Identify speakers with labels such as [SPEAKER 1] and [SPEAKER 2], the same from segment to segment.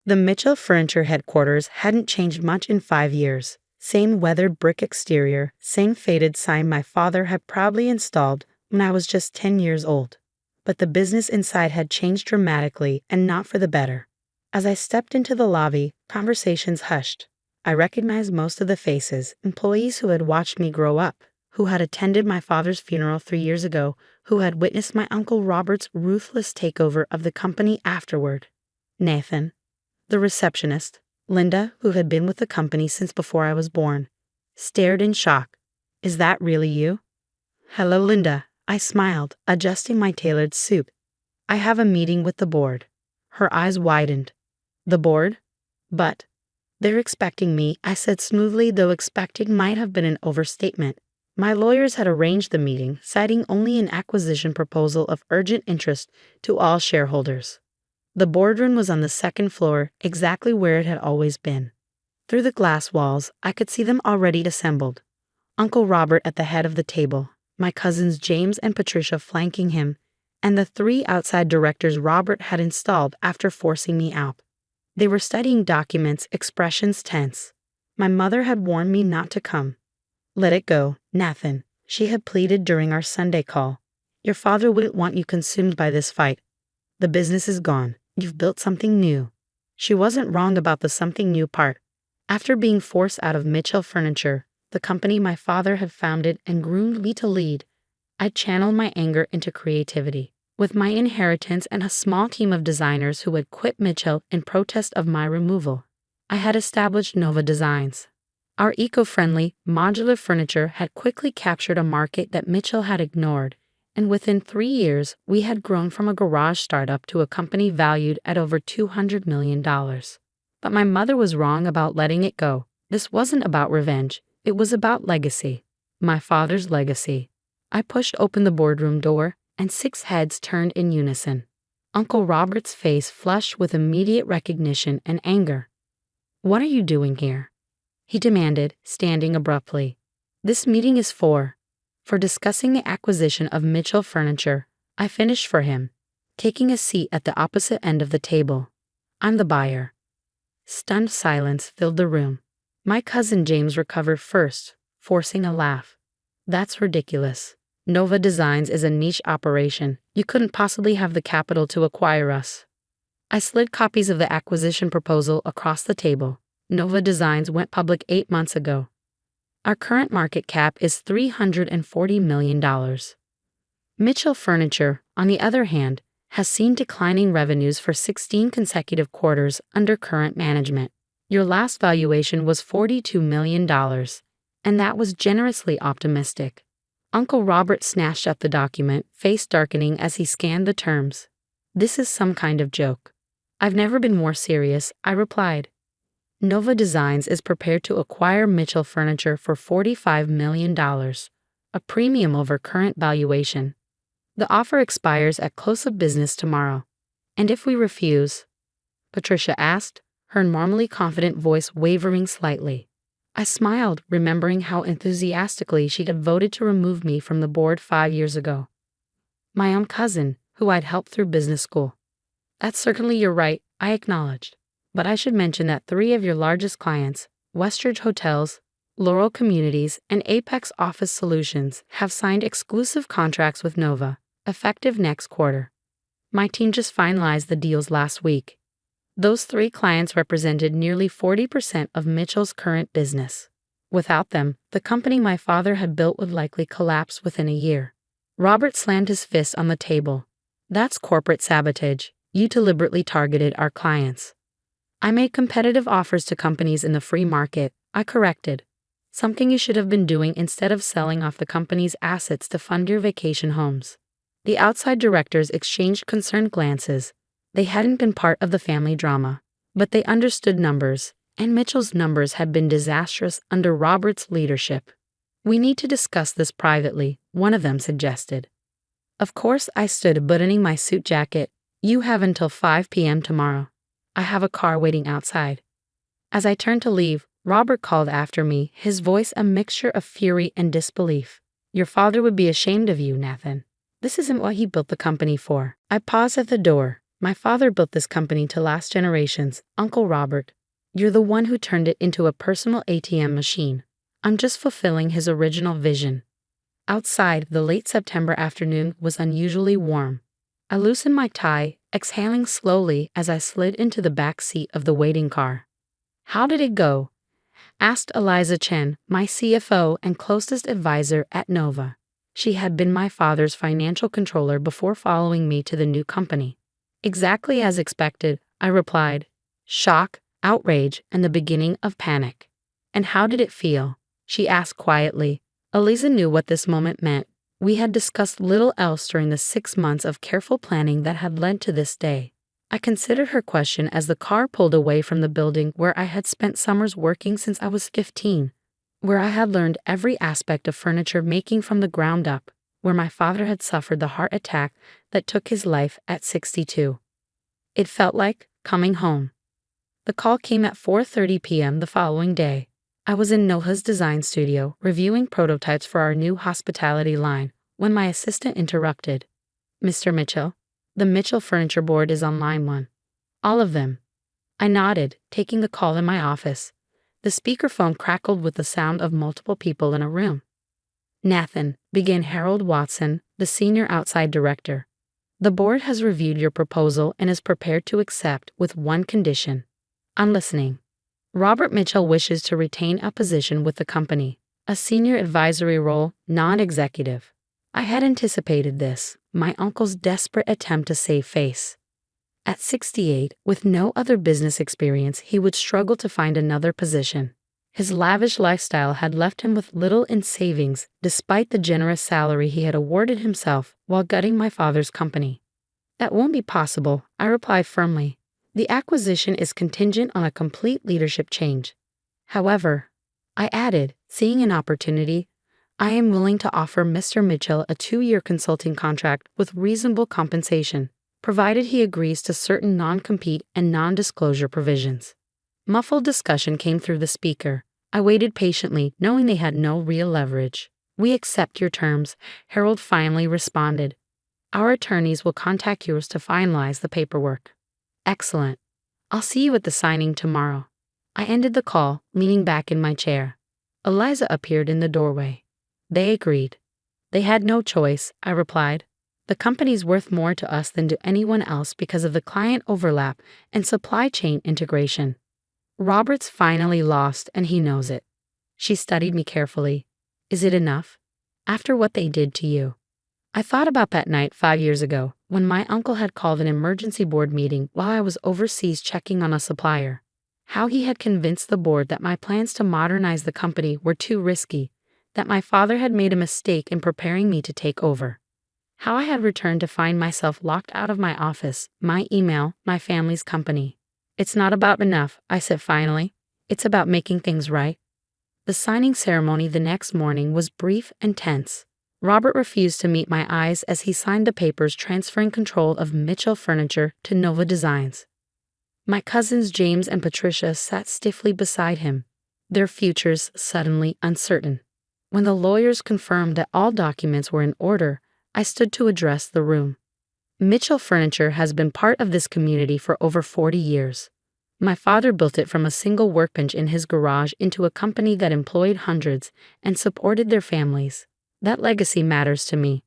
[SPEAKER 1] The Mitchell Furniture headquarters hadn't changed much in 5 years. Same weathered brick exterior, same faded sign my father had proudly installed when I was just 10 years old. But the business inside had changed dramatically, and not for the better. As I stepped into the lobby, conversations hushed. I recognized most of the faces, employees who had watched me grow up, who had attended my father's funeral 3 years ago, who had witnessed my Uncle Robert's ruthless takeover of the company afterward. Nathan, the receptionist, Linda, who had been with the company since before I was born, stared in shock. "Is that really you?" "Hello, Linda," I smiled, adjusting my tailored suit. "I have a meeting with the board." Her eyes widened. "The board? But they're expecting me," I said smoothly, though expecting might have been an overstatement. My lawyers had arranged the meeting, citing only an acquisition proposal of urgent interest to all shareholders. The boardroom was on the second floor, exactly where it had always been. Through the glass walls, I could see them already assembled. Uncle Robert at the head of the table, my cousins James and Patricia flanking him, and the 3 outside directors Robert had installed after forcing me out. They were studying documents, expressions tense. My mother had warned me not to come. "Let it go, Nathan," she had pleaded during our Sunday call. "Your father wouldn't want you consumed by this fight. The business is gone. You've built something new." She wasn't wrong about the something new part. After being forced out of Mitchell Furniture, the company my father had founded and groomed me to lead, I channeled my anger into creativity. With my inheritance and a small team of designers who had quit Mitchell in protest of my removal, I had established Nova Designs. Our eco-friendly, modular furniture had quickly captured a market that Mitchell had ignored, and within 3 years, we had grown from a garage startup to a company valued at over $200 million. But my mother was wrong about letting it go. This wasn't about revenge. It was about legacy. My father's legacy. I pushed open the boardroom door, and 6 heads turned in unison. Uncle Robert's face flushed with immediate recognition and anger. "What are you doing here?" he demanded, standing abruptly. "This meeting is for discussing the acquisition of Mitchell Furniture," I finished for him, taking a seat at the opposite end of the table. "I'm the buyer." Stunned silence filled the room. My cousin James recovered first, forcing a laugh. "That's ridiculous. Nova Designs is a niche operation. You couldn't possibly have the capital to acquire us." I slid copies of the acquisition proposal across the table. Nova Designs went public 8 months ago. Our current market cap is $340 million. Mitchell Furniture, on the other hand, has seen declining revenues for 16 consecutive quarters under current management. Your last valuation was $42 million, and that was generously optimistic. Uncle Robert snatched up the document, face darkening as he scanned the terms. "This is some kind of joke." "I've never been more serious," I replied. Nova Designs is prepared to acquire Mitchell Furniture for $45 million, a premium over current valuation. The offer expires at close of business tomorrow. "And if we refuse?" Patricia asked, her normally confident voice wavering slightly. I smiled, remembering how enthusiastically she had voted to remove me from the board 5 years ago. My own cousin, who I'd helped through business school. "That's certainly your right," I acknowledged. "But I should mention that 3 of your largest clients, Westridge Hotels, Laurel Communities, and Apex Office Solutions, have signed exclusive contracts with Nova, effective next quarter. My team just finalized the deals last week. Those 3 clients represented nearly 40% of Mitchell's current business. Without them, the company my father had built would likely collapse within a year." Robert slammed his fist on the table. "That's corporate sabotage. You deliberately targeted our clients." "I made competitive offers to companies in the free market," I corrected. "Something you should have been doing instead of selling off the company's assets to fund your vacation homes." The outside directors exchanged concerned glances. They hadn't been part of the family drama, but they understood numbers, and Mitchell's numbers had been disastrous under Robert's leadership. "We need to discuss this privately," one of them suggested. Of course, I stood buttoning my suit jacket. "You have until 5 p.m. tomorrow. I have a car waiting outside." As I turned to leave, Robert called after me, his voice a mixture of fury and disbelief. "Your father would be ashamed of you, Nathan. This isn't what he built the company for." I paused at the door, My father built this company to last generations, Uncle Robert. You're the one who turned it into a personal ATM machine. I'm just fulfilling his original vision. Outside, the late September afternoon was unusually warm. I loosened my tie, exhaling slowly as I slid into the back seat of the waiting car. "How did it go?" asked Eliza Chen, my CFO and closest advisor at Nova. She had been my father's financial controller before following me to the new company. "Exactly as expected," I replied. "Shock, outrage, and the beginning of panic." "And how did it feel?" she asked quietly. Eliza knew what this moment meant. We had discussed little else during the 6 months of careful planning that had led to this day. I considered her question as the car pulled away from the building where I had spent summers working since I was 15, where I had learned every aspect of furniture making from the ground up, where my father had suffered the heart attack that took his life at 62. It felt like coming home. The call came at 4:30 p.m. the following day. I was in Nova's design studio reviewing prototypes for our new hospitality line when my assistant interrupted. "Mr. Mitchell, the Mitchell Furniture Board is on line 1. All of them." I nodded, taking the call in my office. The speakerphone crackled with the sound of multiple people in a room. "Nathan," began Harold Watson, the senior outside director. "The board has reviewed your proposal and is prepared to accept with one condition." "I'm listening." "Robert Mitchell wishes to retain a position with the company, a senior advisory role, non-executive." I had anticipated this, my uncle's desperate attempt to save face. At 68, with no other business experience, he would struggle to find another position. His lavish lifestyle had left him with little in savings, despite the generous salary he had awarded himself while gutting my father's company. "That won't be possible," I replied firmly. "The acquisition is contingent on a complete leadership change. However," I added, seeing an opportunity, "I am willing to offer Mr. Mitchell a 2-year consulting contract with reasonable compensation, provided he agrees to certain non-compete and non-disclosure provisions." Muffled discussion came through the speaker. I waited patiently, knowing they had no real leverage. "We accept your terms," Harold finally responded. "Our attorneys will contact yours to finalize the paperwork." "Excellent. I'll see you at the signing tomorrow." I ended the call, leaning back in my chair. Eliza appeared in the doorway. "They agreed." "They had no choice," I replied. "The company's worth more to us than to anyone else because of the client overlap and supply chain integration. Robert's finally lost, and he knows it." She studied me carefully. "Is it enough? After what they did to you?" I thought about that night 5 years ago, when my uncle had called an emergency board meeting while I was overseas checking on a supplier. How he had convinced the board that my plans to modernize the company were too risky, that my father had made a mistake in preparing me to take over. How I had returned to find myself locked out of my office, my email, my family's company. "It's not about enough," I said finally. "It's about making things right." The signing ceremony the next morning was brief and tense. Robert refused to meet my eyes as he signed the papers transferring control of Mitchell Furniture to Nova Designs. My cousins James and Patricia sat stiffly beside him, their futures suddenly uncertain. When the lawyers confirmed that all documents were in order, I stood to address the room. "Mitchell Furniture has been part of this community for over 40 years. My father built it from a single workbench in his garage into a company that employed hundreds and supported their families. That legacy matters to me."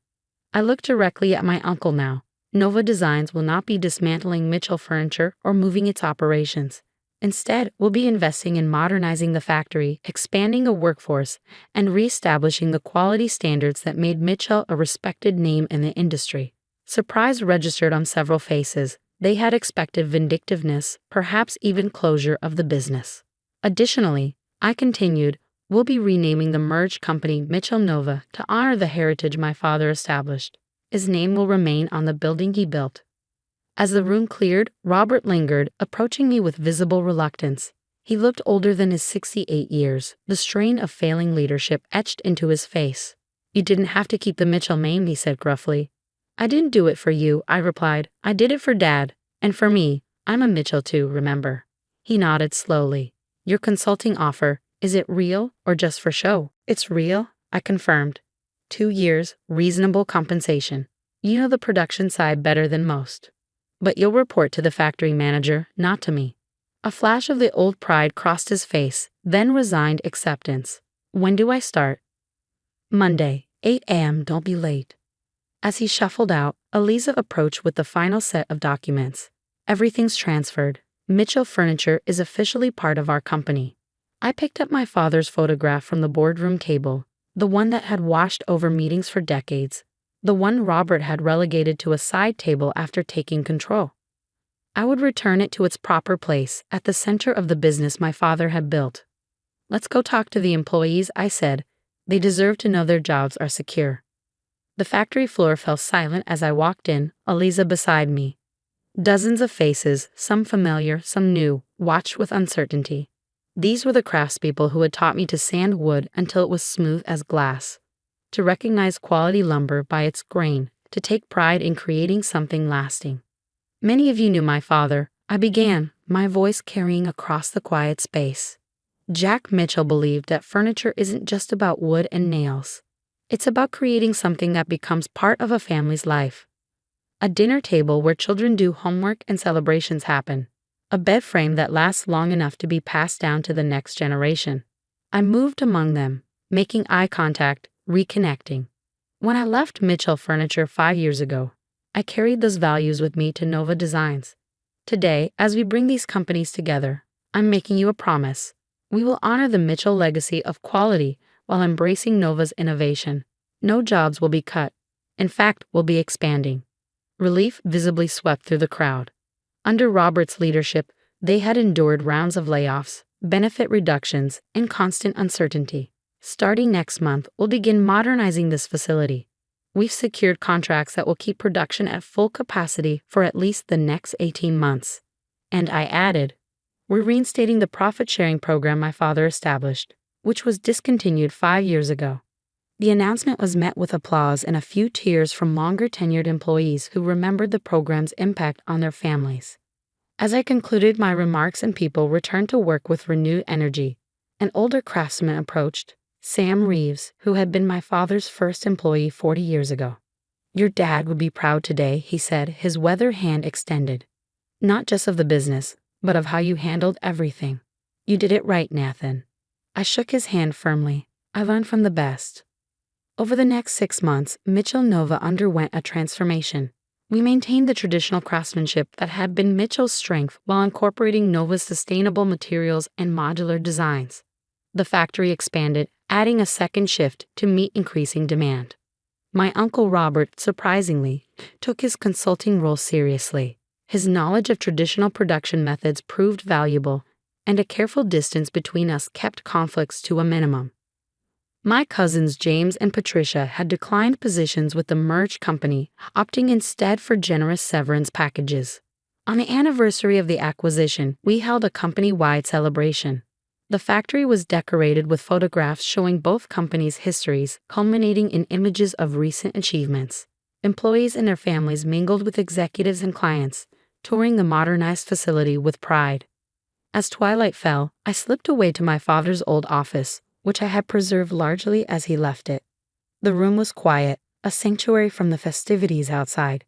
[SPEAKER 1] I looked directly at my uncle now. Nova Designs will not be dismantling Mitchell Furniture or moving its operations. Instead, we'll be investing in modernizing the factory, expanding the workforce, and reestablishing the quality standards that made Mitchell a respected name in the industry. Surprise registered on several faces. They had expected vindictiveness, perhaps even closure of the business. Additionally, I continued, we'll be renaming the merged company Mitchell Nova to honor the heritage my father established. His name will remain on the building he built. As the room cleared, Robert lingered, approaching me with visible reluctance. He looked older than his 68 years, the strain of failing leadership etched into his face. "You didn't have to keep the Mitchell name," he said gruffly. "I didn't do it for you," I replied. "I did it for Dad. And for me. I'm a Mitchell too, remember." He nodded slowly. "Your consulting offer, is it real or just for show?" "It's real," I confirmed. 2 years, reasonable compensation. You know the production side better than most. But you'll report to the factory manager, not to me. A flash of the old pride crossed his face, then resigned acceptance. When do I start? Monday, 8 a.m. Don't be late. As he shuffled out, Eliza approached with the final set of documents. Everything's transferred. Mitchell Furniture is officially part of our company. I picked up my father's photograph from the boardroom table, the one that had washed over meetings for decades, the one Robert had relegated to a side table after taking control. I would return it to its proper place at the center of the business my father had built. Let's go talk to the employees, I said. They deserve to know their jobs are secure. The factory floor fell silent as I walked in, Eliza beside me. Dozens of faces, some familiar, some new, watched with uncertainty. These were the craftspeople who had taught me to sand wood until it was smooth as glass, to recognize quality lumber by its grain, to take pride in creating something lasting. Many of you knew my father, I began, my voice carrying across the quiet space. Jack Mitchell believed that furniture isn't just about wood and nails. It's about creating something that becomes part of a family's life. A dinner table where children do homework and celebrations happen. A bed frame that lasts long enough to be passed down to the next generation. I moved among them, making eye contact, reconnecting. When I left Mitchell Furniture 5 years ago, I carried those values with me to Nova Designs. Today, as we bring these companies together, I'm making you a promise. We will honor the Mitchell legacy of quality while embracing Nova's innovation. No jobs will be cut. In fact, we'll be expanding. Relief visibly swept through the crowd. Under Robert's leadership, they had endured rounds of layoffs, benefit reductions, and constant uncertainty. Starting next month, we'll begin modernizing this facility. We've secured contracts that will keep production at full capacity for at least the next 18 months. And I added, we're reinstating the profit-sharing program my father established, which was discontinued 5 years ago. The announcement was met with applause and a few tears from longer-tenured employees who remembered the program's impact on their families. As I concluded my remarks and people returned to work with renewed energy, an older craftsman approached, Sam Reeves, who had been my father's first employee 40 years ago. Your dad would be proud today, he said, his weathered hand extended. Not just of the business, but of how you handled everything. You did it right, Nathan. I shook his hand firmly. I learned from the best. Over the next 6 months, Mitchell Nova underwent a transformation. We maintained the traditional craftsmanship that had been Mitchell's strength while incorporating Nova's sustainable materials and modular designs. The factory expanded, adding a second shift to meet increasing demand. My uncle Robert, surprisingly, took his consulting role seriously. His knowledge of traditional production methods proved valuable, and a careful distance between us kept conflicts to a minimum. My cousins James and Patricia had declined positions with the merged company, opting instead for generous severance packages. On the anniversary of the acquisition, we held a company-wide celebration. The factory was decorated with photographs showing both companies' histories, culminating in images of recent achievements. Employees and their families mingled with executives and clients, touring the modernized facility with pride. As twilight fell, I slipped away to my father's old office, which I had preserved largely as he left it. The room was quiet, a sanctuary from the festivities outside.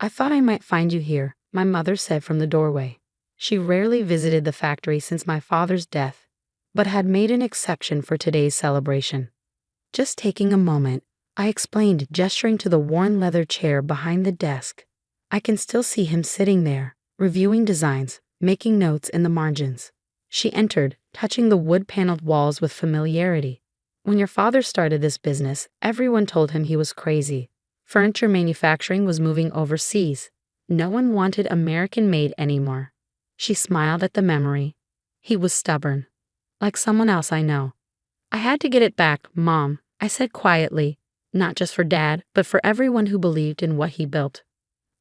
[SPEAKER 1] I thought I might find you here, my mother said from the doorway. She rarely visited the factory since my father's death, but had made an exception for today's celebration. Just taking a moment, I explained, gesturing to the worn leather chair behind the desk. I can still see him sitting there, reviewing designs, making notes in the margins. She entered, touching the wood-paneled walls with familiarity. When your father started this business, everyone told him he was crazy. Furniture manufacturing was moving overseas. No one wanted American-made anymore. She smiled at the memory. He was stubborn. Like someone else I know. I had to get it back, Mom, I said quietly, not just for Dad, but for everyone who believed in what he built.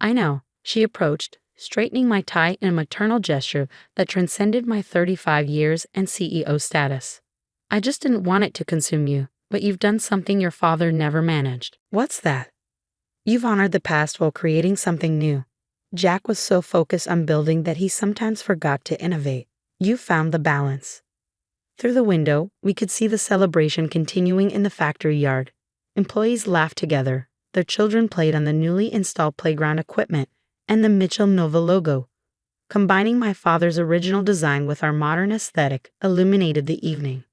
[SPEAKER 1] I know, she approached, straightening my tie in a maternal gesture that transcended my 35 years and CEO status. I just didn't want it to consume you, but you've done something your father never managed. What's that? You've honored the past while creating something new. Jack was so focused on building that he sometimes forgot to innovate. You found the balance. Through the window, we could see the celebration continuing in the factory yard. Employees laughed together. Their children played on the newly installed playground equipment, and the Mitchell Nova logo. Combining my father's original design with our modern aesthetic illuminated the evening.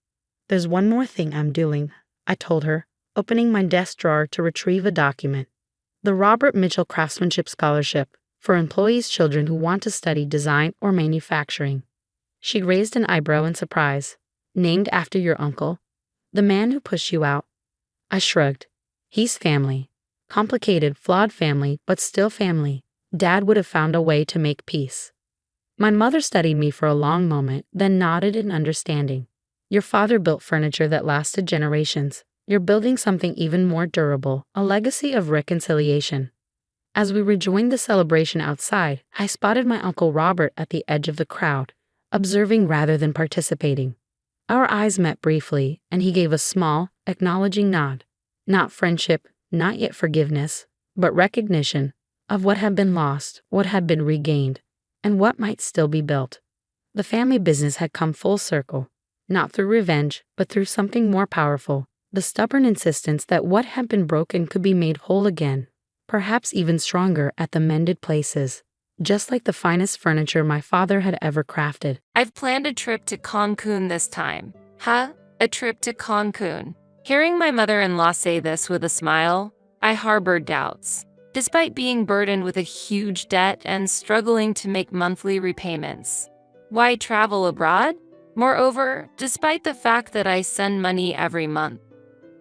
[SPEAKER 1] "There's one more thing I'm doing," I told her, opening my desk drawer to retrieve a document. "The Robert Mitchell Craftsmanship Scholarship for employees' children who want to study design or manufacturing." She raised an eyebrow in surprise. "Named after your uncle? The man who pushed you out?" I shrugged. "He's family. Complicated, flawed family, but still family. Dad would have found a way to make peace." My mother studied me for a long moment, then nodded in understanding. "Your father built furniture that lasted generations. You're building something even more durable, a legacy of reconciliation." As we rejoined the celebration outside, I spotted my Uncle Robert at the edge of the crowd, observing rather than participating. Our eyes met briefly, and he gave a small, acknowledging nod. Not friendship, not yet forgiveness, but recognition of what had been lost, what had been regained, and what might still be built. The family business had come full circle, not through revenge, but through something more powerful, the stubborn insistence that what had been broken could be made whole again, perhaps even stronger at the mended places, just like the finest furniture my father had ever crafted.
[SPEAKER 2] "I've planned a trip to Cancun this time." Huh? A trip to Cancun? Hearing my mother-in-law say this with a smile, I harbored doubts. Despite being burdened with a huge debt and struggling to make monthly repayments, why travel abroad? Moreover, despite the fact that I send money every month,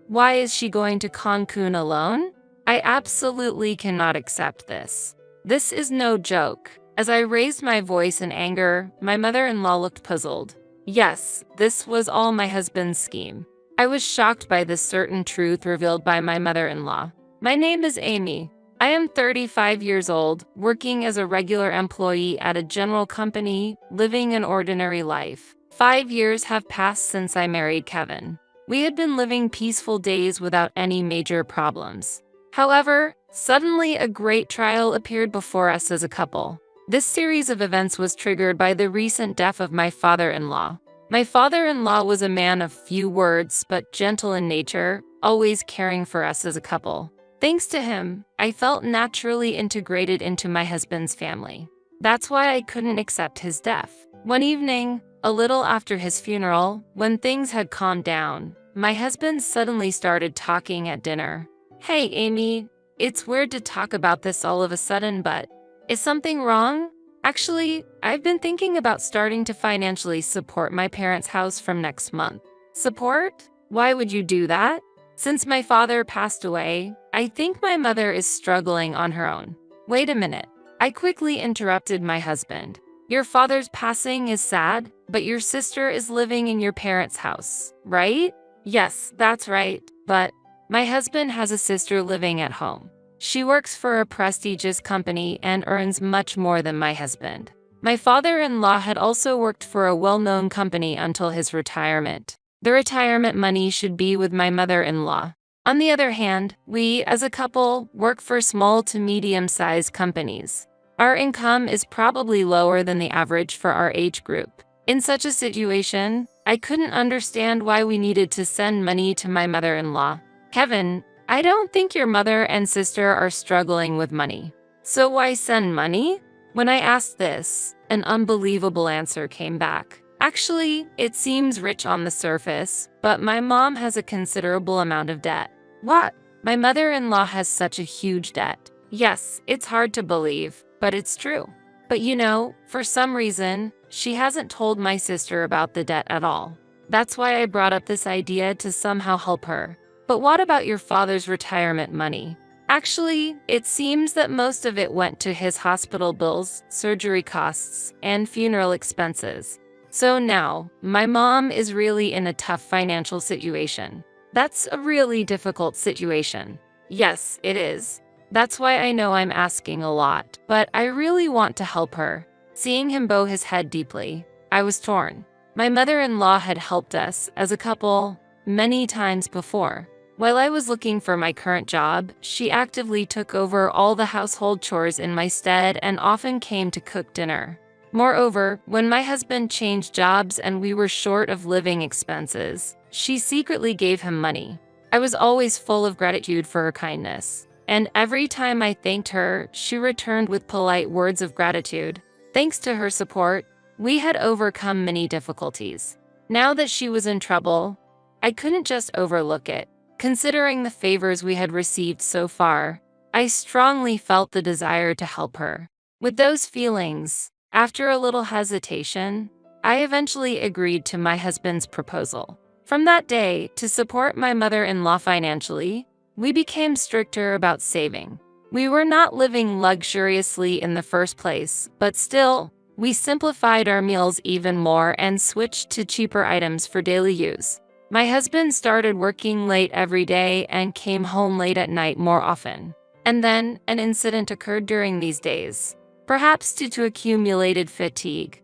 [SPEAKER 2] why is she going to Cancun alone? I absolutely cannot accept this. This is no joke. As I raised my voice in anger, my mother-in-law looked puzzled. Yes, this was all my husband's scheme. I was shocked by this certain truth revealed by my mother-in-law. "My name is Amy. I am 35 years old, working as a regular employee at a general company, living an ordinary life. 5 years have passed since I married Kevin. We had been living peaceful days without any major problems. However, suddenly a great trial appeared before us as a couple. This series of events was triggered by the recent death of my father-in-law. My father-in-law was a man of few words but gentle in nature, always caring for us as a couple. Thanks to him, I felt naturally integrated into my husband's family. That's why I couldn't accept his death. One evening, a little after his funeral, when things had calmed down, my husband suddenly started talking at dinner. Hey, Amy, it's weird to talk about this all of a sudden, but is something wrong? Actually, I've been thinking about starting to financially support my parents' house from next month. Support? Why would you do that? Since my father passed away, I think my mother is struggling on her own. Wait a minute. I quickly interrupted my husband. Your father's passing is sad, but your sister is living in your parents' house, right? Yes, that's right, but my husband has a sister living at home. She works for a prestigious company and earns much more than my husband. My father-in-law had also worked for a well-known company until his retirement. The retirement money should be with my mother-in-law. On the other hand, we, as a couple, work for small to medium-sized companies. Our income is probably lower than the average for our age group. In such a situation, I couldn't understand why we needed to send money to my mother-in-law. Kevin, I don't think your mother and sister are struggling with money. So why send money? When I asked this, an unbelievable answer came back. Actually, it seems rich on the surface, but my mom has a considerable amount of debt. What? My mother-in-law has such a huge debt. Yes, it's hard to believe, but it's true. But you know, for some reason, she hasn't told my sister about the debt at all. That's why I brought up this idea to somehow help her. But what about your father's retirement money? Actually, it seems that most of it went to his hospital bills, surgery costs, and funeral expenses. So now, my mom is really in a tough financial situation. That's a really difficult situation. Yes, it is. That's why I know I'm asking a lot, but I really want to help her. Seeing him bow his head deeply, I was torn. My mother-in-law had helped us as a couple many times before. While I was looking for my current job, she actively took over all the household chores in my stead and often came to cook dinner. Moreover, when my husband changed jobs and we were short of living expenses, she secretly gave him money. I was always full of gratitude for her kindness. and every time I thanked her, she returned with polite words of gratitude. Thanks to her support, we had overcome many difficulties. Now that she was in trouble, I couldn't just overlook it. Considering the favors we had received so far, I strongly felt the desire to help her. With those feelings, after a little hesitation, I eventually agreed to my husband's proposal. From that day, to support my mother-in-law financially, we became stricter about saving. We were not living luxuriously in the first place, but still, we simplified our meals even more and switched to cheaper items for daily use. My husband started working late every day and came home late at night more often. And then, an incident occurred during these days. Perhaps due to accumulated fatigue,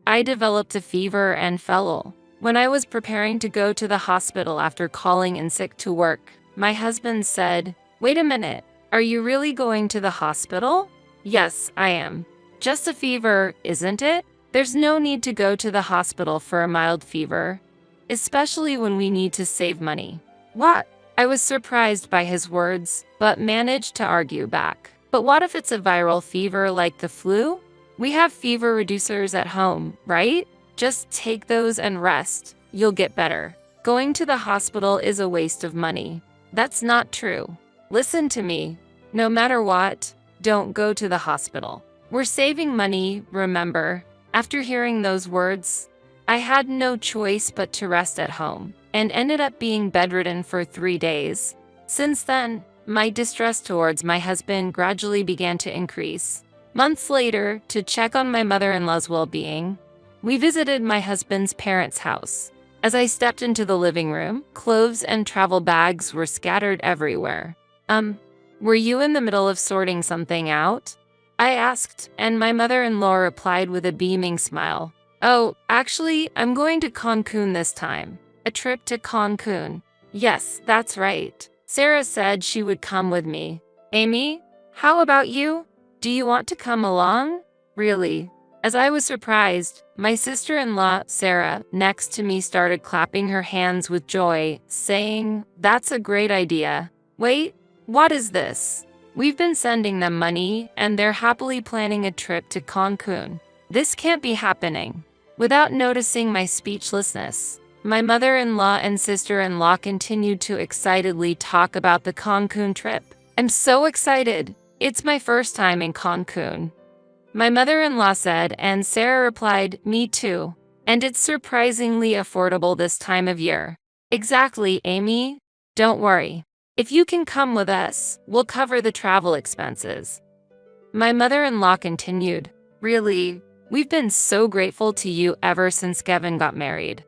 [SPEAKER 2] I developed a fever and fell ill. When I was preparing to go to the hospital after calling in sick to work, my husband said, "Wait a minute, are you really going to the hospital?" "Yes, I am. Just a fever, isn't it? There's no need to go to the hospital for a mild fever, especially when we need to save money." What? I was surprised by his words, but managed to argue back. But what if it's a viral fever like the flu? We have fever reducers at home, right? Just take those and rest. You'll get better. Going to the hospital is a waste of money. That's not true. Listen to me. No matter what, don't go to the hospital. We're saving money, remember? After hearing those words, I had no choice but to rest at home, and ended up being bedridden for 3 days. Since then, my distress towards my husband gradually began to increase. Months later, to check on my mother-in-law's well-being, we visited my husband's parents' house. As I stepped into the living room, clothes and travel bags were scattered everywhere. Were you in the middle of sorting something out?" I asked, and my mother-in-law replied with a beaming smile. "Oh, actually, I'm going to Cancun this time. A trip to Cancun." "Yes, that's right. Sarah said she would come with me." "Amy, how about you? Do you want to come along?" "Really?" As I was surprised, my sister-in-law, Sarah, next to me started clapping her hands with joy, saying, "That's a great idea. Wait, what is this?" We've been sending them money, and they're happily planning a trip to Cancun. This can't be happening. Without noticing my speechlessness, my mother-in-law and sister-in-law continued to excitedly talk about the Cancun trip. "I'm so excited. It's my first time in Cancun," my mother-in-law said, and Sarah replied, "Me too. And it's surprisingly affordable this time of year." "Exactly, Amy. Don't worry. If you can come with us, we'll cover the travel expenses." My mother-in-law continued, "Really? We've been so grateful to you ever since Kevin got married,"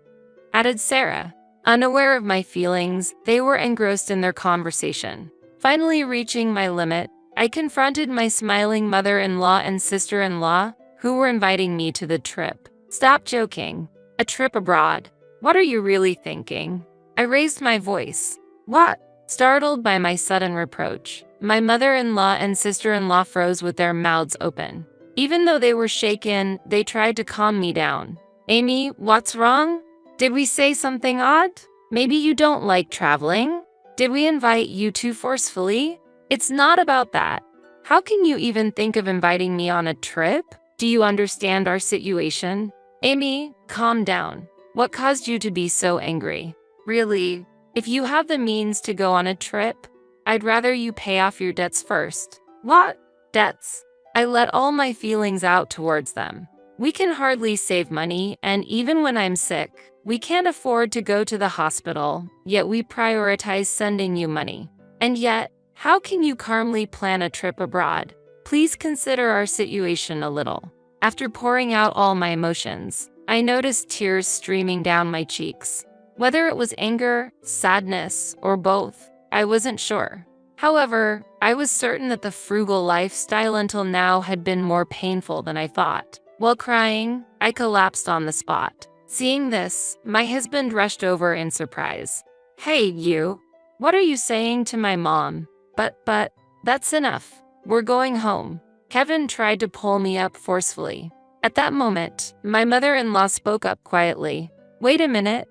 [SPEAKER 2] added Sarah. Unaware of my feelings, they were engrossed in their conversation. Finally reaching my limit, I confronted my smiling mother-in-law and sister-in-law, who were inviting me to the trip. "Stop joking. A trip abroad. What are you really thinking?" I raised my voice. "What?" Startled by my sudden reproach, my mother-in-law and sister-in-law froze with their mouths open. Even though they were shaken, they tried to calm me down. "Amy, what's wrong? Did we say something odd? Maybe you don't like traveling? Did we invite you too forcefully? It's not about that. How can you even think of inviting me on a trip? Do you understand our situation?" "Amy, calm down. What caused you to be so angry?" "Really, if you have the means to go on a trip, I'd rather you pay off your debts first." "What? Debts?" I let all my feelings out towards them. "We can hardly save money, and even when I'm sick, we can't afford to go to the hospital, yet we prioritize sending you money. And yet, how can you calmly plan a trip abroad? Please consider our situation a little." After pouring out all my emotions, I noticed tears streaming down my cheeks. Whether it was anger, sadness, or both, I wasn't sure. However, I was certain that the frugal lifestyle until now had been more painful than I thought. While crying, I collapsed on the spot. Seeing this, my husband rushed over in surprise. "Hey, you! What are you saying to my mom?" But, that's enough. We're going home." Kevin tried to pull me up forcefully. At that moment, my mother-in-law spoke up quietly. "Wait a minute.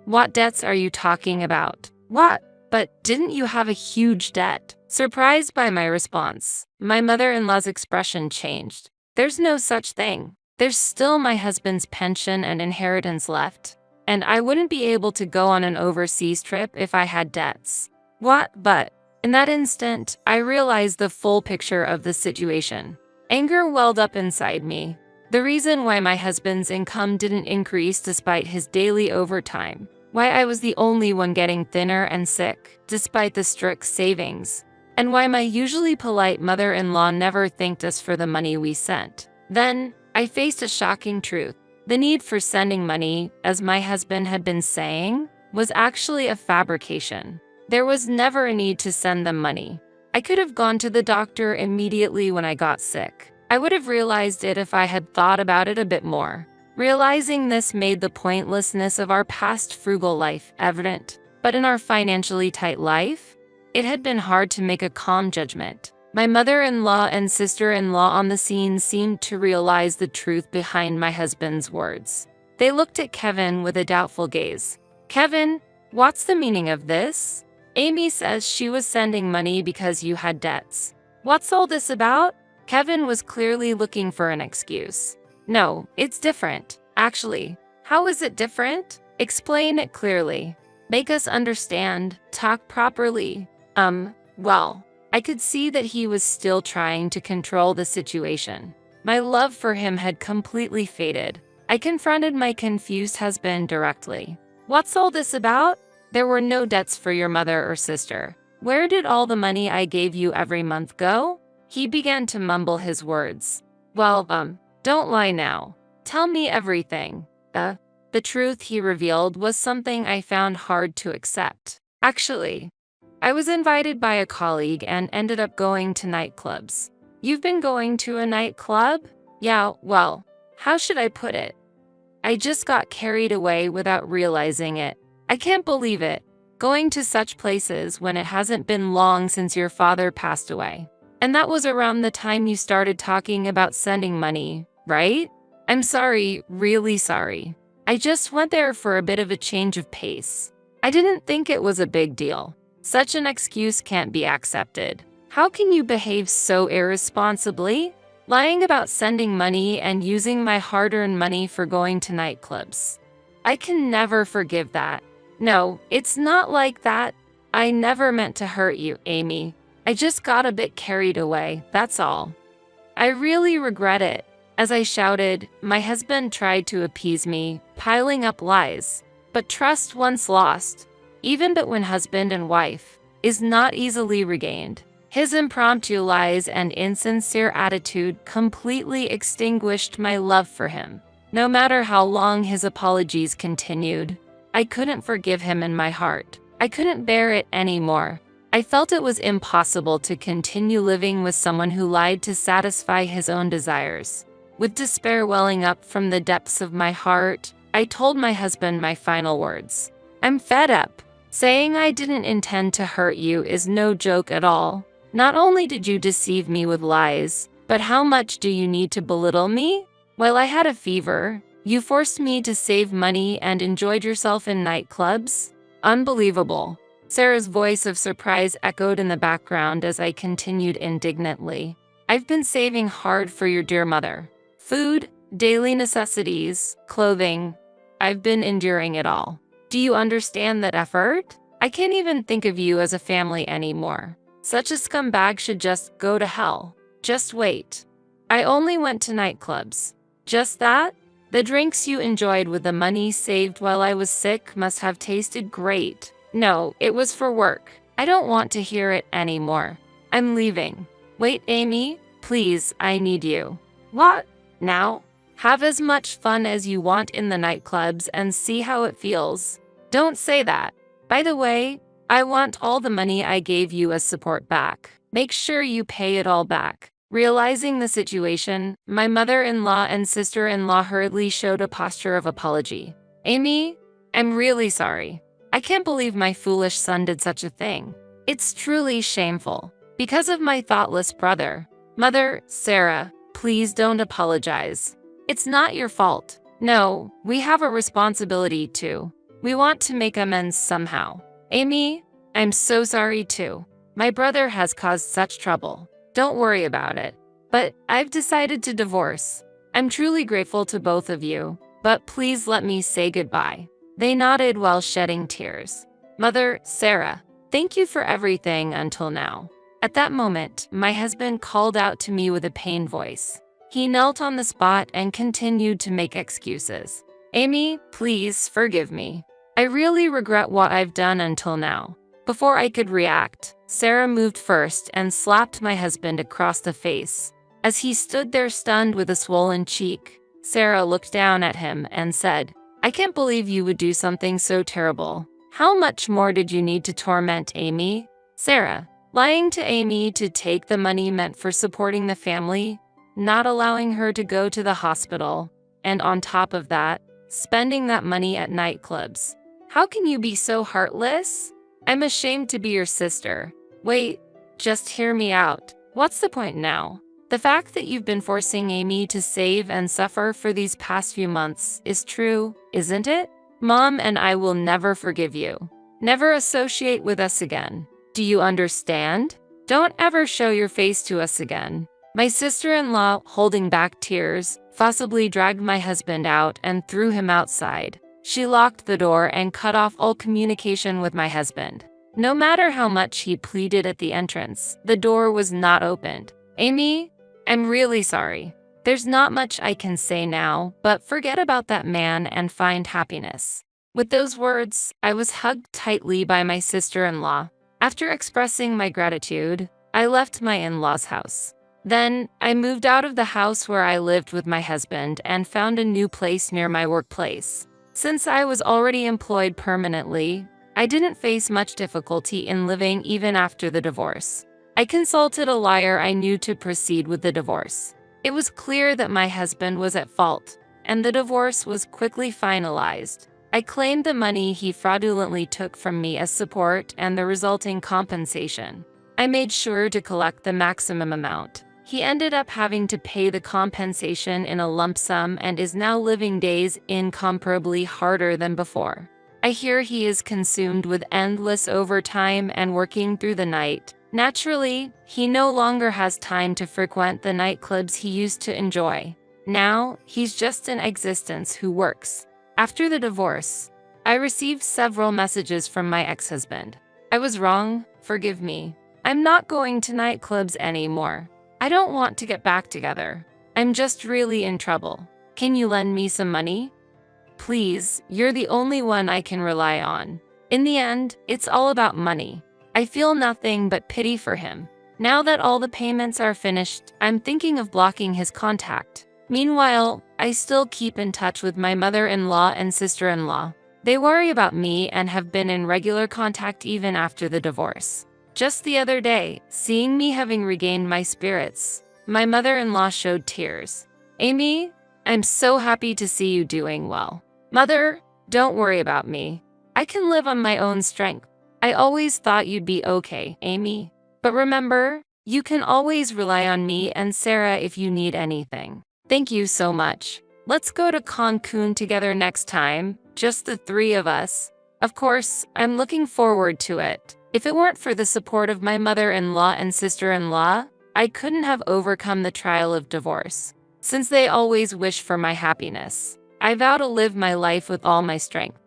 [SPEAKER 2] What debts are you talking about?" "What? But didn't you have a huge debt?" Surprised by my response, my mother-in-law's expression changed. There's no such thing. There's still my husband's pension and inheritance left, and I wouldn't be able to go on an overseas trip if I had debts. What? But in that instant, I realized the full picture of the situation. Anger welled up inside me. The reason why my husband's income didn't increase despite his daily overtime, why I was the only one getting thinner and sick, despite the strict savings, and why my usually polite mother-in-law never thanked us for the money we sent. Then, I faced a shocking truth. The need for sending money, as my husband had been saying, was actually a fabrication. There was never a need to send them money. I could have gone to the doctor immediately when I got sick. I would have realized it if I had thought about it a bit more. Realizing this made the pointlessness of our past frugal life evident. But in our financially tight life, it had been hard to make a calm judgment. My mother-in-law and sister-in-law on the scene seemed to realize the truth behind my husband's words. They looked at Kevin with a doubtful gaze. "Kevin, what's the meaning of this? Amy says she was sending money because you had debts. What's all this about?" Kevin was clearly looking for an excuse. "No, it's different, actually." "How is it different? Explain it clearly. Make us understand. Talk properly." Well, I could see that he was still trying to control the situation. My love for him had completely faded. I confronted my confused husband directly. "What's all this about? There were no debts for your mother or sister. Where did all the money I gave you every month go?" He began to mumble his words. "Well, don't lie now. Tell me everything." The truth he revealed was something I found hard to accept. Actually, I was invited by a colleague and ended up going to nightclubs. "You've been going to a nightclub?" "Yeah, well, how should I put it? I just got carried away without realizing it. I can't believe it. Going to such places when it hasn't been long since your father passed away. And that was around the time you started talking about sending money, right? I'm sorry, really sorry. I just went there for a bit of a change of pace. I didn't think it was a big deal." Such an excuse can't be accepted. How can you behave so irresponsibly? Lying about sending money and using my hard-earned money for going to nightclubs. I can never forgive that. "No, it's not like that. I never meant to hurt you, Amy. I just got a bit carried away, that's all." "I really regret it." As I shouted, my husband tried to appease me, piling up lies. But trust once lost, even but when husband and wife, is not easily regained. His impromptu lies and insincere attitude completely extinguished my love for him. No matter how long his apologies continued, I couldn't forgive him in my heart. I couldn't bear it anymore. I felt it was impossible to continue living with someone who lied to satisfy his own desires. With despair welling up from the depths of my heart, I told my husband my final words. "I'm fed up. Saying I didn't intend to hurt you is no joke at all. Not only did you deceive me with lies, but how much do you need to belittle me? While I had a fever, you forced me to save money and enjoyed yourself in nightclubs? Unbelievable." Sarah's voice of surprise echoed in the background as I continued indignantly. "I've been saving hard for your dear mother. Food, daily necessities, clothing. I've been enduring it all. Do you understand that effort? I can't even think of you as a family anymore. Such a scumbag should just go to hell. Just wait. I only went to nightclubs. Just that? The drinks you enjoyed with the money saved while I was sick must have tasted great. No, it was for work. I don't want to hear it anymore. I'm leaving." "Wait, Amy, please, I need you." "What? Now? Have as much fun as you want in the nightclubs and see how it feels. Don't say that. By the way, I want all the money I gave you as support back. Make sure you pay it all back." Realizing the situation, my mother-in-law and sister-in-law hurriedly showed a posture of apology. "Amy, I'm really sorry. I can't believe my foolish son did such a thing. It's truly shameful. Because of my thoughtless brother. Mother, Sarah, please don't apologize. It's not your fault. No, we have a responsibility too. We want to make amends somehow. Amy, I'm so sorry too." My brother has caused such trouble. Don't worry about it. But I've decided to divorce. I'm truly grateful to both of you, but please let me say goodbye." They nodded while shedding tears. "Mother, Sarah, thank you for everything until now." At that moment, my husband called out to me with a pained voice. He knelt on the spot and continued to make excuses. "Amy, please forgive me. I really regret what I've done until now." Before I could react, Sarah moved first and slapped my husband across the face. As he stood there stunned with a swollen cheek, Sarah looked down at him and said, "I can't believe you would do something so terrible. How much more did you need to torment Amy?" Sarah, lying to Amy to take the money meant for supporting the family, not allowing her to go to the hospital, and on top of that, spending that money at nightclubs. How can you be so heartless? I'm ashamed to be your sister. Wait, just hear me out. What's the point now? The fact that you've been forcing Amy to save and suffer for these past few months is true, isn't it? Mom and I will never forgive you. Never associate with us again. Do you understand? Don't ever show your face to us again. My sister-in-law, holding back tears, forcibly dragged my husband out and threw him outside. She locked the door and cut off all communication with my husband. No matter how much he pleaded at the entrance, the door was not opened. "Amy, I'm really sorry. There's not much I can say now, but forget about that man and find happiness." With those words, I was hugged tightly by my sister-in-law. After expressing my gratitude, I left my in-laws' house. Then, I moved out of the house where I lived with my husband and found a new place near my workplace. Since I was already employed permanently, I didn't face much difficulty in living even after the divorce. I consulted a lawyer I knew to proceed with the divorce. It was clear that my husband was at fault, and the divorce was quickly finalized. I claimed the money he fraudulently took from me as support and the resulting compensation. I made sure to collect the maximum amount. He ended up having to pay the compensation in a lump sum and is now living days incomparably harder than before. I hear he is consumed with endless overtime and working through the night. Naturally, he no longer has time to frequent the nightclubs he used to enjoy. Now, he's just an existence who works. After the divorce, I received several messages from my ex-husband. "I was wrong, forgive me. I'm not going to nightclubs anymore. I don't want to get back together. I'm just really in trouble. Can you lend me some money? Please, you're the only one I can rely on." In the end, it's all about money. I feel nothing but pity for him. Now that all the payments are finished, I'm thinking of blocking his contact. Meanwhile, I still keep in touch with my mother-in-law and sister-in-law. They worry about me and have been in regular contact even after the divorce. Just the other day, seeing me having regained my spirits, my mother-in-law showed tears. "Amy, I'm so happy to see you doing well. Mother, don't worry about me. I can live on my own strength. I always thought you'd be okay, Amy. But remember, you can always rely on me and Sarah if you need anything. Thank you so much. Let's go to Cancun together next time, just the three of us. Of course, I'm looking forward to it. If it weren't for the support of my mother-in-law and sister-in-law, I couldn't have overcome the trial of divorce. Since they always wish for my happiness, I vow to live my life with all my strength."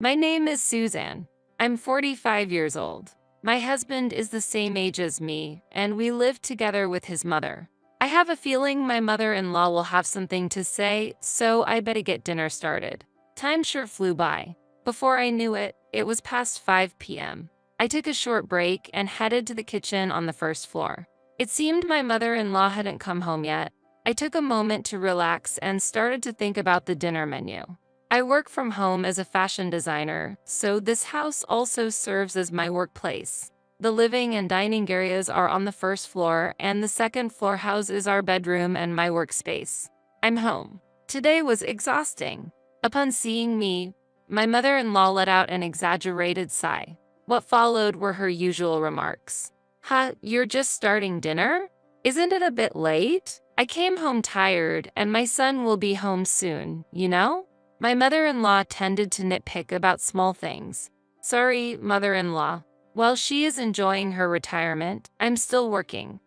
[SPEAKER 2] My name is Suzanne. I'm 45 years old. My husband is the same age as me, and we live together with his mother. I have a feeling my mother-in-law will have something to say, so I better get dinner started. Time sure flew by. Before I knew it, it was past 5 p.m. I took a short break and headed to the kitchen on the first floor. It seemed my mother-in-law hadn't come home yet. I took a moment to relax and started to think about the dinner menu. I work from home as a fashion designer, so this house also serves as my workplace. The living and dining areas are on the first floor, and the second floor houses our bedroom and my workspace. I'm home. Today was exhausting. Upon seeing me, my mother-in-law let out an exaggerated sigh. What followed were her usual remarks. "Huh, you're just starting dinner? Isn't it a bit late? I came home tired, and my son will be home soon, you know?" My mother-in-law tended to nitpick about small things. "Sorry, mother-in-law. While she is enjoying her retirement, I'm still working.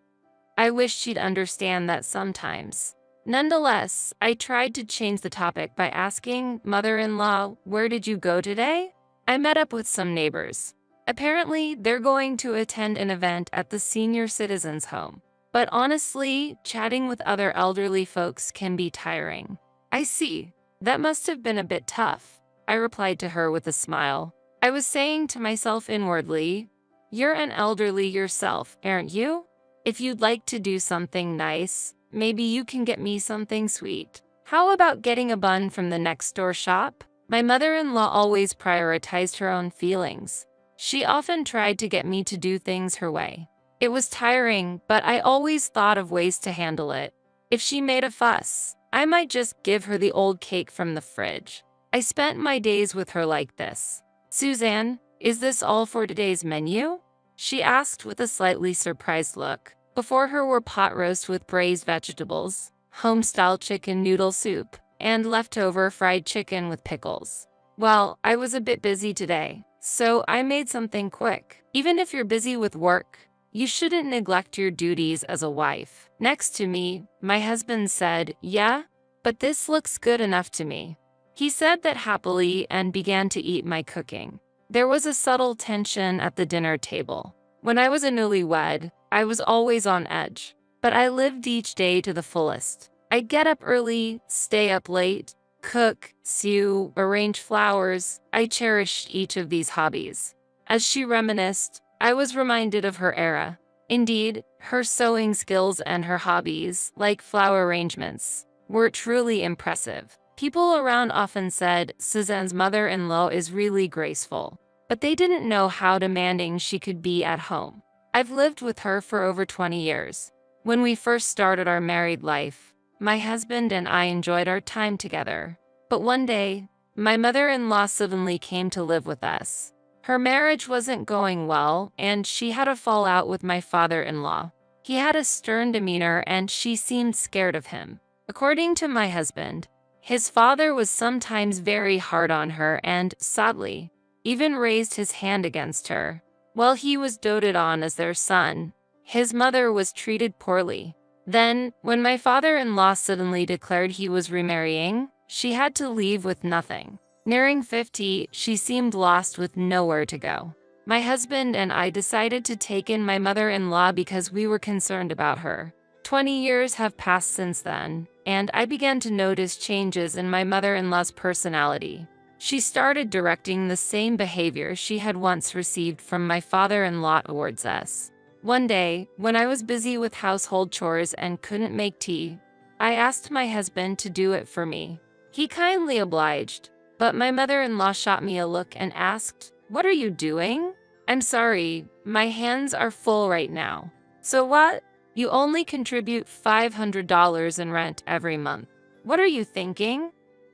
[SPEAKER 2] I wish she'd understand that sometimes. Nonetheless, I tried to change the topic by asking, "Mother-in-law, where did you go today?" I met up with some neighbors. Apparently, they're going to attend an event at the senior citizens' home. But honestly, chatting with other elderly folks can be tiring. I see. That must have been a bit tough, I replied to her with a smile. I was saying to myself inwardly, "You're an elderly yourself, aren't you? If you'd like to do something nice, maybe you can get me something sweet. How about getting a bun from the next door shop?" My mother-in-law always prioritized her own feelings. She often tried to get me to do things her way. It was tiring, but I always thought of ways to handle it. If she made a fuss, I might just give her the old cake from the fridge. I spent my days with her like this. "Suzanne, is this all for today's menu?" she asked with a slightly surprised look. Before her were pot roast with braised vegetables, home-style chicken noodle soup, and leftover fried chicken with pickles. Well, I was a bit busy today, so I made something quick. Even if you're busy with work, you shouldn't neglect your duties as a wife. Next to me, my husband said, "Yeah, but this looks good enough to me." He said that happily and began to eat my cooking. There was a subtle tension at the dinner table. When I was a newlywed, I was always on edge, but I lived each day to the fullest. I'd get up early, stay up late, cook, sew, arrange flowers. I cherished each of these hobbies. As she reminisced, I was reminded of her era. Indeed, her sewing skills and her hobbies, like flower arrangements, were truly impressive. People around often said Suzanne's mother-in-law is really graceful, but they didn't know how demanding she could be at home. I've lived with her for over 20 years. When we first started our married life, my husband and I enjoyed our time together. But one day, my mother-in-law suddenly came to live with us. Her marriage wasn't going well, and she had a fallout with my father-in-law. He had a stern demeanor and she seemed scared of him. According to my husband, his father was sometimes very hard on her and, sadly, even raised his hand against her. While he was doted on as their son, his mother was treated poorly. Then, when my father-in-law suddenly declared he was remarrying, she had to leave with nothing. Nearing 50, she seemed lost with nowhere to go. My husband and I decided to take in my mother-in-law because we were concerned about her. 20 years have passed since then, and I began to notice changes in my mother-in-law's personality. She started directing the same behavior she had once received from my father-in-law towards us. One day, when I was busy with household chores and couldn't make tea, I asked my husband to do it for me. He kindly obliged, but my mother-in-law shot me a look and asked, "What are you doing?" "I'm sorry, my hands are full right now." "So what? You only contribute $500 in rent every month. What are you thinking?"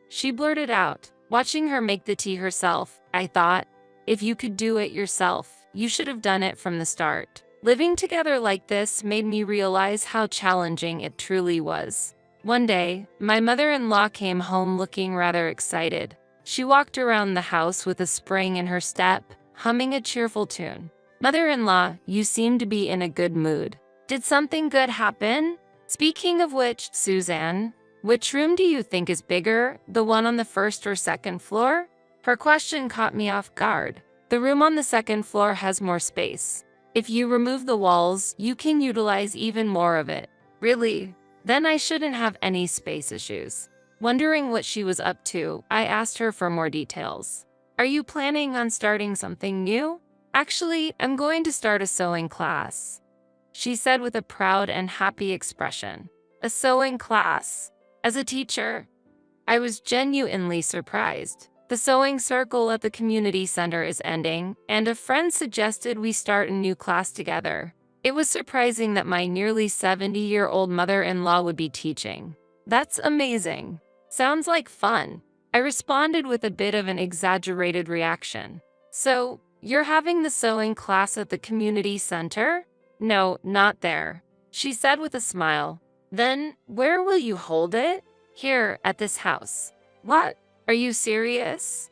[SPEAKER 2] she blurted out. Watching her make the tea herself, I thought, if you could do it yourself, you should have done it from the start. Living together like this made me realize how challenging it truly was. One day, my mother-in-law came home looking rather excited. She walked around the house with a spring in her step, humming a cheerful tune. "Mother-in-law, you seem to be in a good mood. Did something good happen? Speaking of which, Suzanne, which room do you think is bigger, the one on the first or second floor?" Her question caught me off guard. "The room on the second floor has more space. If you remove the walls, you can utilize even more of it." "Really? Then I shouldn't have any space issues." Wondering what she was up to, I asked her for more details. "Are you planning on starting something new?" "Actually, I'm going to start a sewing class," she said with a proud and happy expression. "A sewing class?" As a teacher, I was genuinely surprised. The sewing circle at the community center is ending, and a friend suggested we start a new class together. It was surprising that my nearly 70-year-old mother-in-law would be teaching. "That's amazing. Sounds like fun," I responded with a bit of an exaggerated reaction. "So, you're having the sewing class at the community center?" "No, not there," she said with a smile. "Then, where will you hold it?" "Here, at this house." "What? Are you serious?"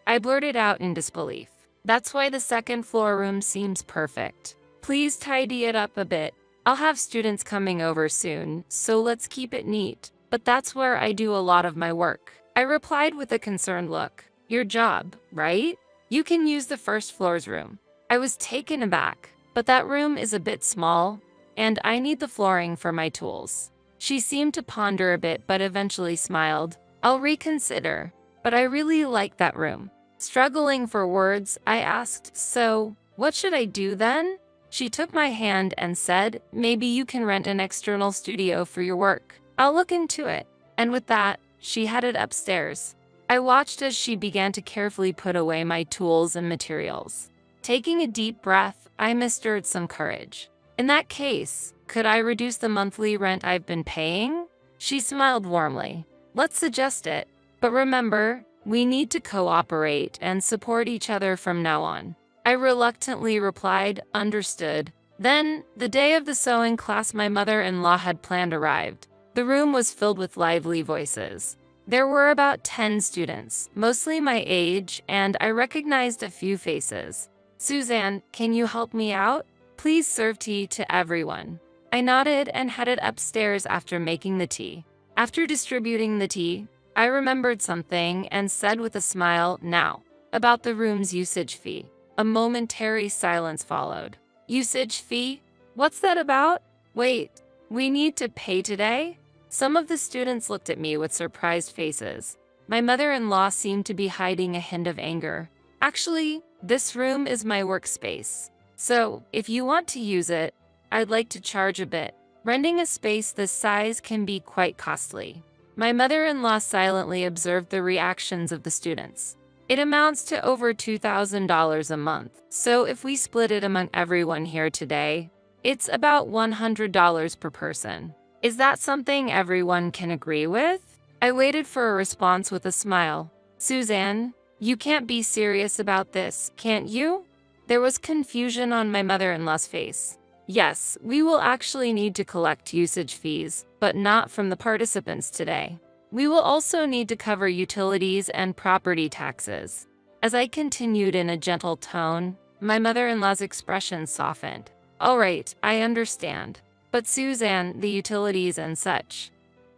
[SPEAKER 2] I blurted out in disbelief. That's why the second floor room seems perfect. Please tidy it up a bit. I'll have students coming over soon, so let's keep it neat. But that's where I do a lot of my work. I replied with a concerned look. Your job, right? You can use the first floor's room. I was taken aback, but that room is a bit small, and I need the flooring for my tools. She seemed to ponder a bit but eventually smiled. I'll reconsider, but I really like that room. Struggling for words, I asked, so, what should I do then? She took my hand and said, maybe you can rent an external studio for your work. I'll look into it. And with that, she headed upstairs. I watched as she began to carefully put away my tools and materials. Taking a deep breath, I mustered some courage. In that case, could I reduce the monthly rent I've been paying? She smiled warmly. Let's suggest it. But remember, we need to cooperate and support each other from now on. I reluctantly replied, understood. Then, the day of the sewing class my mother-in-law had planned arrived. The room was filled with lively voices. There were about 10 students, mostly my age, and I recognized a few faces. Suzanne, can you help me out? Please serve tea to everyone. I nodded and headed upstairs after making the tea. After distributing the tea, I remembered something and said with a smile, now, about the room's usage fee. A momentary silence followed. Usage fee? What's that about? Wait, we need to pay today? Some of the students looked at me with surprised faces. My mother-in-law seemed to be hiding a hint of anger. Actually, this room is my workspace. So, if you want to use it, I'd like to charge a bit. Renting a space this size can be quite costly. My mother-in-law silently observed the reactions of the students. It amounts to over $2,000 a month, so if we split it among everyone here today, it's about $100 per person. Is that something everyone can agree with? I waited for a response with a smile. Suzanne, you can't be serious about this, can't you? There was confusion on my mother-in-law's face. Yes, we will actually need to collect usage fees, but not from the participants today. We will also need to cover utilities and property taxes. As I continued in a gentle tone, my mother-in-law's expression softened. All right, I understand. But Suzanne, the utilities and such.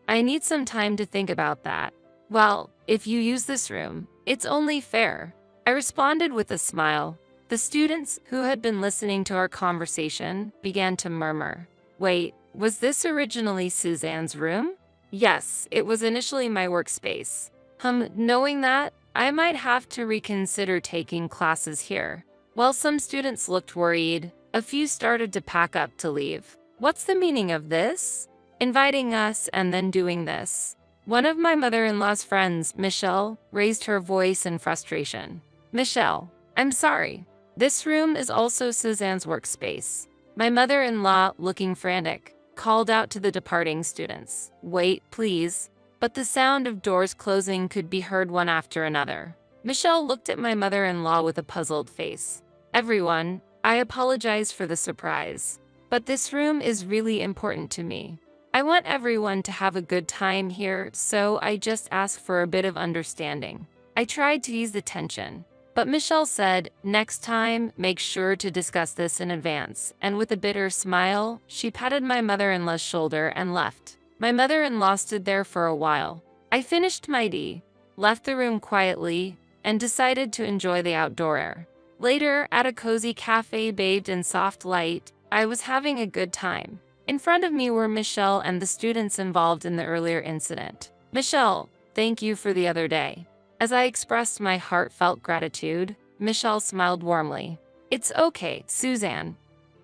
[SPEAKER 2] I need some time to think about that. Well, if you use this room, it's only fair. I responded with a smile. The students, who had been listening to our conversation, began to murmur. Wait, was this originally Suzanne's room? Yes, it was initially my workspace. Knowing that, I might have to reconsider taking classes here. While some students looked worried, a few started to pack up to leave. What's the meaning of this? Inviting us and then doing this. One of my mother-in-law's friends, Michelle, raised her voice in frustration. Michelle, I'm sorry. This room is also Suzanne's workspace. My mother-in-law, looking frantic, called out to the departing students. Wait, please. But the sound of doors closing could be heard one after another. Michelle looked at my mother-in-law with a puzzled face. Everyone, I apologize for the surprise. But this room is really important to me. I want everyone to have a good time here, so I just ask for a bit of understanding. I tried to ease the tension, but Michelle said, next time, make sure to discuss this in advance, and with a bitter smile, she patted my mother-in-law's shoulder and left. My mother-in-law stood there for a while. I finished my tea, left the room quietly, and decided to enjoy the outdoor air. Later, at a cozy cafe bathed in soft light, I was having a good time. In front of me were Michelle and the students involved in the earlier incident. Michelle, thank you for the other day. As I expressed my heartfelt gratitude, Michelle smiled warmly. It's okay, Suzanne.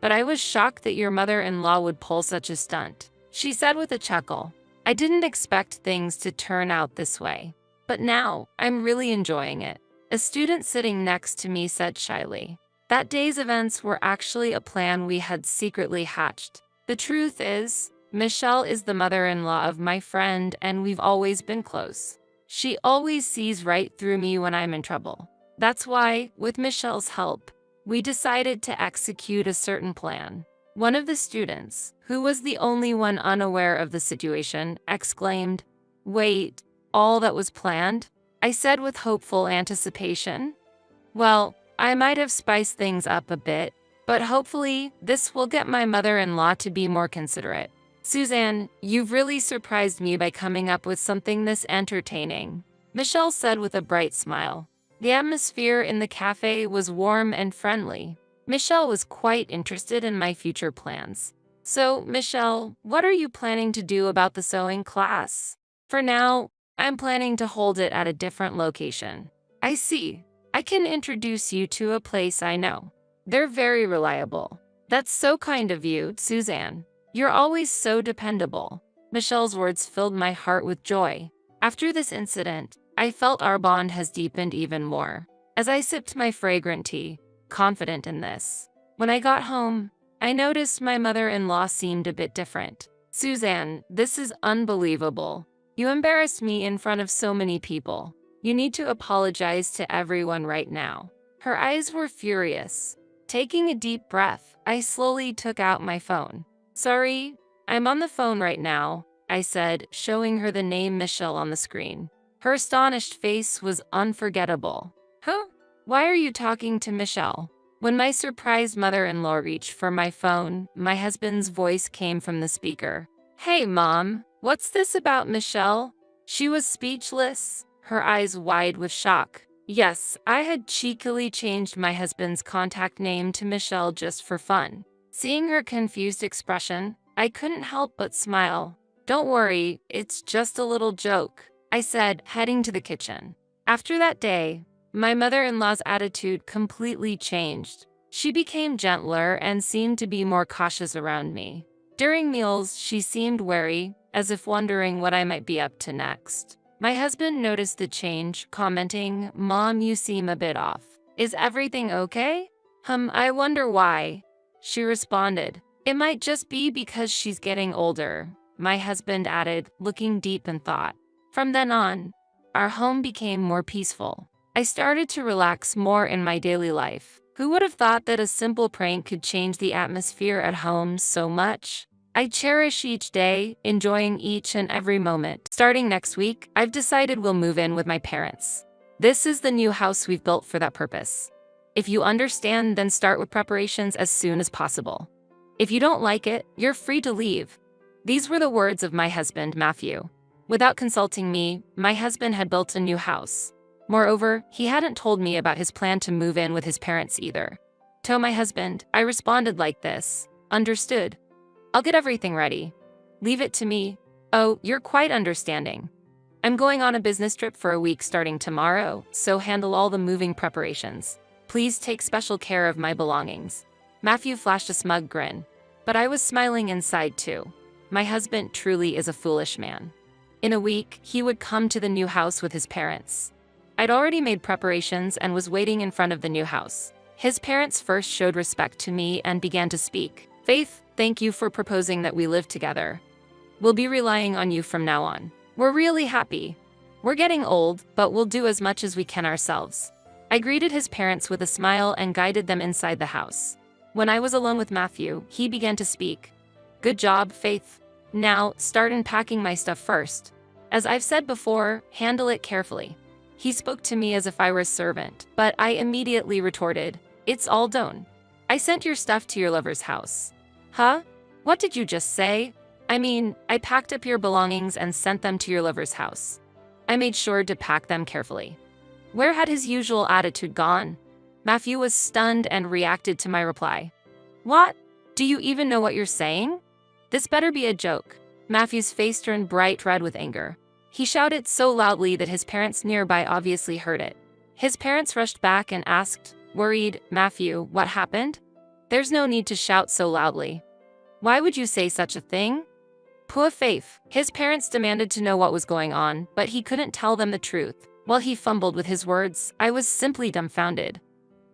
[SPEAKER 2] But I was shocked that your mother-in-law would pull such a stunt. She said with a chuckle. I didn't expect things to turn out this way. But now, I'm really enjoying it. A student sitting next to me said shyly. That day's events were actually a plan we had secretly hatched. The truth is, Michelle is the mother-in-law of my friend and we've always been close. She always sees right through me when I'm in trouble. That's why, with Michelle's help, we decided to execute a certain plan. One of the students, who was the only one unaware of the situation, exclaimed, Wait, all that was planned? I said with hopeful anticipation. Well, I might have spiced things up a bit, but hopefully this will get my mother-in-law to be more considerate. Suzanne, you've really surprised me by coming up with something this entertaining, Michelle said with a bright smile. The atmosphere in the cafe was warm and friendly. Michelle was quite interested in my future plans. So, Michelle, what are you planning to do about the sewing class? For now, I'm planning to hold it at a different location. I see. I can introduce you to a place I know. They're very reliable. That's so kind of you, Suzanne. You're always so dependable. Michelle's words filled my heart with joy. After this incident, I felt our bond has deepened even more. As I sipped my fragrant tea, confident in this. When I got home, I noticed my mother-in-law seemed a bit different. Suzanne, this is unbelievable. You embarrassed me in front of so many people. You need to apologize to everyone right now. Her eyes were furious. Taking a deep breath, I slowly took out my phone. Sorry, I'm on the phone right now, I said, showing her the name Michelle on the screen. Her astonished face was unforgettable. Huh? Why are you talking to Michelle? When my surprised mother-in-law reached for my phone, my husband's voice came from the speaker. Hey, Mom, what's this about Michelle? She was speechless, her eyes wide with shock. Yes, I had cheekily changed my husband's contact name to Michelle just for fun. Seeing her confused expression, I couldn't help but smile. Don't worry, it's just a little joke, I said, heading to the kitchen. After that day, my mother-in-law's attitude completely changed. She became gentler and seemed to be more cautious around me. During meals, she seemed wary, as if wondering what I might be up to next. My husband noticed the change, commenting, Mom, you seem a bit off. Is everything okay? I wonder why. She responded, It might just be because she's getting older, my husband added, looking deep in thought. From then on, our home became more peaceful. I started to relax more in my daily life. Who would have thought that a simple prank could change the atmosphere at home so much? I cherish each day, enjoying each and every moment. Starting next week, I've decided we'll move in with my parents. This is the new house we've built for that purpose. If you understand, then start with preparations as soon as possible. If you don't like it, you're free to leave. These were the words of my husband, Matthew. Without consulting me, my husband had built a new house. Moreover, he hadn't told me about his plan to move in with his parents either. To my husband, I responded like this. Understood. I'll get everything ready. Leave it to me. Oh, you're quite understanding. I'm going on a business trip for a week starting tomorrow, so handle all the moving preparations. Please take special care of my belongings. Matthew flashed a smug grin, but I was smiling inside too. My husband truly is a foolish man. In a week, he would come to the new house with his parents. I'd already made preparations and was waiting in front of the new house. His parents first showed respect to me and began to speak. Faith, thank you for proposing that we live together. We'll be relying on you from now on. We're really happy. We're getting old, but we'll do as much as we can ourselves. I greeted his parents with a smile and guided them inside the house. When I was alone with Matthew, he began to speak. Good job, Faith. Now, start unpacking my stuff first. As I've said before, handle it carefully. He spoke to me as if I were a servant, but I immediately retorted, It's all done. I sent your stuff to your lover's house. Huh? What did you just say? I mean, I packed up your belongings and sent them to your lover's house. I made sure to pack them carefully. Where had his usual attitude gone? Matthew was stunned and reacted to my reply. What? Do you even know what you're saying? This better be a joke. Matthew's face turned bright red with anger. He shouted so loudly that his parents nearby obviously heard it. His parents rushed back and asked, worried, Matthew, what happened? There's no need to shout so loudly. Why would you say such a thing? Poor Faith. His parents demanded to know what was going on, but he couldn't tell them the truth. While he fumbled with his words, I was simply dumbfounded.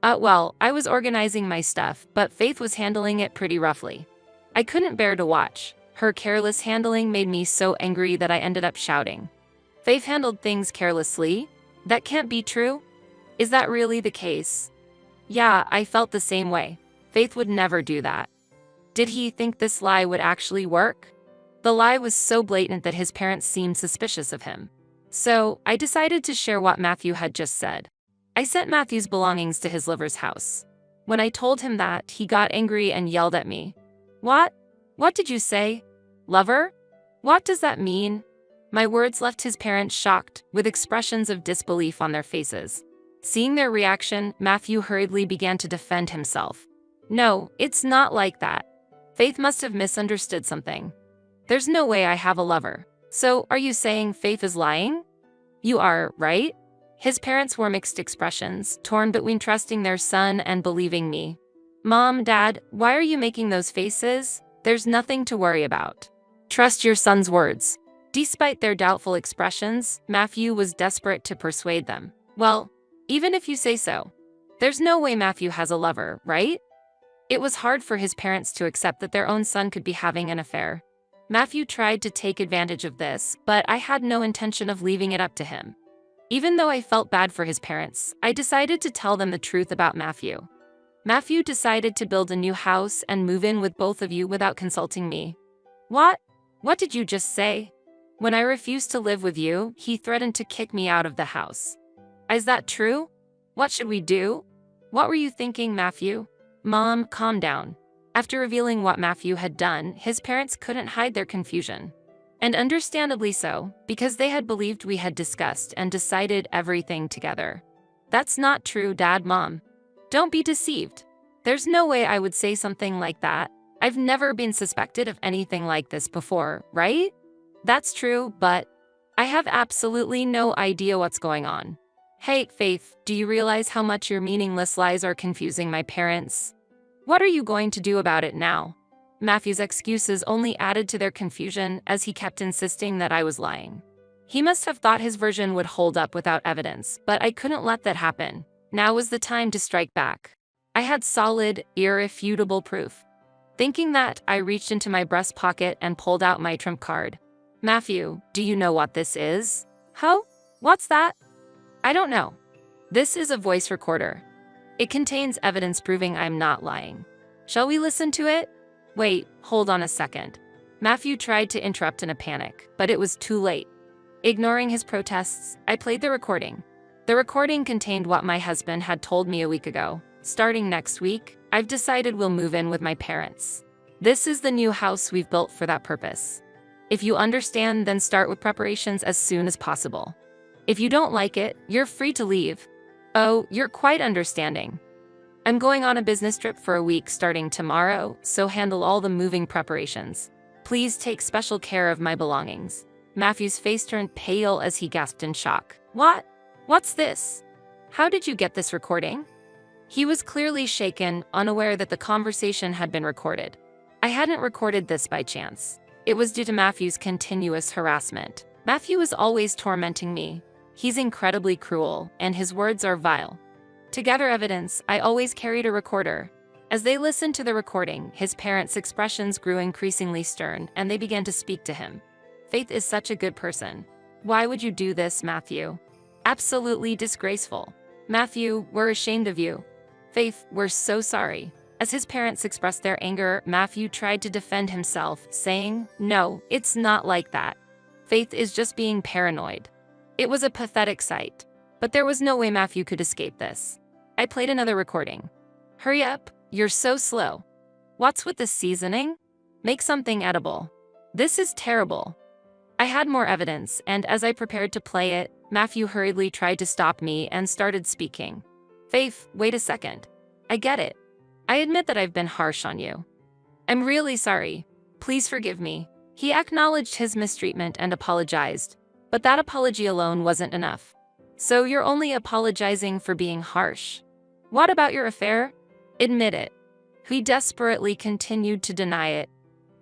[SPEAKER 2] Well, I was organizing my stuff, but Faith was handling it pretty roughly. I couldn't bear to watch. Her careless handling made me so angry that I ended up shouting. Faith handled things carelessly? That can't be true. Is that really the case? Yeah, I felt the same way. Faith would never do that. Did he think this lie would actually work? The lie was so blatant that his parents seemed suspicious of him. So, I decided to share what Matthew had just said. I sent Matthew's belongings to his lover's house. When I told him that, he got angry and yelled at me. What? What did you say? Lover? What does that mean? My words left his parents shocked, with expressions of disbelief on their faces. Seeing their reaction, Matthew hurriedly began to defend himself. No, it's not like that. Faith must have misunderstood something. There's no way I have a lover. So, are you saying Faith is lying? You are, right? His parents wore mixed expressions, torn between trusting their son and believing me. Mom, Dad, why are you making those faces? There's nothing to worry about. Trust your son's words. Despite their doubtful expressions, Matthew was desperate to persuade them. Well, even if you say so, there's no way Matthew has a lover, right? It was hard for his parents to accept that their own son could be having an affair. Matthew tried to take advantage of this, but I had no intention of leaving it up to him. Even though I felt bad for his parents, I decided to tell them the truth about Matthew. Matthew decided to build a new house and move in with both of you without consulting me. What? What did you just say? When I refused to live with you, he threatened to kick me out of the house. Is that true? What should we do? What were you thinking, Matthew? Mom, calm down. After revealing what Matthew had done, his parents couldn't hide their confusion. And understandably so, because they had believed we had discussed and decided everything together. That's not true, Dad, Mom. Don't be deceived. There's no way I would say something like that. I've never been suspected of anything like this before, right? That's true, but I have absolutely no idea what's going on. Hey, Faith, do you realize how much your meaningless lies are confusing my parents? What are you going to do about it now? Matthew's excuses only added to their confusion as he kept insisting that I was lying. He must have thought his version would hold up without evidence, but I couldn't let that happen. Now was the time to strike back. I had solid, irrefutable proof. Thinking that, I reached into my breast pocket and pulled out my trump card. Matthew, do you know what this is? Ho? What's that? I don't know. This is a voice recorder. It contains evidence proving I'm not lying. Shall we listen to it? Wait, hold on a second. Matthew tried to interrupt in a panic, but it was too late. Ignoring his protests, I played the recording. The recording contained what my husband had told me a week ago. Starting next week, I've decided we'll move in with my parents. This is the new house we've built for that purpose. If you understand, then start with preparations as soon as possible. If you don't like it, you're free to leave. Oh, you're quite understanding. I'm going on a business trip for a week starting tomorrow, so handle all the moving preparations. Please take special care of my belongings. Matthew's face turned pale as he gasped in shock. What? What's this? How did you get this recording? He was clearly shaken, unaware that the conversation had been recorded. I hadn't recorded this by chance. It was due to Matthew's continuous harassment. Matthew is always tormenting me. He's incredibly cruel, and his words are vile. To gather evidence, I always carried a recorder. As they listened to the recording, his parents' expressions grew increasingly stern, and they began to speak to him. Faith is such a good person. Why would you do this, Matthew? Absolutely disgraceful. Matthew, we're ashamed of you. Faith, we're so sorry. As his parents expressed their anger, Matthew tried to defend himself, saying, No, it's not like that. Faith is just being paranoid. It was a pathetic sight. But there was no way Matthew could escape this. I played another recording. Hurry up, you're so slow. What's with the seasoning? Make something edible. This is terrible. I had more evidence, and as I prepared to play it, Matthew hurriedly tried to stop me and started speaking. Faith, wait a second. I get it. I admit that I've been harsh on you. I'm really sorry. Please forgive me. He acknowledged his mistreatment and apologized, but that apology alone wasn't enough. So you're only apologizing for being harsh. What about your affair? Admit it. He desperately continued to deny it.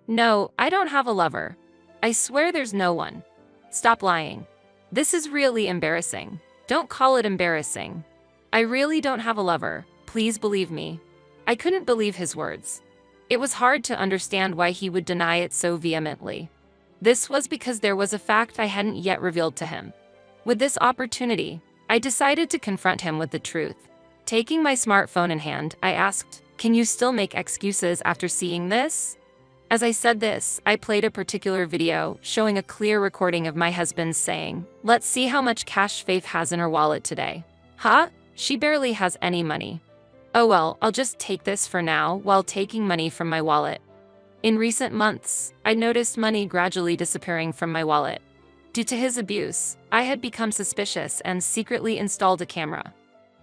[SPEAKER 2] No, I don't have a lover. I swear there's no one. Stop lying. This is really embarrassing. Don't call it embarrassing. I really don't have a lover. Please believe me. I couldn't believe his words. It was hard to understand why he would deny it so vehemently. This was because there was a fact I hadn't yet revealed to him. With this opportunity, I decided to confront him with the truth. Taking my smartphone in hand, I asked, Can you still make excuses after seeing this? As I said this, I played a particular video showing a clear recording of my husband saying, Let's see how much cash Faith has in her wallet today. Huh? She barely has any money. Oh well, I'll just take this for now while taking money from my wallet. In recent months, I noticed money gradually disappearing from my wallet. Due to his abuse, I had become suspicious and secretly installed a camera.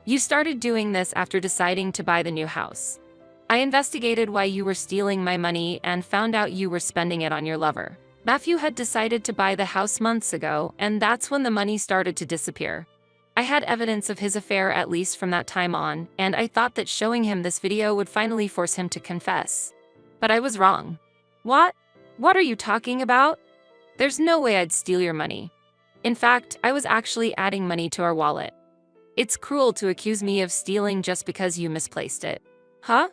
[SPEAKER 2] You started doing this after deciding to buy the new house. I investigated why you were stealing my money and found out you were spending it on your lover. Matthew had decided to buy the house months ago, and that's when the money started to disappear. I had evidence of his affair at least from that time on, and I thought that showing him this video would finally force him to confess. But I was wrong. What? What are you talking about? There's no way I'd steal your money. In fact, I was actually adding money to our wallet. It's cruel to accuse me of stealing just because you misplaced it. Huh?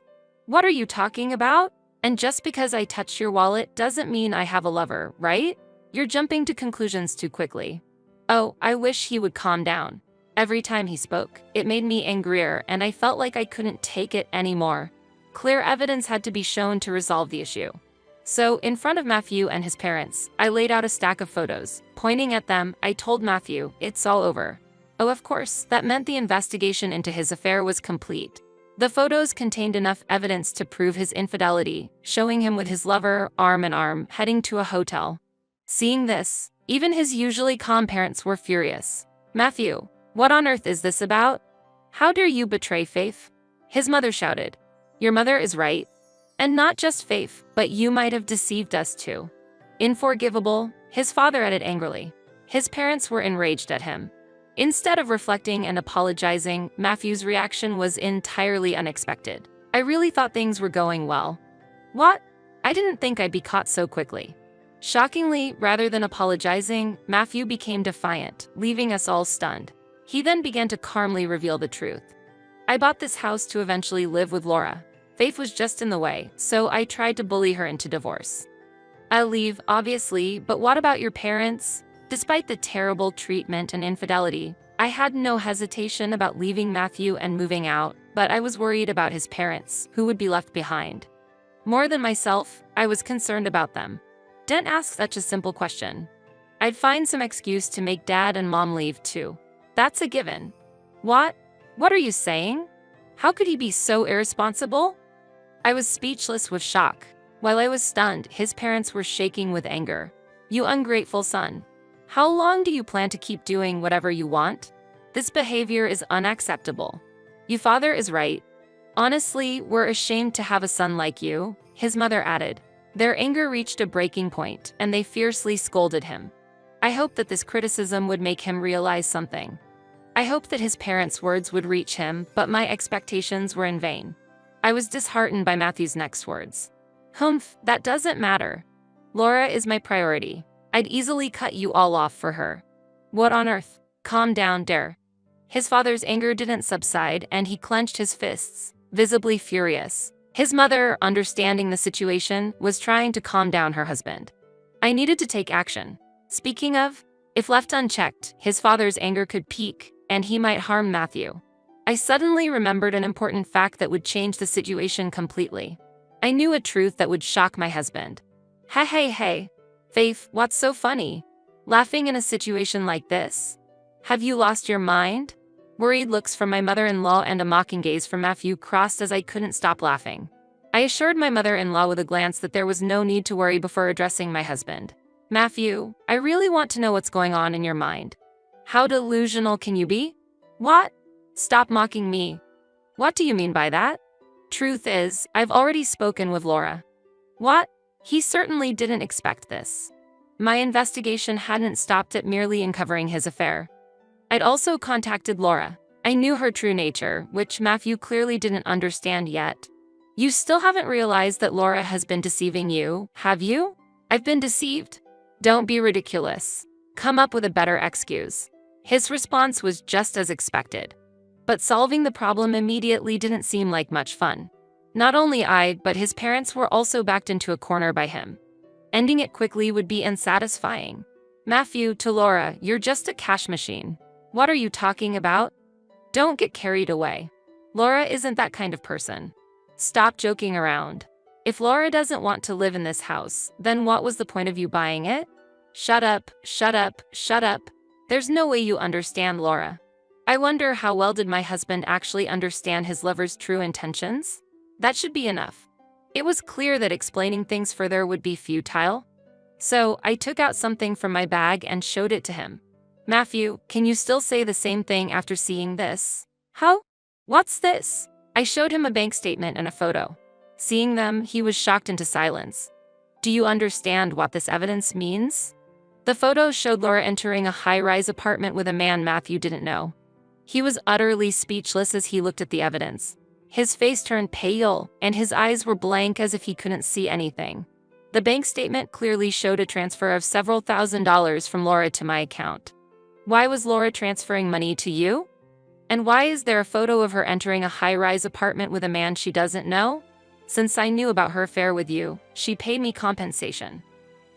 [SPEAKER 2] What are you talking about? And just because I touched your wallet doesn't mean I have a lover, right? You're jumping to conclusions too quickly. Oh, I wish he would calm down. Every time he spoke, it made me angrier and I felt like I couldn't take it anymore. Clear evidence had to be shown to resolve the issue. So, in front of Matthew and his parents, I laid out a stack of photos. Pointing at them, I told Matthew, it's all over. Oh, of course, that meant the investigation into his affair was complete. The photos contained enough evidence to prove his infidelity, showing him with his lover, arm in arm, heading to a hotel. Seeing this, even his usually calm parents were furious. Matthew, what on earth is this about? How dare you betray Faith? His mother shouted. Your mother is right. And not just Faith, but you might have deceived us too. Unforgivable, his father added angrily. His parents were enraged at him. Instead of reflecting and apologizing, Matthew's reaction was entirely unexpected. I really thought things were going well. What? I didn't think I'd be caught so quickly. Shockingly, rather than apologizing, Matthew became defiant, leaving us all stunned. He then began to calmly reveal the truth. I bought this house to eventually live with Laura. Faith was just in the way, so I tried to bully her into divorce. I'll leave, obviously, but what about your parents? Despite the terrible treatment and infidelity, I had no hesitation about leaving Matthew and moving out, but I was worried about his parents, who would be left behind. More than myself, I was concerned about them. Didn't ask such a simple question. I'd find some excuse to make dad and mom leave too. That's a given. What? What are you saying? How could he be so irresponsible? I was speechless with shock. While I was stunned, his parents were shaking with anger. You ungrateful son. How long do you plan to keep doing whatever you want? This behavior is unacceptable. Your father is right. Honestly, we're ashamed to have a son like you, his mother added. Their anger reached a breaking point, and they fiercely scolded him. I hoped that this criticism would make him realize something. I hoped that his parents' words would reach him, but my expectations were in vain. I was disheartened by Matthew's next words. Humph, that doesn't matter. Laura is my priority. I'd easily cut you all off for her. What on earth? Calm down, dare. His father's anger didn't subside, and he clenched his fists, visibly furious. His mother, understanding the situation, was trying to calm down her husband. I needed to take action. Speaking of, if left unchecked, his father's anger could peak, and he might harm Matthew. I suddenly remembered an important fact that would change the situation completely. I knew a truth that would shock my husband. Hey. Faith, what's so funny? Laughing in a situation like this? Have you lost your mind? Worried looks from my mother-in-law and a mocking gaze from Matthew crossed as I couldn't stop laughing. I assured my mother-in-law with a glance that there was no need to worry before addressing my husband. Matthew, I really want to know what's going on in your mind. How delusional can you be? What? Stop mocking me. What do you mean by that? Truth is, I've already spoken with Laura. What? He certainly didn't expect this. My investigation hadn't stopped at merely uncovering his affair. I'd also contacted Laura. I knew her true nature, which Matthew clearly didn't understand yet. You still haven't realized that Laura has been deceiving you, have you? I've been deceived? Don't be ridiculous. Come up with a better excuse. His response was just as expected. But solving the problem immediately didn't seem like much fun. Not only I, but his parents were also backed into a corner by him. Ending it quickly would be unsatisfying. Matthew, to Laura, you're just a cash machine. What are you talking about? Don't get carried away. Laura isn't that kind of person. Stop joking around. If Laura doesn't want to live in this house, then what was the point of you buying it? Shut up. There's no way you understand Laura. I wonder how well did my husband actually understand his lover's true intentions? That should be enough. It was clear that explaining things further would be futile. So I took out something from my bag and showed it to him. Matthew, can you still say the same thing after seeing this? How? What's this? I showed him a bank statement and a photo. Seeing them, he was shocked into silence. Do you understand what this evidence means? The photos showed Laura entering a high-rise apartment with a man Matthew didn't know. He was utterly speechless as he looked at the evidence. His face turned pale, and his eyes were blank as if he couldn't see anything. The bank statement clearly showed a transfer of several $1,000s from Laura to my account. Why was Laura transferring money to you? And why is there a photo of her entering a high-rise apartment with a man she doesn't know? Since I knew about her affair with you, she paid me compensation.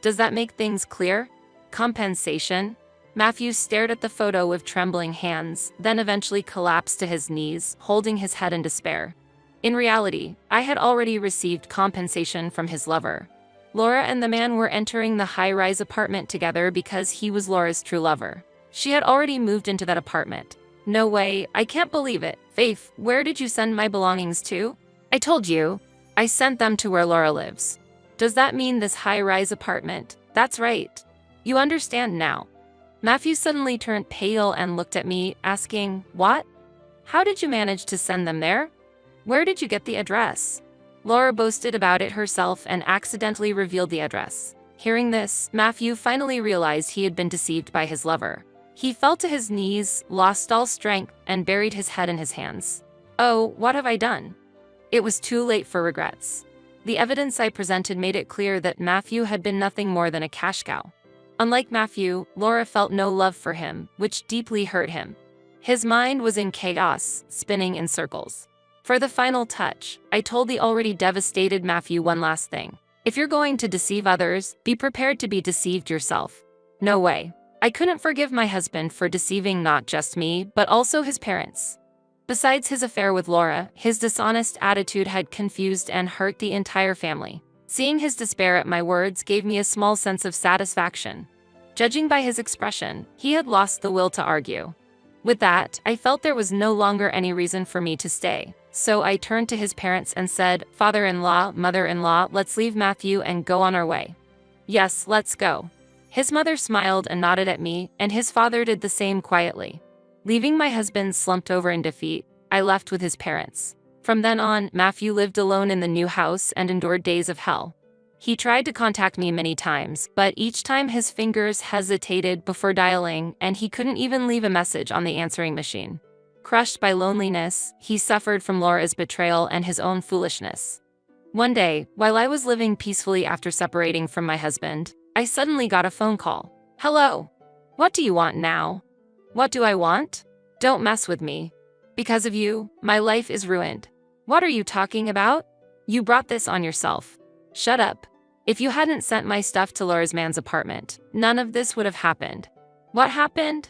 [SPEAKER 2] Does that make things clear? Compensation? Matthew stared at the photo with trembling hands, then eventually collapsed to his knees, holding his head in despair. In reality, I had already received compensation from his lover. Laura and the man were entering the high-rise apartment together because he was Laura's true lover. She had already moved into that apartment. No way, I can't believe it. Faith, where did you send my belongings to? I told you. I sent them to where Laura lives. Does that mean this high-rise apartment? That's right. You understand now. Matthew suddenly turned pale and looked at me, asking, what? How did you manage to send them there? Where did you get the address? Laura boasted about it herself and accidentally revealed the address. Hearing this, Matthew finally realized he had been deceived by his lover. He fell to his knees, lost all strength, and buried his head in his hands. Oh, what have I done? It was too late for regrets. The evidence I presented made it clear that Matthew had been nothing more than a cash cow. Unlike Matthew, Laura felt no love for him, which deeply hurt him. His mind was in chaos, spinning in circles. For the final touch, I told the already devastated Matthew one last thing. If you're going to deceive others, be prepared to be deceived yourself. No way. I couldn't forgive my husband for deceiving not just me, but also his parents. Besides his affair with Laura, his dishonest attitude had confused and hurt the entire family. Seeing his despair at my words gave me a small sense of satisfaction. Judging by his expression, he had lost the will to argue. With that, I felt there was no longer any reason for me to stay. So I turned to his parents and said, "Father-in-law, mother-in-law, let's leave Matthew and go on our way." "Yes, let's go." His mother smiled and nodded at me, and his father did the same quietly. Leaving my husband slumped over in defeat, I left with his parents. From then on, Matthew lived alone in the new house and endured days of hell. He tried to contact me many times, but each time his fingers hesitated before dialing, and he couldn't even leave a message on the answering machine. Crushed by loneliness, he suffered from Laura's betrayal and his own foolishness. One day, while I was living peacefully after separating from my husband, I suddenly got a phone call. "Hello. What do you want now?" "What do I want? Don't mess with me. Because of you, my life is ruined." "What are you talking about? You brought this on yourself." "Shut up. If you hadn't sent my stuff to Laura's man's apartment, none of this would have happened." "What happened?"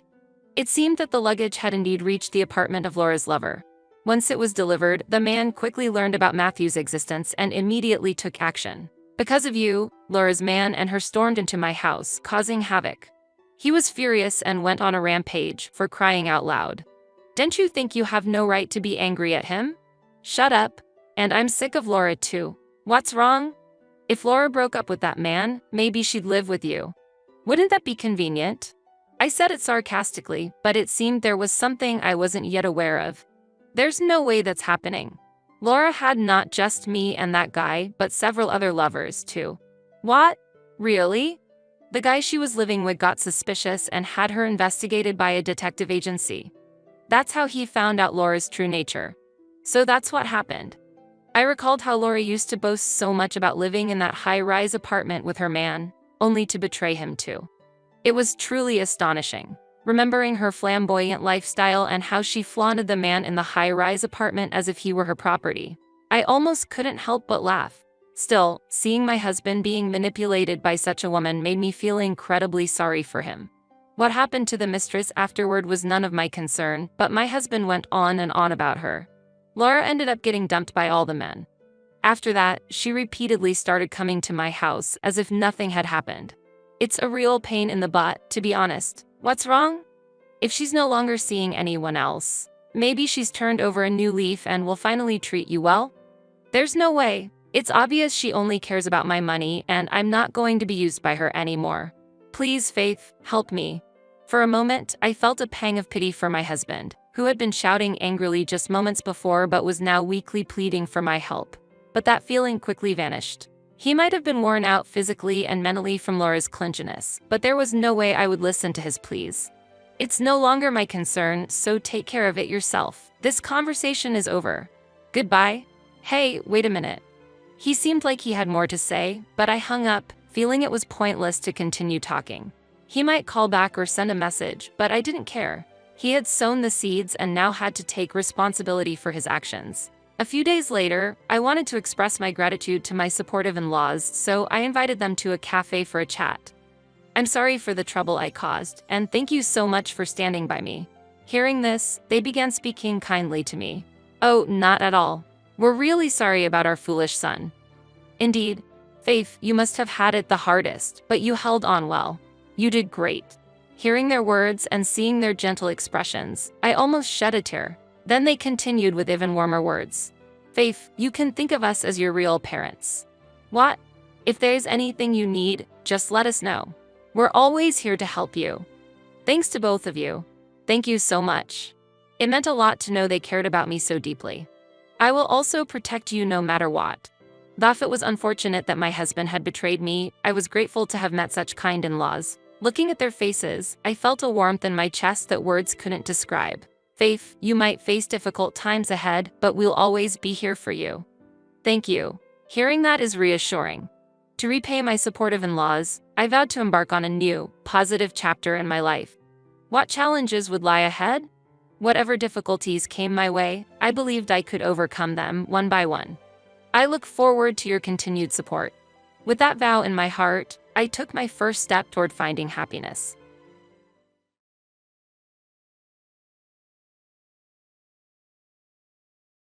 [SPEAKER 2] It seemed that the luggage had indeed reached the apartment of Laura's lover. Once it was delivered, the man quickly learned about Matthew's existence and immediately took action. "Because of you, Laura's man and her stormed into my house, causing havoc." He was furious and went on a rampage, for crying out loud. "Don't you think you have no right to be angry at him?" "Shut up. And I'm sick of Laura too. What's wrong? If Laura broke up with that man, maybe she'd live with you. Wouldn't that be convenient?" I said it sarcastically, but it seemed there was something I wasn't yet aware of. There's no way that's happening. Laura had not just me and that guy, but several other lovers too. What? Really? The guy she was living with got suspicious and had her investigated by a detective agency. That's how he found out Laura's true nature. So that's what happened. I recalled how Laura used to boast so much about living in that high-rise apartment with her man, only to betray him too. It was truly astonishing, remembering her flamboyant lifestyle and how she flaunted the man in the high-rise apartment as if he were her property. I almost couldn't help but laugh. Still, seeing my husband being manipulated by such a woman made me feel incredibly sorry for him. What happened to the mistress afterward was none of my concern, but my husband went on and on about her. Laura ended up getting dumped by all the men. After that, she repeatedly started coming to my house as if nothing had happened. It's a real pain in the butt, to be honest. What's wrong? If she's no longer seeing anyone else, maybe she's turned over a new leaf and will finally treat you well? There's no way. It's obvious she only cares about my money, and I'm not going to be used by her anymore. Please, Faith, help me. For a moment, I felt a pang of pity for my husband, who had been shouting angrily just moments before but was now weakly pleading for my help. But that feeling quickly vanished. He might have been worn out physically and mentally from Laura's clinginess, but there was no way I would listen to his pleas. It's no longer my concern, so take care of it yourself. This conversation is over. Goodbye. Hey, wait a minute. He seemed like he had more to say, but I hung up, feeling it was pointless to continue talking. He might call back or send a message, but I didn't care. He had sown the seeds and now had to take responsibility for his actions. A few days later, I wanted to express my gratitude to my supportive in-laws, so I invited them to a cafe for a chat. I'm sorry for the trouble I caused, and thank you so much for standing by me. Hearing this, they began speaking kindly to me. Oh, not at all. We're really sorry about our foolish son. Indeed, Faith, you must have had it the hardest, but you held on well. You did great. Hearing their words and seeing their gentle expressions, I almost shed a tear. Then they continued with even warmer words. Faith, you can think of us as your real parents. What? If there's anything you need, just let us know. We're always here to help you. Thanks to both of you. Thank you so much. It meant a lot to know they cared about me so deeply. I will also protect you no matter what. Though it was unfortunate that my husband had betrayed me, I was grateful to have met such kind in-laws. Looking at their faces, I felt a warmth in my chest that words couldn't describe. Faith, you might face difficult times ahead, but we'll always be here for you. Thank you. Hearing that is reassuring. To repay my supportive in-laws, I vowed to embark on a new, positive chapter in my life. What challenges would lie ahead? Whatever difficulties came my way, I believed I could overcome them one by one. I look forward to your continued support. With that vow in my heart, I took my first step toward finding happiness.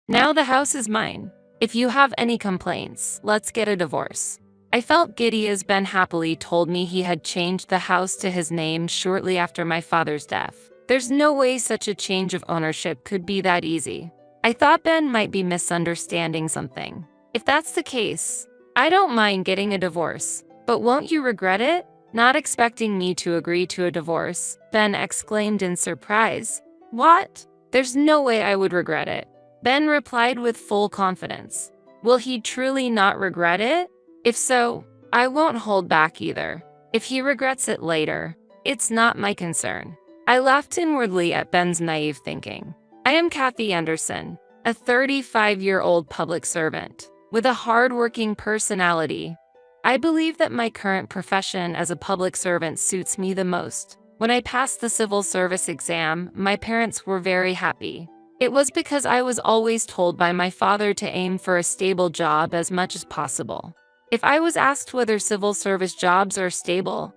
[SPEAKER 2] Now the house is mine. If you have any complaints, let's get a divorce. I felt giddy as Ben happily told me he had changed the house to his name shortly after my father's death. There's no way such a change of ownership could be that easy. I thought Ben might be misunderstanding something. If that's the case, I don't mind getting a divorce, but won't you regret it? Not expecting me to agree to a divorce, Ben exclaimed in surprise. What? There's no way I would regret it. Ben replied with full confidence. Will he truly not regret it? If so, I won't hold back either. If he regrets it later, it's not my concern. I laughed inwardly at Ben's naive thinking. I am Kathy Anderson, a 35-year-old public servant with a hard-working personality. I believe that my current profession as a public servant suits me the most. When I passed the civil service exam, my parents were very happy. It was because I was always told by my father to aim for a stable job as much as possible. If I was asked whether civil service jobs are stable,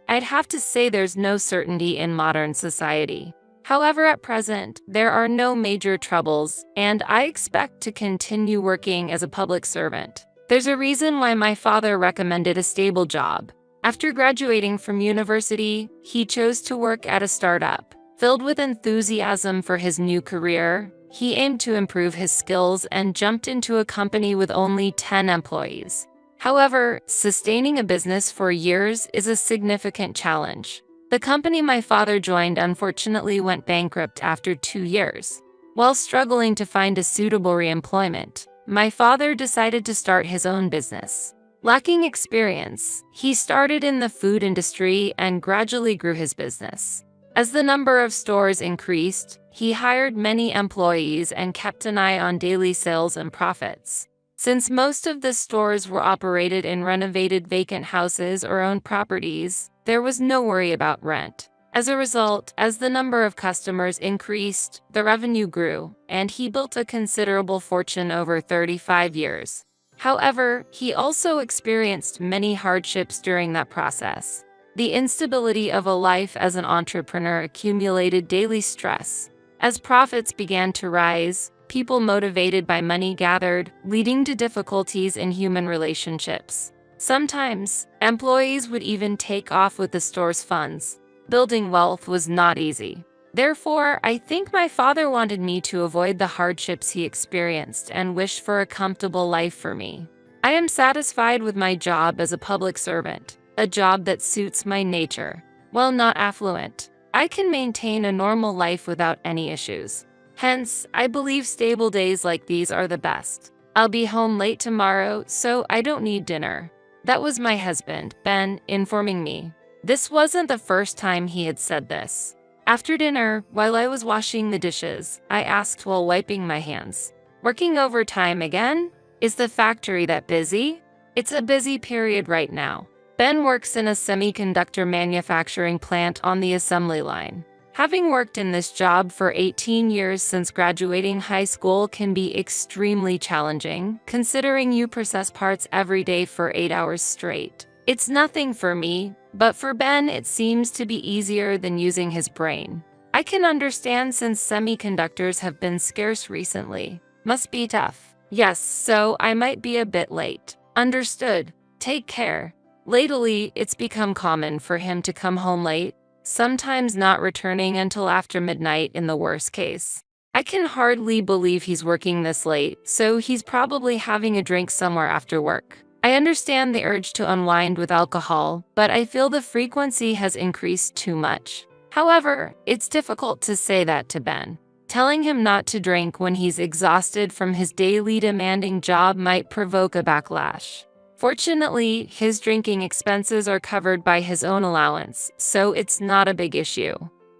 [SPEAKER 2] I'd have to say there's no certainty in modern society. However, at present, there are no major troubles, and I expect to continue working as a public servant. There's a reason why my father recommended a stable job. After graduating from university, he chose to work at a startup. Filled with enthusiasm for his new career, he aimed to improve his skills and jumped into a company with only 10 employees. However, sustaining a business for years is a significant challenge. The company my father joined unfortunately went bankrupt after 2 years. While struggling to find a suitable re-employment, my father decided to start his own business. Lacking experience, he started in the food industry and gradually grew his business. As the number of stores increased, he hired many employees and kept an eye on daily sales and profits. Since most of the stores were operated in renovated vacant houses or owned properties, there was no worry about rent. As a result, as the number of customers increased, the revenue grew, and he built a considerable fortune over 35 years. However, he also experienced many hardships during that process. The instability of a life as an entrepreneur accumulated daily stress. As profits began to rise, people motivated by money gathered, leading to difficulties in human relationships. Sometimes, employees would even take off with the store's funds. Building wealth was not easy. Therefore, I think my father wanted me to avoid the hardships he experienced and wished for a comfortable life for me. I am satisfied with my job as a public servant, a job that suits my nature. While not affluent, I can maintain a normal life without any issues. Hence, I believe stable days like these are the best. I'll be home late tomorrow, so I don't need dinner. That was my husband, Ben, informing me. This wasn't the first time he had said this. After dinner, while I was washing the dishes, I asked while wiping my hands, "Working overtime again? Is the factory that busy?" "It's a busy period right now." Ben works in a semiconductor manufacturing plant on the assembly line. Having worked in this job for 18 years since graduating high school can be extremely challenging, considering you process parts every day for 8 hours straight. It's nothing for me, but for Ben it seems to be easier than using his brain. I can understand since semiconductors have been scarce recently. Must be tough. Yes, so I might be a bit late. Understood. Take care. Lately, it's become common for him to come home late, sometimes not returning until after midnight in the worst case. I can hardly believe he's working this late, so he's probably having a drink somewhere after work. I understand the urge to unwind with alcohol, but I feel the frequency has increased too much. However, it's difficult to say that to Ben. Telling him not to drink when he's exhausted from his daily demanding job might provoke a backlash. Fortunately, his drinking expenses are covered by his own allowance, so it's not a big issue.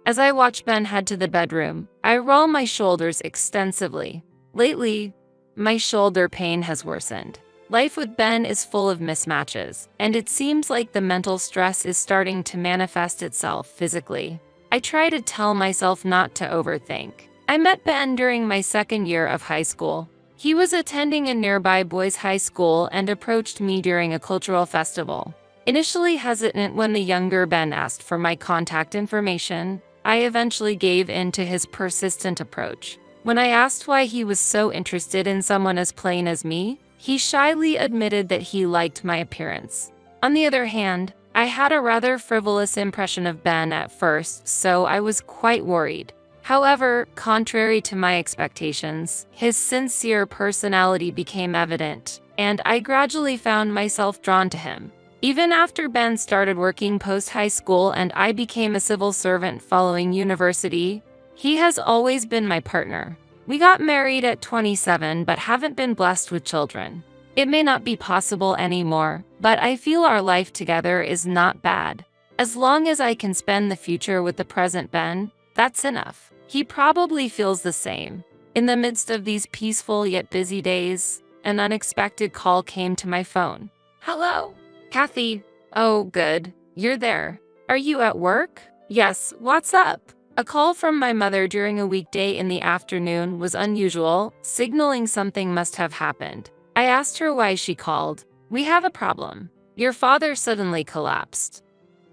[SPEAKER 2] As I watch Ben head to the bedroom, I roll my shoulders extensively. Lately, my shoulder pain has worsened. Life with Ben is full of mismatches, and it seems like the mental stress is starting to manifest itself physically. I try to tell myself not to overthink. I met Ben during my second year of high school. He was attending a nearby boys' high school and approached me during a cultural festival. Initially hesitant when the younger Ben asked for my contact information, I eventually gave in to his persistent approach. When I asked why he was so interested in someone as plain as me, he shyly admitted that he liked my appearance. On the other hand, I had a rather frivolous impression of Ben at first, so I was quite worried. However, contrary to my expectations, his sincere personality became evident, and I gradually found myself drawn to him. Even after Ben started working post-high school and I became a civil servant following university, he has always been my partner. We got married at 27 but haven't been blessed with children. It may not be possible anymore, but I feel our life together is not bad. As long as I can spend the future with the present Ben, that's enough. He probably feels the same. In the midst of these peaceful yet busy days, an unexpected call came to my phone. "Hello? Kathy. Oh, good. You're there. Are you at work?" "Yes, what's up?" A call from my mother during a weekday in the afternoon was unusual, signaling something must have happened. I asked her why she called. "We have a problem. Your father suddenly collapsed.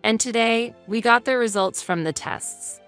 [SPEAKER 2] And today, we got the results from the tests.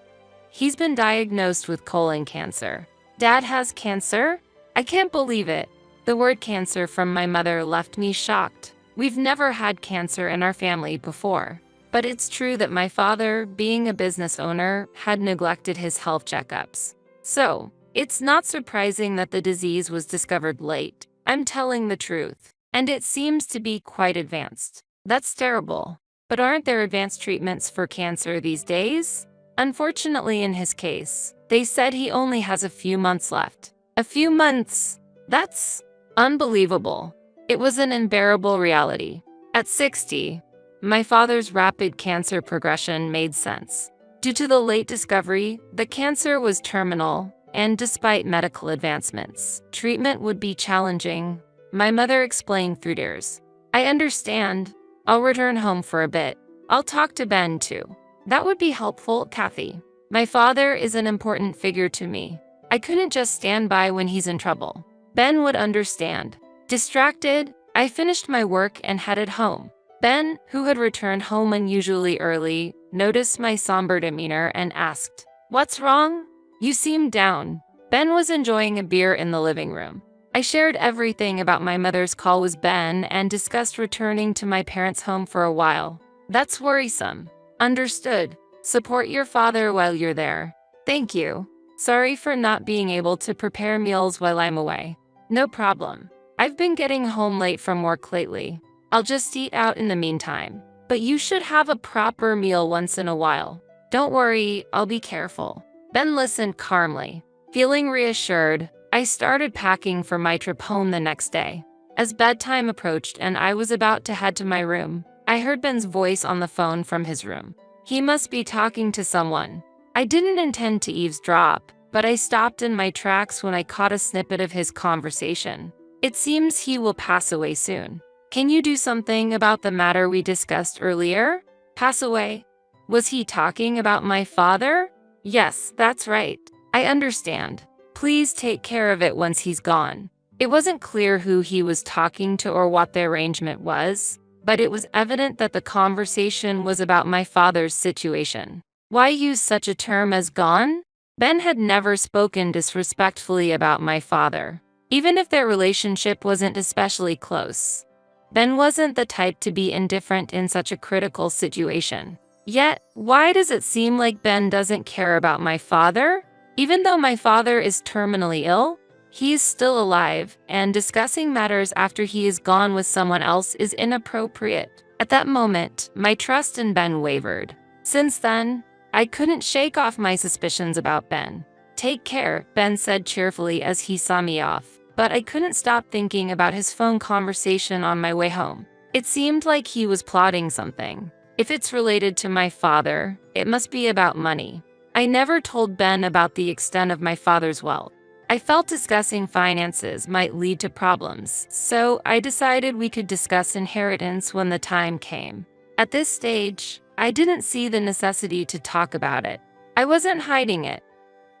[SPEAKER 2] He's been diagnosed with colon cancer." "Dad has cancer?" I can't believe it. The word cancer from my mother left me shocked. We've never had cancer in our family before. But it's true that my father, being a business owner, had neglected his health checkups. So, it's not surprising that the disease was discovered late. I'm telling the truth. And it seems to be quite advanced. That's terrible. But aren't there advanced treatments for cancer these days? Unfortunately, in his case, they said he only has a few months left. A few months? That's unbelievable. It was an unbearable reality. At 60, my father's rapid cancer progression made sense. Due to the late discovery, the cancer was terminal, and despite medical advancements, treatment would be challenging. My mother explained through tears. "I understand. I'll return home for a bit. I'll talk to Ben too." "That would be helpful, Kathy. My father is an important figure to me. I couldn't just stand by when he's in trouble." Ben would understand. Distracted, I finished my work and headed home. Ben, who had returned home unusually early, noticed my somber demeanor and asked, "What's wrong? You seem down." Ben was enjoying a beer in the living room. I shared everything about my mother's call with Ben and discussed returning to my parents' home for a while. "That's worrisome." "Understood. Support your father while you're there." Thank you. Sorry for not being able to prepare meals while I'm away. No problem. I've been getting home late from work lately. I'll just eat out in the meantime. But you should have a proper meal once in a while. Don't worry, I'll be careful. Ben listened calmly. Feeling reassured, I started packing for my trip home the next day. As bedtime approached and I was about to head to my room, I heard Ben's voice on the phone from his room. He must be talking to someone. I didn't intend to eavesdrop, but I stopped in my tracks when I caught a snippet of his conversation. It seems he will pass away soon. Can you do something about the matter we discussed earlier? Pass away? Was he talking about my father? Yes, that's right. I understand. Please take care of it once he's gone. It wasn't clear who he was talking to or what the arrangement was, but it was evident that the conversation was about my father's situation. Why use such a term as gone? Ben had never spoken disrespectfully about my father, even if their relationship wasn't especially close. Ben wasn't the type to be indifferent in such a critical situation. Yet, why does it seem like Ben doesn't care about my father? Even though my father is terminally ill, he is still alive, and discussing matters after he is gone with someone else is inappropriate. At that moment, my trust in Ben wavered. Since then, I couldn't shake off my suspicions about Ben. Take care, Ben said cheerfully as he saw me off. But I couldn't stop thinking about his phone conversation on my way home. It seemed like he was plotting something. If it's related to my father, it must be about money. I never told Ben about the extent of my father's wealth. I felt discussing finances might lead to problems, so I decided we could discuss inheritance when the time came. At this stage, I didn't see the necessity to talk about it. I wasn't hiding it.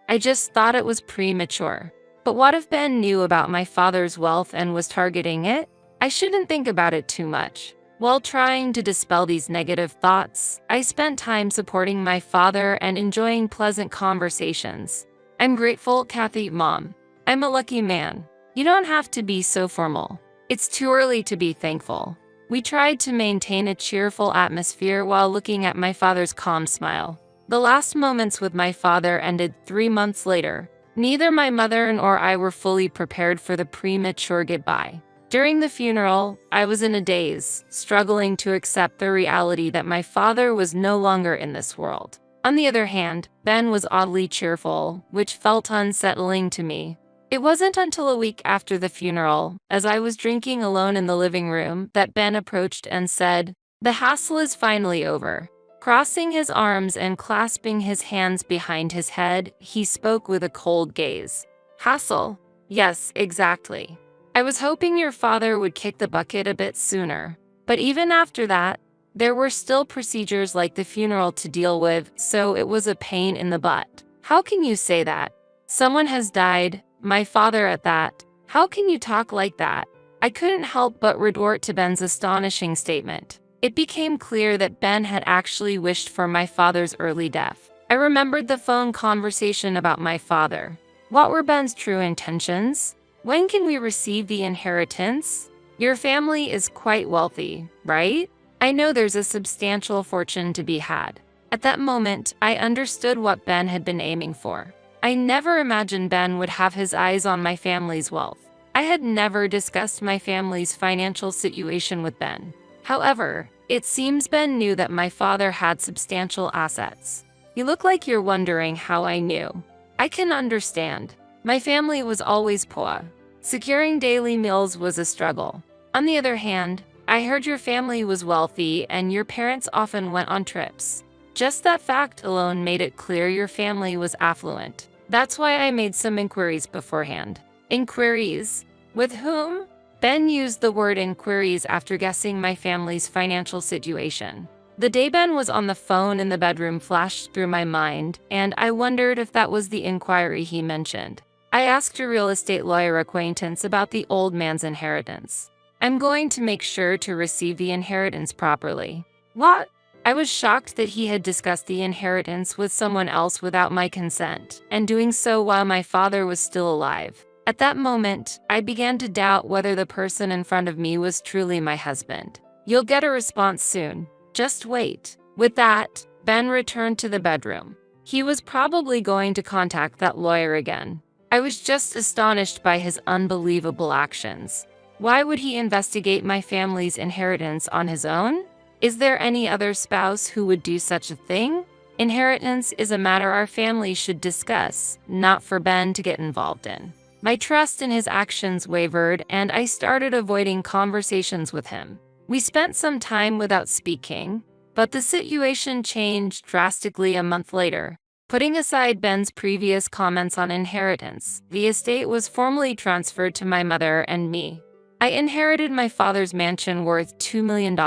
[SPEAKER 2] I just thought it was premature. But what if Ben knew about my father's wealth and was targeting it? I shouldn't think about it too much. While trying to dispel these negative thoughts, I spent time supporting my father and enjoying pleasant conversations. I'm grateful, Kathy, Mom. I'm a lucky man. You don't have to be so formal. It's too early to be thankful. We tried to maintain a cheerful atmosphere while looking at my father's calm smile. The last moments with my father ended 3 months later. Neither my mother nor I were fully prepared for the premature goodbye. During the funeral, I was in a daze, struggling to accept the reality that my father was no longer in this world. On the other hand, Ben was oddly cheerful, which felt unsettling to me. It wasn't until a week after the funeral, as I was drinking alone in the living room, that Ben approached and said, "The hassle is finally over." Crossing his arms and clasping his hands behind his head, he spoke with a cold gaze. Hassle? Yes, exactly. I was hoping your father would kick the bucket a bit sooner. But even after that, there were still procedures like the funeral to deal with, so it was a pain in the butt. How can you say that? Someone has died, my father at that. How can you talk like that? I couldn't help but retort to Ben's astonishing statement. It became clear that Ben had actually wished for my father's early death. I remembered the phone conversation about my father. What were Ben's true intentions? When can we receive the inheritance? Your family is quite wealthy, right? I know there's a substantial fortune to be had. At that moment, I understood what Ben had been aiming for. I never imagined Ben would have his eyes on my family's wealth. I had never discussed my family's financial situation with Ben. However, it seems Ben knew that my father had substantial assets. You look like you're wondering how I knew. I can understand. My family was always poor. Securing daily meals was a struggle. On the other hand, I heard your family was wealthy and your parents often went on trips. Just that fact alone made it clear your family was affluent. That's why I made some inquiries beforehand. Inquiries? With whom? Ben used the word inquiries after guessing my family's financial situation. The day Ben was on the phone in the bedroom flashed through my mind, and I wondered if that was the inquiry he mentioned. I asked a real estate lawyer acquaintance about the old man's inheritance. I'm going to make sure to receive the inheritance properly. What? I was shocked that he had discussed the inheritance with someone else without my consent, and doing so while my father was still alive. At that moment, I began to doubt whether the person in front of me was truly my husband. You'll get a response soon. Just wait. With that, Ben returned to the bedroom. He was probably going to contact that lawyer again. I was just astonished by his unbelievable actions. Why would he investigate my family's inheritance on his own? Is there any other spouse who would do such a thing? Inheritance is a matter our family should discuss, not for Ben to get involved in. My trust in his actions wavered, and I started avoiding conversations with him. We spent some time without speaking, but the situation changed drastically a month later. Putting aside Ben's previous comments on inheritance, the estate was formally transferred to my mother and me. I inherited my father's mansion worth $2 million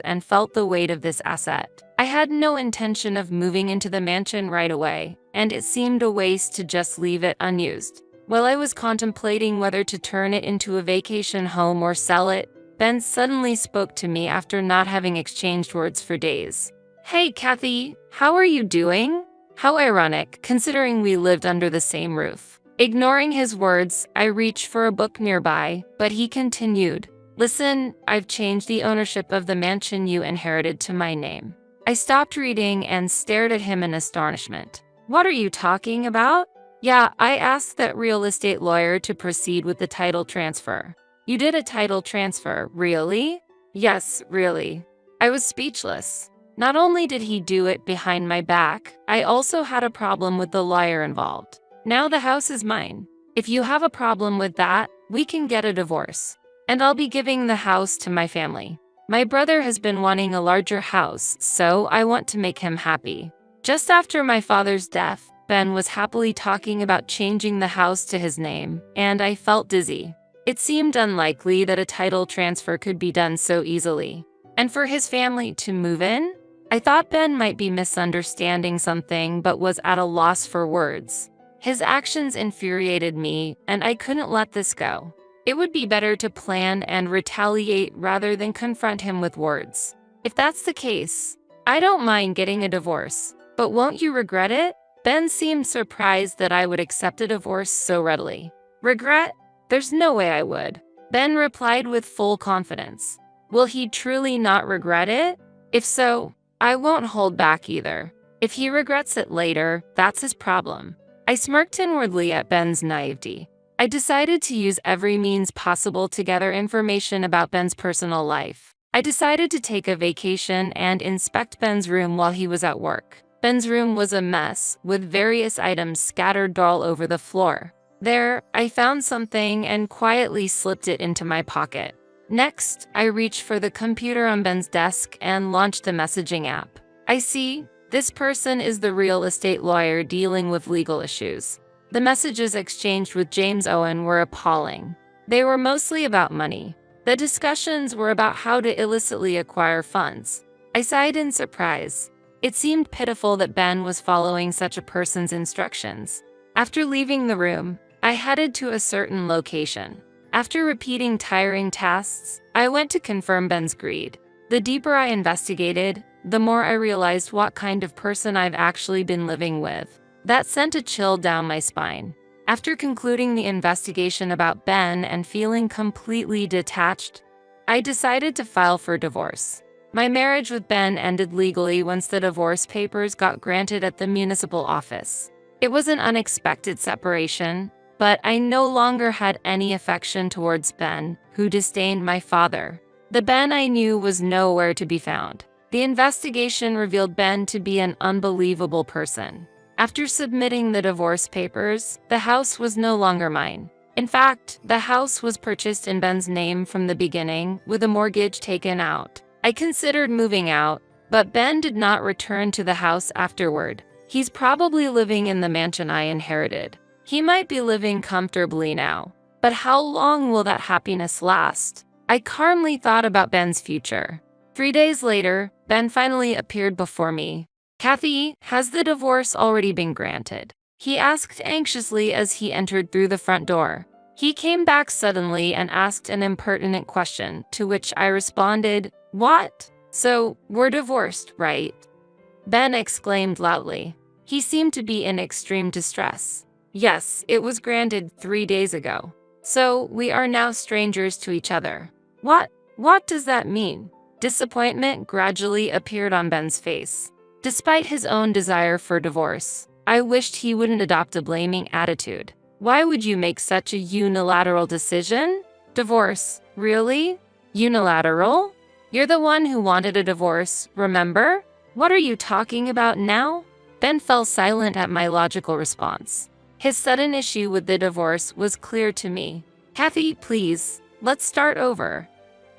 [SPEAKER 2] and felt the weight of this asset. I had no intention of moving into the mansion right away, and it seemed a waste to just leave it unused. While I was contemplating whether to turn it into a vacation home or sell it, Ben suddenly spoke to me after not having exchanged words for days. "Hey, Kathy, how are you doing?" How ironic, considering we lived under the same roof. Ignoring his words, I reached for a book nearby, but he continued, "Listen, I've changed the ownership of the mansion you inherited to my name." I stopped reading and stared at him in astonishment. "What are you talking about?" "Yeah, I asked that real estate lawyer to proceed with the title transfer." "You did a title transfer, really?" "Yes, really." I was speechless. Not only did he do it behind my back, I also had a problem with the lawyer involved. Now the house is mine. If you have a problem with that, we can get a divorce. And I'll be giving the house to my family. My brother has been wanting a larger house, so I want to make him happy. Just after my father's death, Ben was happily talking about changing the house to his name, and I felt dizzy. It seemed unlikely that a title transfer could be done so easily. And for his family to move in? I thought Ben might be misunderstanding something but was at a loss for words. His actions infuriated me, and I couldn't let this go. It would be better to plan and retaliate rather than confront him with words. If that's the case, I don't mind getting a divorce, but won't you regret it? Ben seemed surprised that I would accept a divorce so readily. Regret? There's no way I would. Ben replied with full confidence. Will he truly not regret it? If so, I won't hold back either. If he regrets it later, that's his problem. I smirked inwardly at Ben's naivety. I decided to use every means possible to gather information about Ben's personal life. I decided to take a vacation and inspect Ben's room while he was at work. Ben's room was a mess, with various items scattered all over the floor. There, I found something and quietly slipped it into my pocket. Next, I reached for the computer on Ben's desk and launched the messaging app. I see, this person is the real estate lawyer dealing with legal issues. The messages exchanged with James Owen were appalling. They were mostly about money. The discussions were about how to illicitly acquire funds. I sighed in surprise. It seemed pitiful that Ben was following such a person's instructions. After leaving the room, I headed to a certain location. After repeating tiring tasks, I went to confirm Ben's greed. The deeper I investigated, the more I realized what kind of person I've actually been living with. That sent a chill down my spine. After concluding the investigation about Ben and feeling completely detached, I decided to file for divorce. My marriage with Ben ended legally once the divorce papers got granted at the municipal office. It was an unexpected separation, but I no longer had any affection towards Ben, who disdained my father. The Ben I knew was nowhere to be found. The investigation revealed Ben to be an unbelievable person. After submitting the divorce papers, the house was no longer mine. In fact, the house was purchased in Ben's name from the beginning, with a mortgage taken out. I considered moving out, but Ben did not return to the house afterward. He's probably living in the mansion I inherited. He might be living comfortably now, but how long will that happiness last? I calmly thought about Ben's future. 3 days later, Ben finally appeared before me. "Kathy, has the divorce already been granted?" he asked anxiously as he entered through the front door. He came back suddenly and asked an impertinent question, to which I responded, "What? So, we're divorced, right?" Ben exclaimed loudly. He seemed to be in extreme distress. "Yes, it was granted 3 days ago. So, we are now strangers to each other." What does that mean?" Disappointment gradually appeared on Ben's face. Despite his own desire for divorce, I wished he wouldn't adopt a blaming attitude. Why would you make such a unilateral decision? Divorce, really? Unilateral? You're the one who wanted a divorce, remember? What are you talking about now? Ben fell silent at my logical response. His sudden issue with the divorce was clear to me. Kathy, please, let's start over.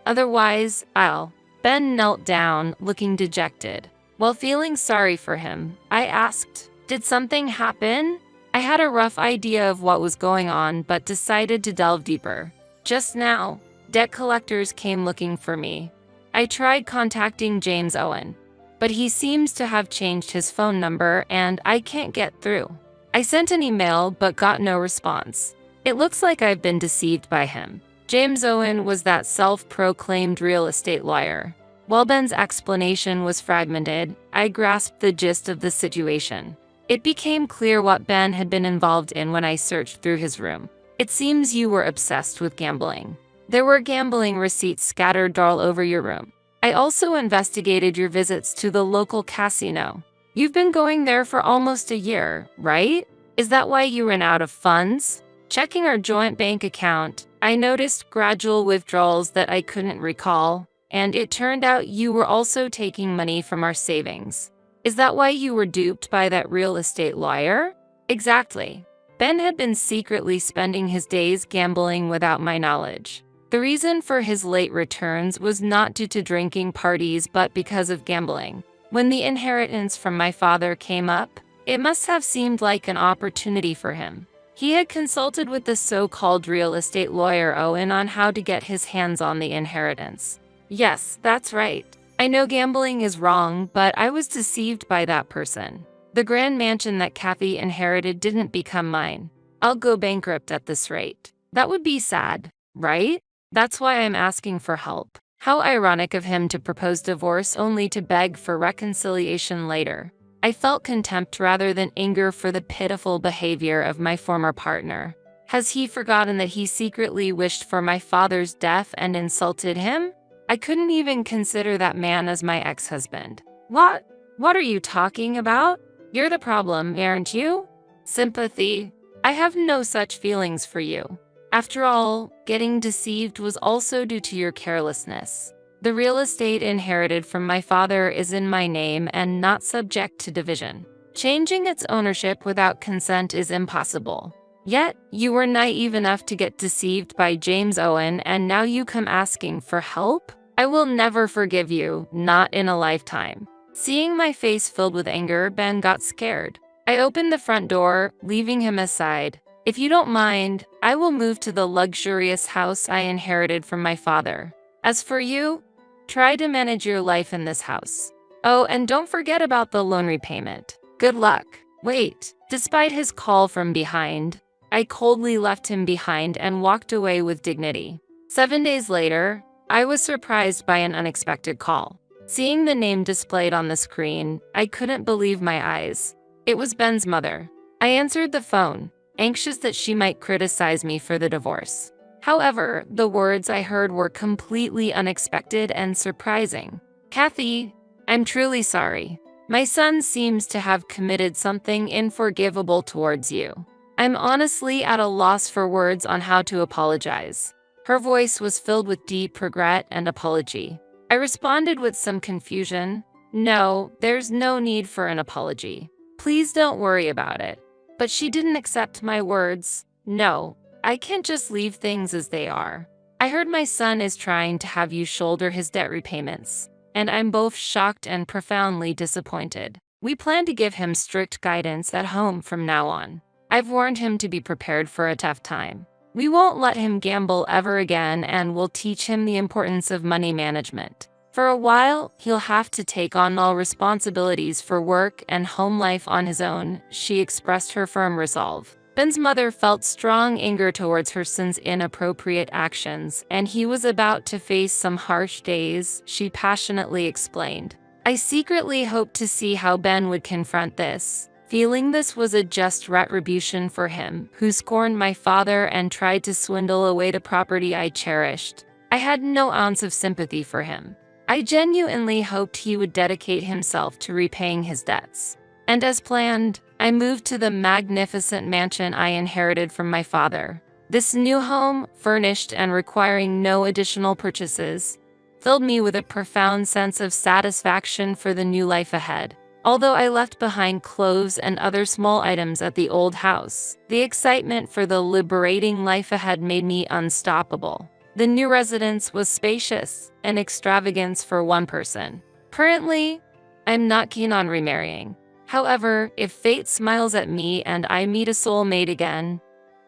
[SPEAKER 2] Otherwise, I'll. Ben knelt down, looking dejected. While feeling sorry for him, I asked, did something happen? I had a rough idea of what was going on, but decided to delve deeper. Just now, debt collectors came looking for me. I tried contacting James Owen, but he seems to have changed his phone number and I can't get through. I sent an email but got no response. It looks like I've been deceived by him. James Owen was that self-proclaimed real estate lawyer. While Ben's explanation was fragmented, I grasped the gist of the situation. It became clear what Ben had been involved in when I searched through his room. It seems you were obsessed with gambling. There were gambling receipts scattered all over your room. I also investigated your visits to the local casino. You've been going there for almost a year, right? Is that why you ran out of funds? Checking our joint bank account, I noticed gradual withdrawals that I couldn't recall, and it turned out you were also taking money from our savings. Is that why you were duped by that real estate lawyer? Exactly. Ben had been secretly spending his days gambling without my knowledge. The reason for his late returns was not due to drinking parties but because of gambling. When the inheritance from my father came up, it must have seemed like an opportunity for him. He had consulted with the so-called real estate lawyer Owen on how to get his hands on the inheritance. Yes, that's right. I know gambling is wrong, but I was deceived by that person. The grand mansion that Kathy inherited didn't become mine. I'll go bankrupt at this rate. That would be sad, right? That's why I'm asking for help. How ironic of him to propose divorce only to beg for reconciliation later. I felt contempt rather than anger for the pitiful behavior of my former partner. Has he forgotten that he secretly wished for my father's death and insulted him? I couldn't even consider that man as my ex-husband. What are you talking about? You're the problem, aren't you? Sympathy. I have no such feelings for you. After all, getting deceived was also due to your carelessness. The real estate inherited from my father is in my name and not subject to division. Changing its ownership without consent is impossible. Yet, you were naive enough to get deceived by James Owen and now you come asking for help? I will never forgive you, not in a lifetime. Seeing my face filled with anger, Ben got scared. I opened the front door, leaving him aside. If you don't mind, I will move to the luxurious house I inherited from my father. As for you, try to manage your life in this house. Oh, and don't forget about the loan repayment. Good luck. Wait, despite his call from behind, I coldly left him behind and walked away with dignity. 7 days later, I was surprised by an unexpected call. Seeing the name displayed on the screen, I couldn't believe my eyes. It was Ben's mother. I answered the phone, anxious that she might criticize me for the divorce. However, the words I heard were completely unexpected and surprising. Kathy, I'm truly sorry. My son seems to have committed something unforgivable towards you. I'm honestly at a loss for words on how to apologize. Her voice was filled with deep regret and apology. I responded with some confusion. No, there's no need for an apology. Please don't worry about it. But she didn't accept my words. No, I can't just leave things as they are. I heard my son is trying to have you shoulder his debt repayments, and I'm both shocked and profoundly disappointed. We plan to give him strict guidance at home from now on. I've warned him to be prepared for a tough time. We won't let him gamble ever again and we'll teach him the importance of money management. For a while, he'll have to take on all responsibilities for work and home life on his own, she expressed her firm resolve. Ben's mother felt strong anger towards her son's inappropriate actions, and he was about to face some harsh days, she passionately explained. I secretly hoped to see how Ben would confront this, feeling this was a just retribution for him, who scorned my father and tried to swindle away the property I cherished. I had no ounce of sympathy for him. I genuinely hoped he would dedicate himself to repaying his debts. And as planned, I moved to the magnificent mansion I inherited from my father. This new home, furnished and requiring no additional purchases, filled me with a profound sense of satisfaction for the new life ahead. Although I left behind clothes and other small items at the old house, the excitement for the liberating life ahead made me unstoppable. The new residence was spacious, an extravagance for one person. Currently, I'm not keen on remarrying. However, if fate smiles at me and I meet a soulmate again,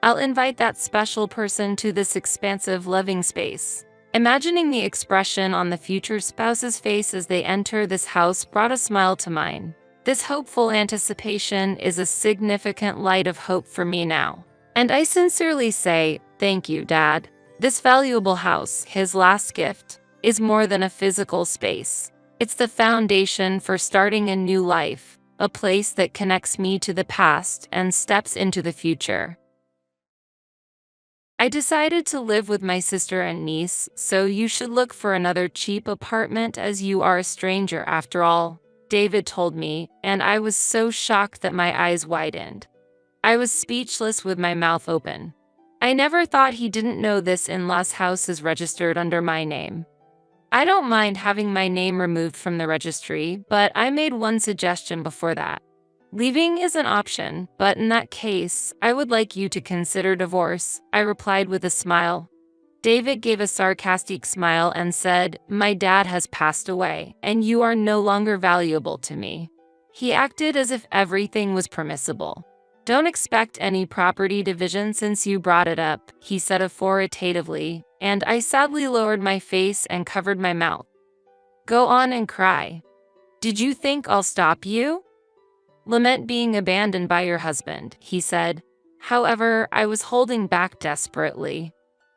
[SPEAKER 2] I'll invite that special person to this expansive living space. Imagining the expression on the future spouse's face as they enter this house brought a smile to mine. This hopeful anticipation is a significant light of hope for me now. And I sincerely say, thank you, Dad. This valuable house, his last gift, is more than a physical space. It's the foundation for starting a new life, a place that connects me to the past and steps into the future. I decided to live with my sister and niece, so you should look for another cheap apartment as you are a stranger after all, David told me, and I was so shocked that my eyes widened. I was speechless with my mouth open. I never thought he didn't know this in-law's house is registered under my name. I don't mind having my name removed from the registry, but I made one suggestion before that. Leaving is an option, but in that case, I would like you to consider divorce, I replied with a smile. David gave a sarcastic smile and said, my dad has passed away, and you are no longer valuable to me. He acted as if everything was permissible. Don't expect any property division since you brought it up, he said authoritatively, and I sadly lowered my face and covered my mouth. Go on and cry. Did you think I'll stop you? Lament being abandoned by your husband, he said. However, I was holding back desperately.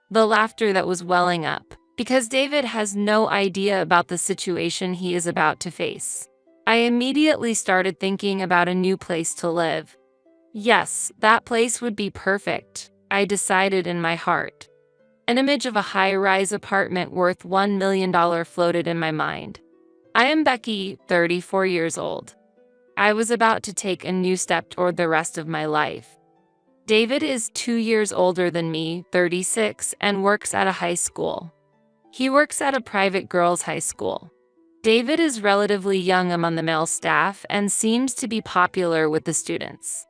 [SPEAKER 2] The laughter that was welling up, because David has no idea about the situation he is about to face. I immediately started thinking about a new place to live. Yes, that place would be perfect, I decided in my heart. An image of a high-rise apartment worth $1 million floated in my mind. I am Becky, 34 years old. I was about to take a new step toward the rest of my life. David is 2 years older than me, 36, and works at a high school. He works at a private girls' high school. David is relatively young among the male staff and seems to be popular with the students.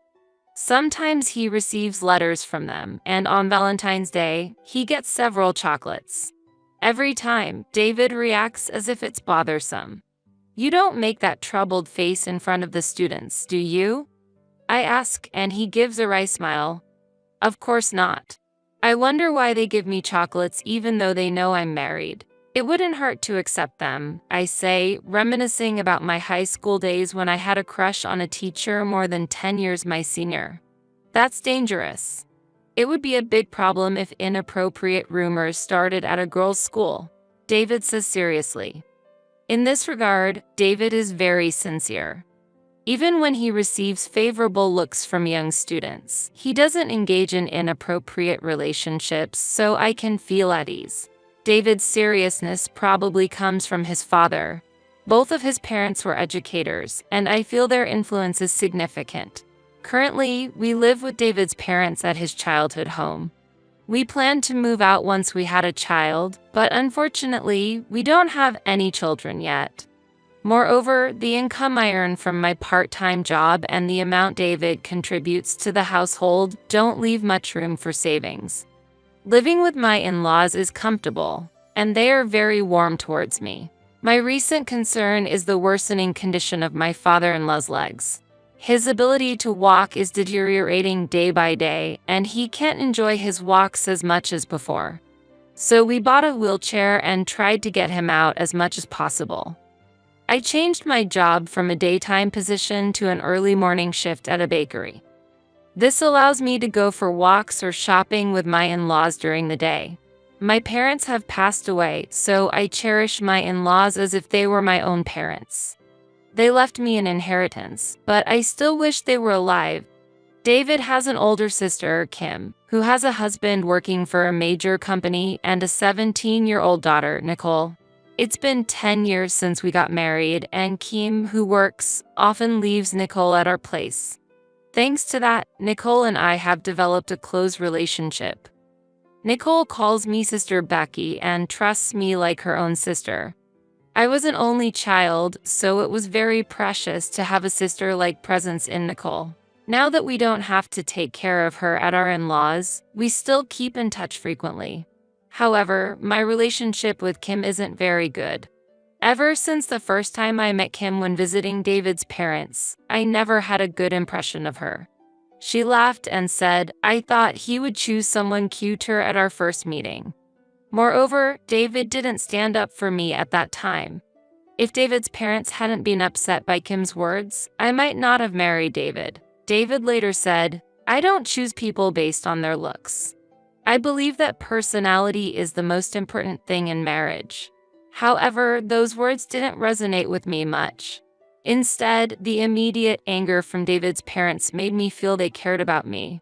[SPEAKER 2] Sometimes he receives letters from them, and on Valentine's Day, he gets several chocolates. Every time, David reacts as if it's bothersome. You don't make that troubled face in front of the students, do you? I ask, and he gives a wry smile. Of course not. I wonder why they give me chocolates even though they know I'm married. It wouldn't hurt to accept them, I say, reminiscing about my high school days when I had a crush on a teacher more than 10 years my senior. That's dangerous. It would be a big problem if inappropriate rumors started at a girls' school, David says seriously. In this regard, David is very sincere. Even when he receives favorable looks from young students, he doesn't engage in inappropriate relationships, so I can feel at ease. David's seriousness probably comes from his father. Both of his parents were educators, and I feel their influence is significant. Currently, we live with David's parents at his childhood home. We planned to move out once we had a child, but unfortunately, we don't have any children yet. Moreover, the income I earn from my part-time job and the amount David contributes to the household don't leave much room for savings. Living with my in-laws is comfortable, and they are very warm towards me. My recent concern is the worsening condition of my father-in-law's legs. His ability to walk is deteriorating day by day, and he can't enjoy his walks as much as before. So we bought a wheelchair and tried to get him out as much as possible. I changed my job from a daytime position to an early morning shift at a bakery. This allows me to go for walks or shopping with my in-laws during the day. My parents have passed away, so I cherish my in-laws as if they were my own parents. They left me an inheritance, but I still wish they were alive. David has an older sister, Kim, who has a husband working for a major company and a 17-year-old daughter, Nicole. It's been 10 years since we got married, and Kim, who works, often leaves Nicole at our place. Thanks to that, Nicole and I have developed a close relationship. Nicole calls me Sister Becky and trusts me like her own sister. I was an only child, so it was very precious to have a sister-like presence in Nicole. Now that we don't have to take care of her at our in-laws, we still keep in touch frequently. However, my relationship with Kim isn't very good. Ever since the first time I met Kim when visiting David's parents, I never had a good impression of her. She laughed and said, "I thought he would choose someone cuter at our first meeting." Moreover, David didn't stand up for me at that time. If David's parents hadn't been upset by Kim's words, I might not have married David. David later said, "I don't choose people based on their looks. I believe that personality is the most important thing in marriage." However, those words didn't resonate with me much. Instead, the immediate anger from David's parents made me feel they cared about me.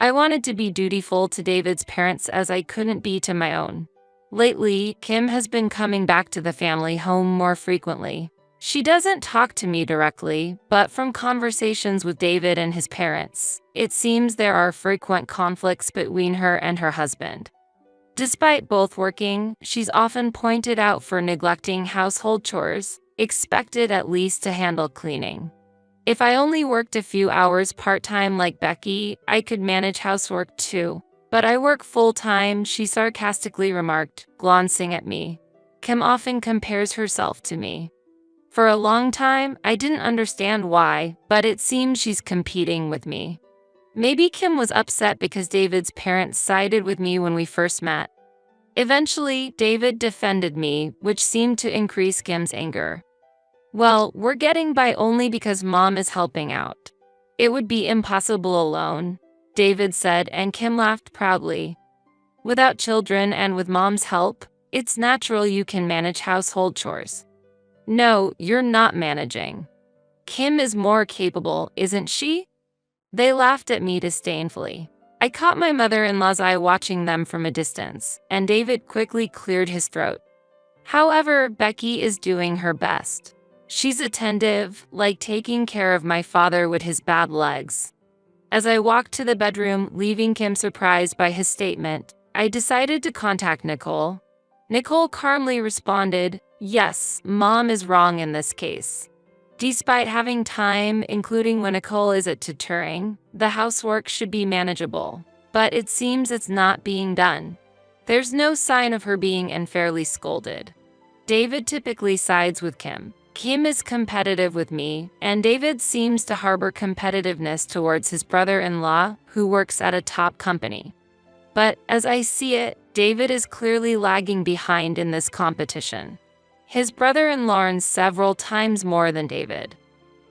[SPEAKER 2] I wanted to be dutiful to David's parents as I couldn't be to my own. Lately, Kim has been coming back to the family home more frequently. She doesn't talk to me directly, but from conversations with David and his parents, it seems there are frequent conflicts between her and her husband. Despite both working, she's often pointed out for neglecting household chores, expected at least to handle cleaning. If I only worked a few hours part-time like Becky, I could manage housework too. But I work full-time, she sarcastically remarked, glancing at me. Kim often compares herself to me. For a long time, I didn't understand why, but it seems she's competing with me. Maybe Kim was upset because David's parents sided with me when we first met. Eventually, David defended me, which seemed to increase Kim's anger. "Well, we're getting by only because Mom is helping out. It would be impossible alone," David said, and Kim laughed proudly. "Without children and with Mom's help, it's natural you can manage household chores." "No, you're not managing. Kim is more capable, isn't she?" They laughed at me disdainfully. I caught my mother-in-law's eye watching them from a distance, and David quickly cleared his throat. However, Becky is doing her best. She's attentive, like taking care of my father with his bad legs. As I walked to the bedroom, leaving Kim surprised by his statement, I decided to contact Nicole. Nicole calmly responded, "Yes, Mom is wrong in this case." Despite having time, including when Nicole is at tutoring, the housework should be manageable. But it seems it's not being done. There's no sign of her being unfairly scolded. David typically sides with Kim. Kim is competitive with me, and David seems to harbor competitiveness towards his brother-in-law, who works at a top company. But as I see it, David is clearly lagging behind in this competition. His brother-in-law earns several times more than David.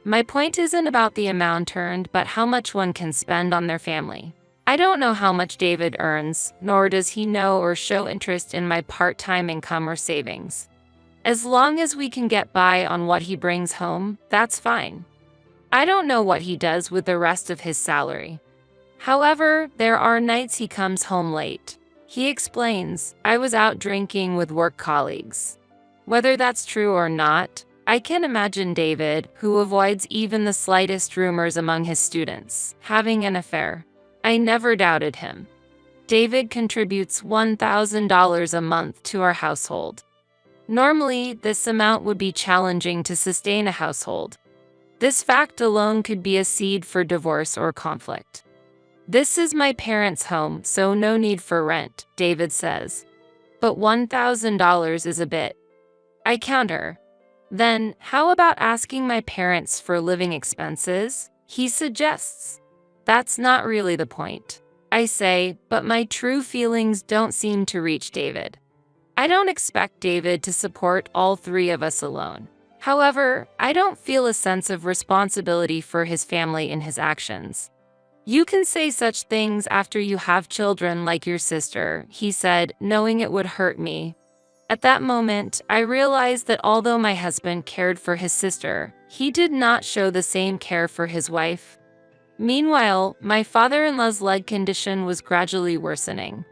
[SPEAKER 2] My point isn't about the amount earned, but how much one can spend on their family. I don't know how much David earns, nor does he know or show interest in my part-time income or savings. As long as we can get by on what he brings home, that's fine. I don't know what he does with the rest of his salary. However, there are nights he comes home late. He explains, "I was out drinking with work colleagues." Whether that's true or not, I can imagine David, who avoids even the slightest rumors among his students, having an affair. I never doubted him. David contributes $1,000 a month to our household. Normally, this amount would be challenging to sustain a household. This fact alone could be a seed for divorce or conflict. "This is my parents' home, so no need for rent," David says. "But $1,000 is a bit." I counter. "Then, how about asking my parents for living expenses?" he suggests. "That's not really the point," I say, but my true feelings don't seem to reach David. I don't expect David to support all three of us alone. However, I don't feel a sense of responsibility for his family in his actions. "You can say such things after you have children like your sister," he said, knowing it would hurt me. At that moment, I realized that although my husband cared for his sister, he did not show the same care for his wife. Meanwhile, my father-in-law's leg condition was gradually worsening.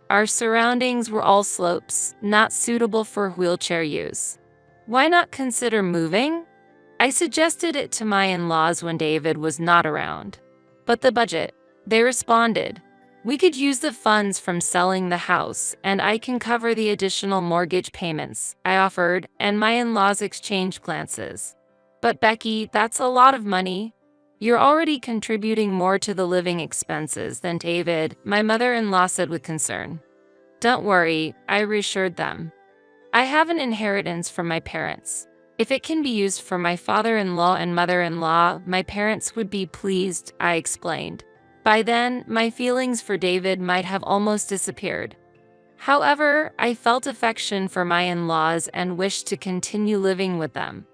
[SPEAKER 2] Our surroundings were all slopes, not suitable for wheelchair use. Why not consider moving? I suggested it to my in-laws when David was not around. But the budget, they responded. We could use the funds from selling the house, and I can cover the additional mortgage payments, I offered, and my in-laws exchanged glances. But Becky, that's a lot of money. You're already contributing more to the living expenses than David, my mother-in-law said with concern. Don't worry, I reassured them. I have an inheritance from my parents. If it can be used for my father-in-law and mother-in-law, my parents would be pleased, I explained. By then, my feelings for David might have almost disappeared. However, I felt affection for my in-laws and wished to continue living with them.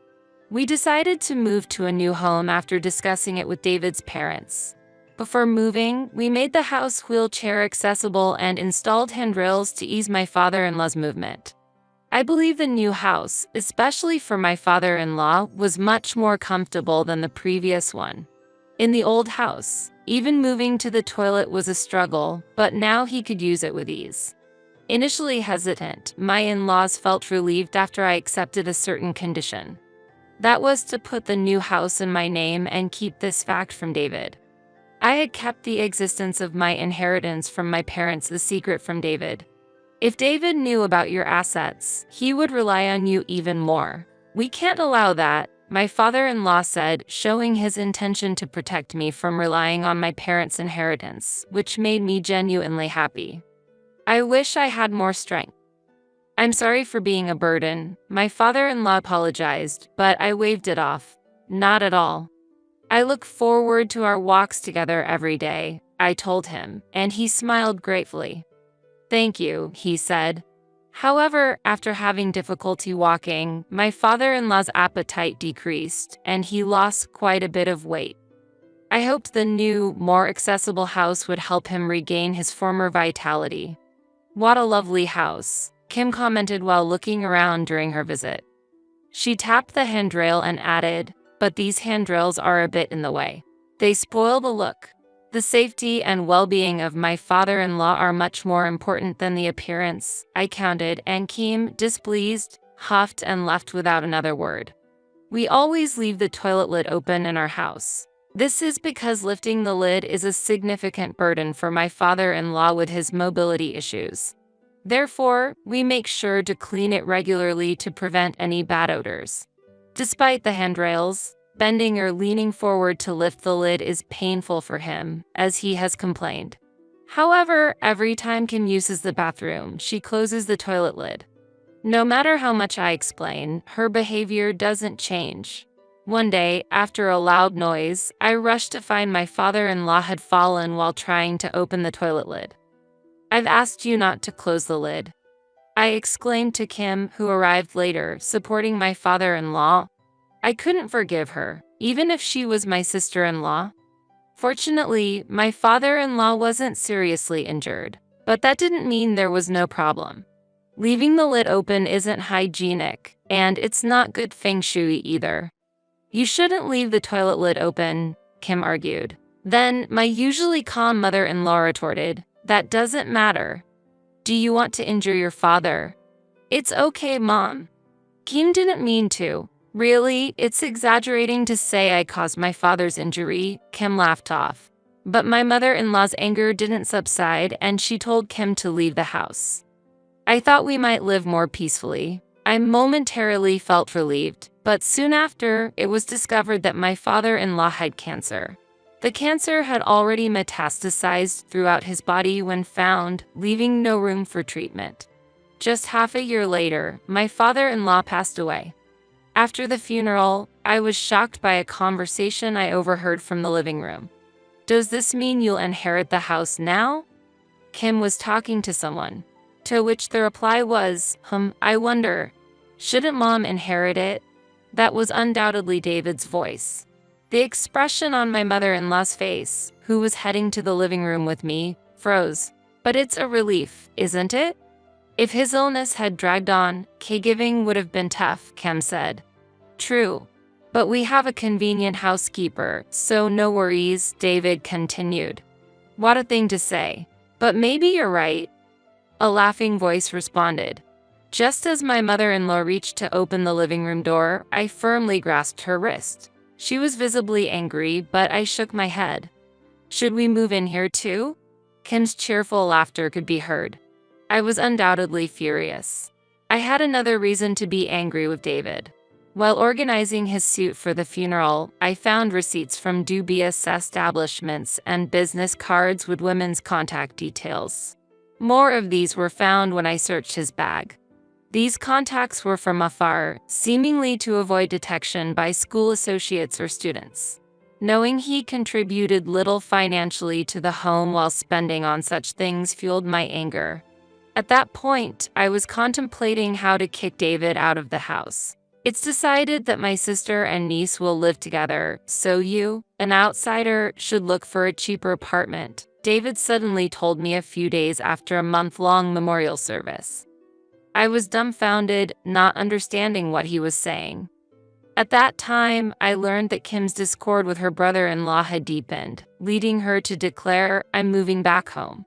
[SPEAKER 2] We decided to move to a new home after discussing it with David's parents. Before moving, we made the house wheelchair accessible and installed handrails to ease my father-in-law's movement. I believe the new house, especially for my father-in-law, was much more comfortable than the previous one. In the old house, even moving to the toilet was a struggle, but now he could use it with ease. Initially hesitant, my in-laws felt relieved after I accepted a certain condition. That was to put the new house in my name and keep this fact from David. I had kept the existence of my inheritance from my parents a secret from David. If David knew about your assets, he would rely on you even more. We can't allow that, my father-in-law said, showing his intention to protect me from relying on my parents' inheritance, which made me genuinely happy. I wish I had more strength. I'm sorry for being a burden, my father-in-law apologized, but I waved it off. Not at all. I look forward to our walks together every day, I told him, and he smiled gratefully. Thank you, he said. However, after having difficulty walking, my father-in-law's appetite decreased, and he lost quite a bit of weight. I hoped the new, more accessible house would help him regain his former vitality. What a lovely house, Kim commented while looking around during her visit. She tapped the handrail and added, but these handrails are a bit in the way. They spoil the look. The safety and well-being of my father-in-law are much more important than the appearance, I counted, and Kim, displeased, huffed and left without another word. We always leave the toilet lid open in our house. This is because lifting the lid is a significant burden for my father-in-law with his mobility issues. Therefore, we make sure to clean it regularly to prevent any bad odors. Despite the handrails, bending or leaning forward to lift the lid is painful for him, as he has complained. However, every time Kim uses the bathroom, she closes the toilet lid. No matter how much I explain, her behavior doesn't change. One day, after a loud noise, I rushed to find my father-in-law had fallen while trying to open the toilet lid. I've asked you not to close the lid, I exclaimed to Kim, who arrived later, supporting my father-in-law. I couldn't forgive her, even if she was my sister-in-law. Fortunately, my father-in-law wasn't seriously injured, but that didn't mean there was no problem. Leaving the lid open isn't hygienic, and it's not good feng shui either. You shouldn't leave the toilet lid open, Kim argued. Then, my usually calm mother-in-law retorted, that doesn't matter. Do you want to injure your father? It's okay, Mom. Kim didn't mean to. Really, it's exaggerating to say I caused my father's injury, Kim laughed off. But my mother-in-law's anger didn't subside, and she told Kim to leave the house. I thought we might live more peacefully. I momentarily felt relieved, but soon after, it was discovered that my father-in-law had cancer. The cancer had already metastasized throughout his body when found, leaving no room for treatment. Just half a year later, my father-in-law passed away. After the funeral, I was shocked by a conversation I overheard from the living room. Does this mean you'll inherit the house now? Kim was talking to someone. To which the reply was, I wonder. Shouldn't Mom inherit it? That was undoubtedly David's voice. The expression on my mother-in-law's face, who was heading to the living room with me, froze. But it's a relief, isn't it? If his illness had dragged on, caregiving would have been tough, Kim said. True. But we have a convenient housekeeper, so no worries, David continued. What a thing to say. But maybe you're right. A laughing voice responded. Just as my mother-in-law reached to open the living room door, I firmly grasped her wrist. She was visibly angry, but I shook my head. Should we move in here too? Kim's cheerful laughter could be heard. I was undoubtedly furious. I had another reason to be angry with David. While organizing his suit for the funeral, I found receipts from dubious establishments and business cards with women's contact details. More of these were found when I searched his bag. These contacts were from afar, seemingly to avoid detection by school associates or students. Knowing he contributed little financially to the home while spending on such things fueled my anger. At that point, I was contemplating how to kick David out of the house. It's decided that my sister and niece will live together, so you, an outsider, should look for a cheaper apartment, David suddenly told me a few days after a month-long memorial service. I was dumbfounded, not understanding what he was saying. At that time, I learned that Kim's discord with her brother-in-law had deepened, leading her to declare, "I'm moving back home."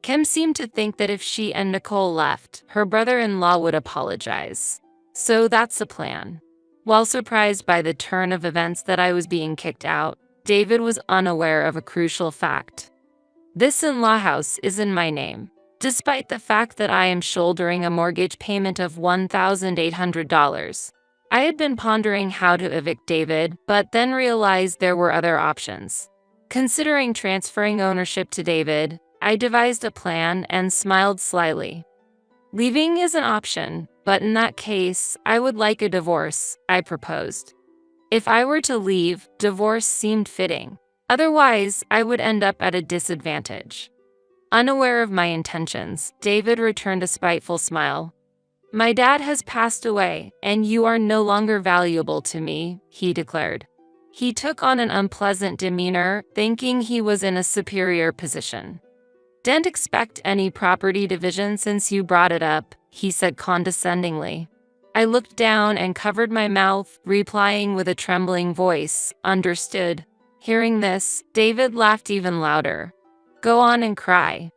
[SPEAKER 2] Kim seemed to think that if she and Nicole left, her brother-in-law would apologize. So that's the plan. While surprised by the turn of events that I was being kicked out, David was unaware of a crucial fact. This in-law house is in my name, despite the fact that I am shouldering a mortgage payment of $1,800. I had been pondering how to evict David, but then realized there were other options. Considering transferring ownership to David, I devised a plan and smiled slyly. Leaving is an option, but in that case, I would like a divorce, I proposed. If I were to leave, divorce seemed fitting. Otherwise, I would end up at a disadvantage. Unaware of my intentions, David returned a spiteful smile. "My dad has passed away, and you are no longer valuable to me," he declared. He took on an unpleasant demeanor, thinking he was in a superior position. "Didn't expect any property division since you brought it up," he said condescendingly. I looked down and covered my mouth, replying with a trembling voice, "Understood." Hearing this, David laughed even louder. "Go on and cry.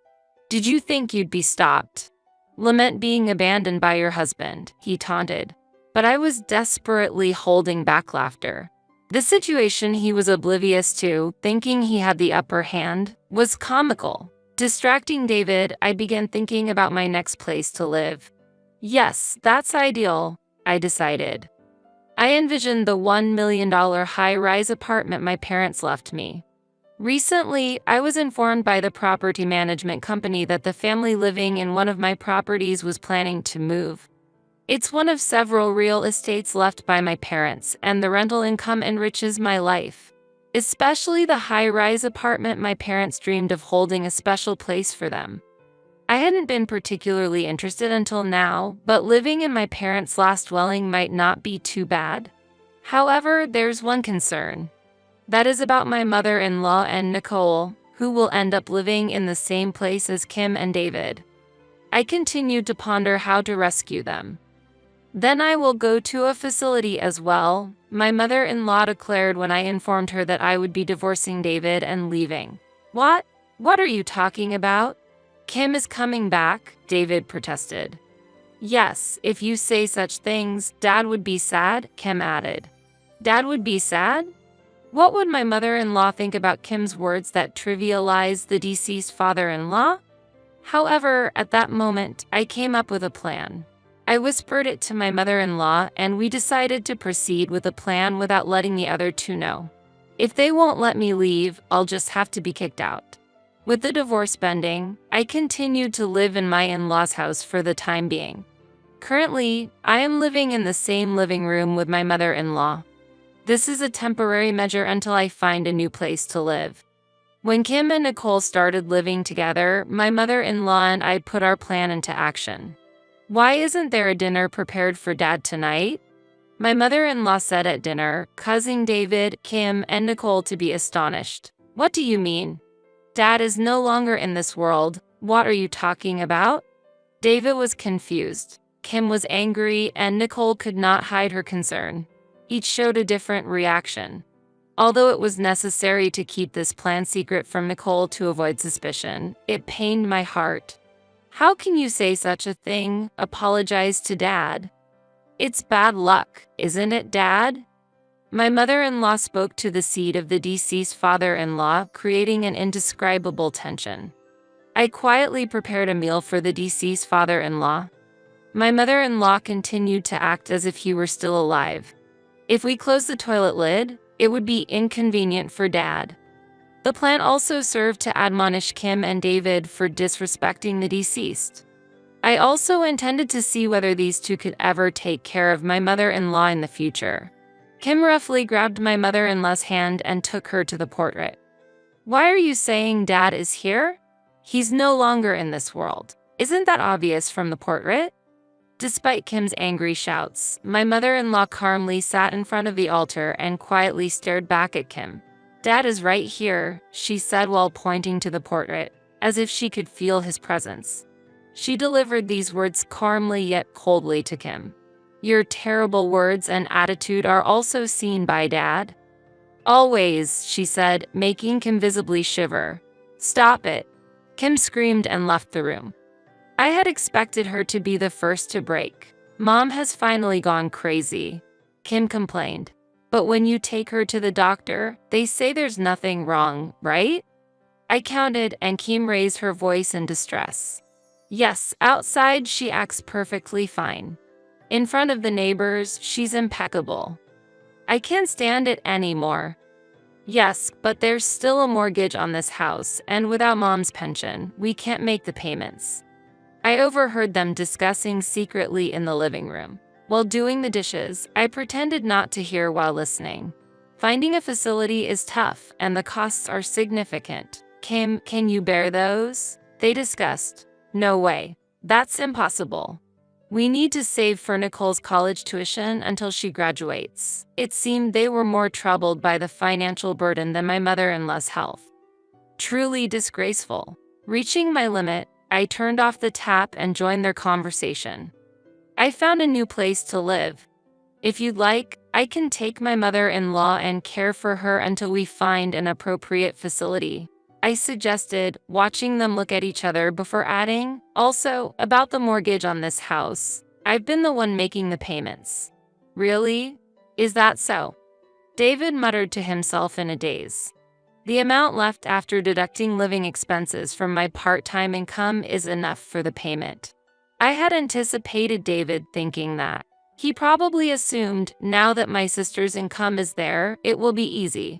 [SPEAKER 2] Did you think you'd be stopped? Lament being abandoned by your husband," he taunted. But I was desperately holding back laughter. The situation he was oblivious to, thinking he had the upper hand, was comical. Distracting David, I began thinking about my next place to live. Yes, that's ideal, I decided. I envisioned the $1 million high-rise apartment my parents left me. Recently, I was informed by the property management company that the family living in one of my properties was planning to move. It's one of several real estates left by my parents, and the rental income enriches my life. Especially the high-rise apartment my parents dreamed of holding a special place for them. I hadn't been particularly interested until now, but living in my parents' last dwelling might not be too bad. However, there's one concern. That is about my mother-in-law and Nicole, who will end up living in the same place as Kim and David. I continued to ponder how to rescue them. "Then I will go to a facility as well," my mother-in-law declared when I informed her that I would be divorcing David and leaving. What? What are you talking about? Kim is coming back," David protested. "Yes, if you say such things, Dad would be sad," Kim added. "Dad would be sad? What would my mother-in-law think about Kim's words that trivialized the deceased father-in-law?" However, at that moment, I came up with a plan. I whispered it to my mother-in-law, and we decided to proceed with the plan without letting the other two know. If they won't let me leave, I'll just have to be kicked out. With the divorce pending, I continued to live in my in-laws' house for the time being. Currently, I am living in the same living room with my mother-in-law. This is a temporary measure until I find a new place to live. When Kim and Nicole started living together, my mother-in-law and I put our plan into action. "Why isn't there a dinner prepared for Dad tonight?" My mother-in-law said at dinner, causing David, Kim, and Nicole to be astonished. "What do you mean? Dad is no longer in this world. What are you talking about?" David was confused. Kim was angry, and Nicole could not hide her concern. Each showed a different reaction. Although it was necessary to keep this plan secret from Nicole to avoid suspicion, it pained my heart. How can you say such a thing? Apologize to Dad. It's bad luck, isn't it, Dad? My mother-in-law spoke to the seed of the deceased father-in-law, creating an indescribable tension. I quietly prepared a meal for the deceased father-in-law. My mother-in-law continued to act as if he were still alive. If we closed the toilet lid, it would be inconvenient for Dad. The plan also served to admonish Kim and David for disrespecting the deceased. I also intended to see whether these two could ever take care of my mother-in-law in the future. Kim roughly grabbed my mother-in-law's hand and took her to the portrait. Why are you saying Dad is here? He's no longer in this world. Isn't that obvious from the portrait? Despite Kim's angry shouts, my mother-in-law calmly sat in front of the altar and quietly stared back at Kim. Dad is right here, she said while pointing to the portrait, as if she could feel his presence. She delivered these words calmly yet coldly to Kim. Your terrible words and attitude are also seen by Dad. Always, she said, making Kim visibly shiver. Stop it. Kim screamed and left the room. I had expected her to be the first to break. Mom has finally gone crazy, Kim complained. But when you take her to the doctor, they say there's nothing wrong, right? I counted, and Kim raised her voice in distress. Yes, outside she acts perfectly fine. In front of the neighbors, she's impeccable. I can't stand it anymore. Yes, but there's still a mortgage on this house, and without Mom's pension, we can't make the payments. I overheard them discussing secretly in the living room. While doing the dishes, I pretended not to hear while listening. Finding a facility is tough, and the costs are significant. Kim, can you bear those? They discussed. No way. That's impossible. We need to save for Nicole's college tuition until she graduates. It seemed they were more troubled by the financial burden than my mother-in-law's health. Truly disgraceful. Reaching my limit, I turned off the tap and joined their conversation. I found a new place to live. If you'd like, I can take my mother-in-law and care for her until we find an appropriate facility, I suggested, watching them look at each other before adding, also, about the mortgage on this house. I've been the one making the payments. Really? Is that so? David muttered to himself in a daze. The amount left after deducting living expenses from my part-time income is enough for the payment. I had anticipated David thinking that. He probably assumed, now that my sister's income is there, it will be easy.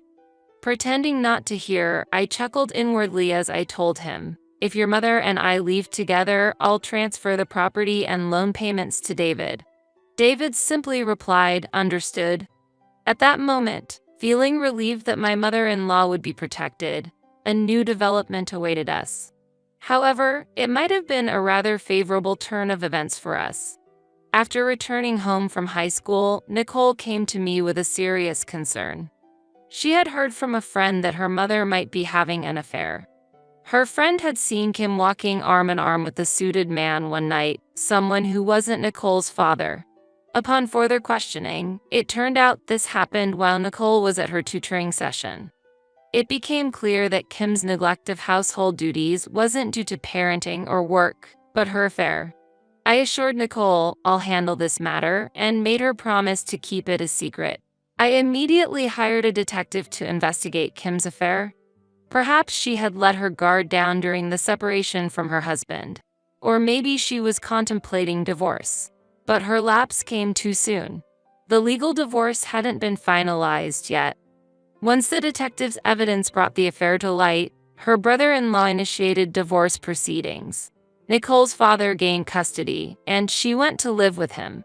[SPEAKER 2] Pretending not to hear, I chuckled inwardly as I told him, if your mother and I leave together, I'll transfer the property and loan payments to David. David simply replied, understood. At that moment, feeling relieved that my mother-in-law would be protected, a new development awaited us. However, it might have been a rather favorable turn of events for us. After returning home from high school, Nicole came to me with a serious concern. She had heard from a friend that her mother might be having an affair. Her friend had seen Kim walking arm in arm with a suited man one night, someone who wasn't Nicole's father. Upon further questioning, it turned out this happened while Nicole was at her tutoring session. It became clear that Kim's neglect of household duties wasn't due to parenting or work, but her affair. I assured Nicole I'll handle this matter and made her promise to keep it a secret. I immediately hired a detective to investigate Kim's affair. Perhaps she had let her guard down during the separation from her husband. Or maybe she was contemplating divorce. But her lapse came too soon. The legal divorce hadn't been finalized yet. Once the detective's evidence brought the affair to light, her brother-in-law initiated divorce proceedings. Nicole's father gained custody, and she went to live with him.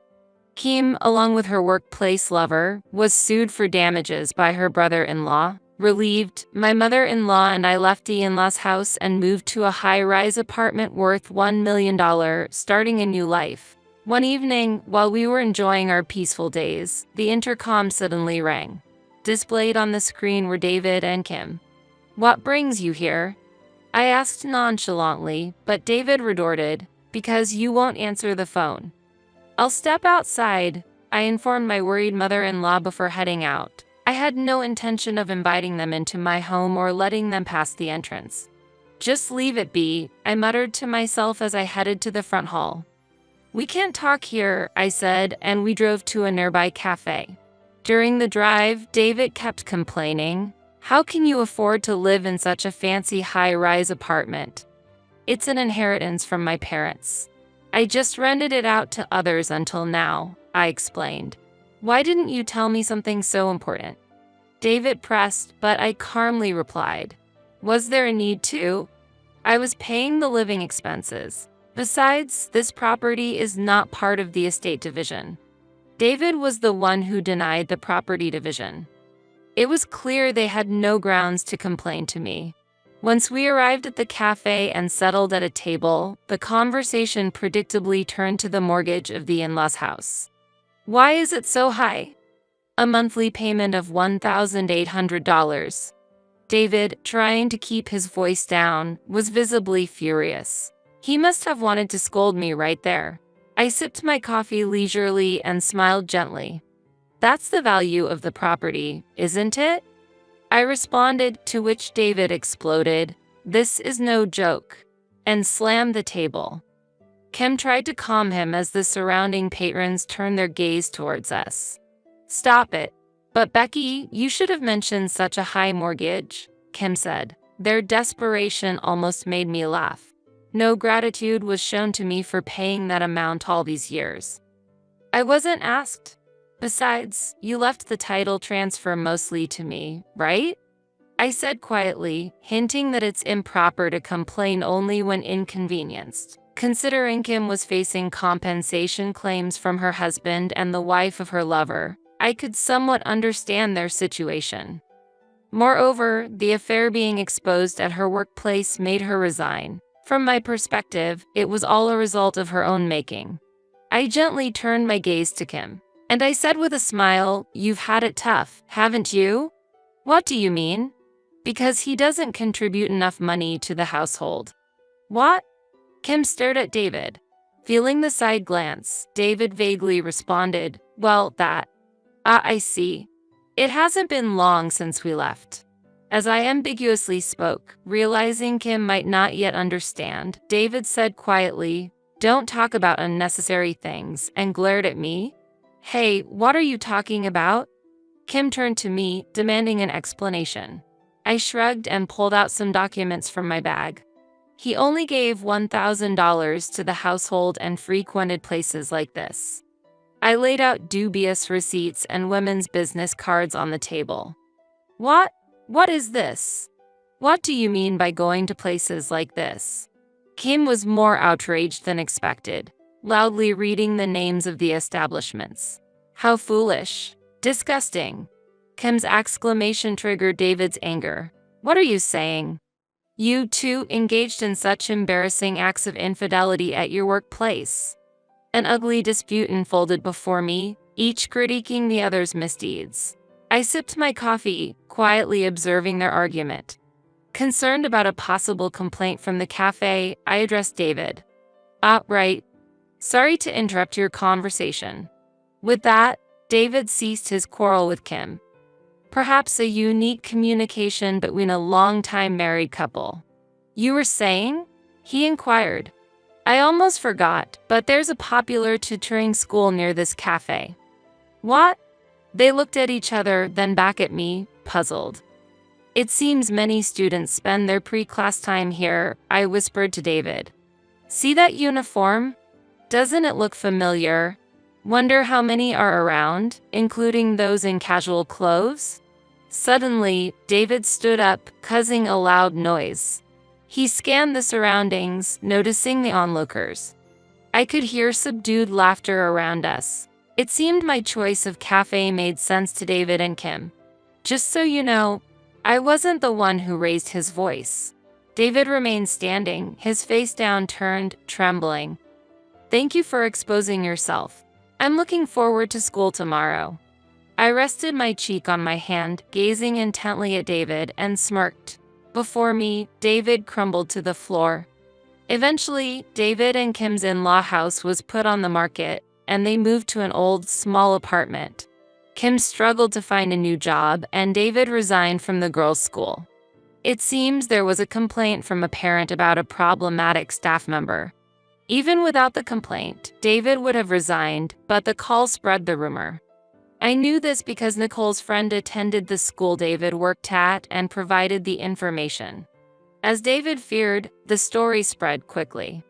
[SPEAKER 2] Kim, along with her workplace lover, was sued for damages by her brother-in-law. Relieved, my mother-in-law and I left the in-laws house and moved to a high-rise apartment worth $1 million, starting a new life. One evening, while we were enjoying our peaceful days, the intercom suddenly rang. Displayed on the screen were David and Kim. "What brings you here?" I asked nonchalantly, but David retorted, "Because you won't answer the phone." "I'll step outside," I informed my worried mother-in-law before heading out. I had no intention of inviting them into my home or letting them pass the entrance. Just leave it be, I muttered to myself as I headed to the front hall. We can't talk here, I said, and we drove to a nearby cafe. During the drive, David kept complaining, "How can you afford to live in such a fancy high-rise apartment? It's an inheritance from my parents. I just rented it out to others until now," I explained. "Why didn't you tell me something so important?" David pressed, but I calmly replied, "Was there a need to? I was paying the living expenses. Besides, this property is not part of the estate division." David was the one who denied the property division. It was clear they had no grounds to complain to me. Once we arrived at the cafe and settled at a table, the conversation predictably turned to the mortgage of the in-laws' house. "Why is it so high?" "A monthly payment of $1,800. David, trying to keep his voice down, was visibly furious. He must have wanted to scold me right there. I sipped my coffee leisurely and smiled gently. "That's the value of the property, isn't it?" I responded, to which David exploded, "This is no joke," and slammed the table. Kim tried to calm him as the surrounding patrons turned their gaze towards us. "Stop it. But Becky, you should have mentioned such a high mortgage," Kim said. Their desperation almost made me laugh. No gratitude was shown to me for paying that amount all these years. "I wasn't asked. Besides, you left the title transfer mostly to me, right?" I said quietly, hinting that it's improper to complain only when inconvenienced. Considering Kim was facing compensation claims from her husband and the wife of her lover, I could somewhat understand their situation. Moreover, the affair being exposed at her workplace made her resign. From my perspective, it was all a result of her own making. I gently turned my gaze to Kim, and I said with a smile, "You've had it tough, haven't you?" "What do you mean?" "Because he doesn't contribute enough money to the household." "What?" Kim stared at David. Feeling the side glance, David vaguely responded, "Well, that. I see. It hasn't been long since we left." As I ambiguously spoke, realizing Kim might not yet understand, David said quietly, "Don't talk about unnecessary things," and glared at me. "Hey, what are you talking about?" Kim turned to me, demanding an explanation. I shrugged and pulled out some documents from my bag. "He only gave $1,000 to the household and frequented places like this." I laid out dubious receipts and women's business cards on the table. "What? What is this? What do you mean by going to places like this?" Kim was more outraged than expected, loudly reading the names of the establishments. "How foolish. Disgusting." Kim's exclamation triggered David's anger. "What are you saying? You two engaged in such embarrassing acts of infidelity at your workplace?" An ugly dispute unfolded before me, each critiquing the other's misdeeds. I sipped my coffee, quietly observing their argument. Concerned about a possible complaint from the cafe, I addressed David. Right. Sorry to interrupt your conversation." With that, David ceased his quarrel with Kim. Perhaps a unique communication between a long-time married couple. "You were saying?" he inquired. "I almost forgot, but there's a popular tutoring school near this cafe." "What?" They looked at each other, then back at me, puzzled. "It seems many students spend their pre-class time here," I whispered to David. "See that uniform? Doesn't it look familiar? Wonder how many are around, including those in casual clothes?" Suddenly, David stood up, causing a loud noise. He scanned the surroundings, noticing the onlookers. I could hear subdued laughter around us. It seemed my choice of cafe made sense to David and Kim. "Just so you know, I wasn't the one who raised his voice." David remained standing, his face downturned, trembling. "Thank you for exposing yourself. I'm looking forward to school tomorrow." I rested my cheek on my hand, gazing intently at David, and smirked. Before me, David crumbled to the floor. Eventually, David and Kim's in-law house was put on the market, and they moved to an old, small apartment. Kim struggled to find a new job, and David resigned from the girls' school. It seems there was a complaint from a parent about a problematic staff member. Even without the complaint, David would have resigned, but the call spread the rumor. I knew this because Nicole's friend attended the school David worked at and provided the information. As David feared, the story spread quickly.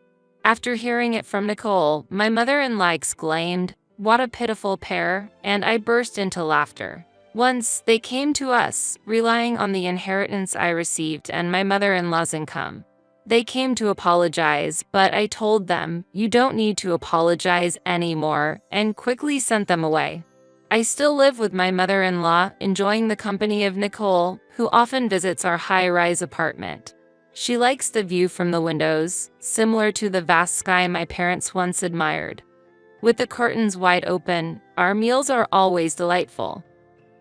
[SPEAKER 2] After hearing it from Nicole, my mother-in-law exclaimed, "What a pitiful pair," and I burst into laughter. Once, they came to us, relying on the inheritance I received and my mother-in-law's income. They came to apologize, but I told them, "You don't need to apologize anymore," and quickly sent them away. I still live with my mother-in-law, enjoying the company of Nicole, who often visits our high-rise apartment. She likes the view from the windows, similar to the vast sky my parents once admired. With the curtains wide open, our meals are always delightful.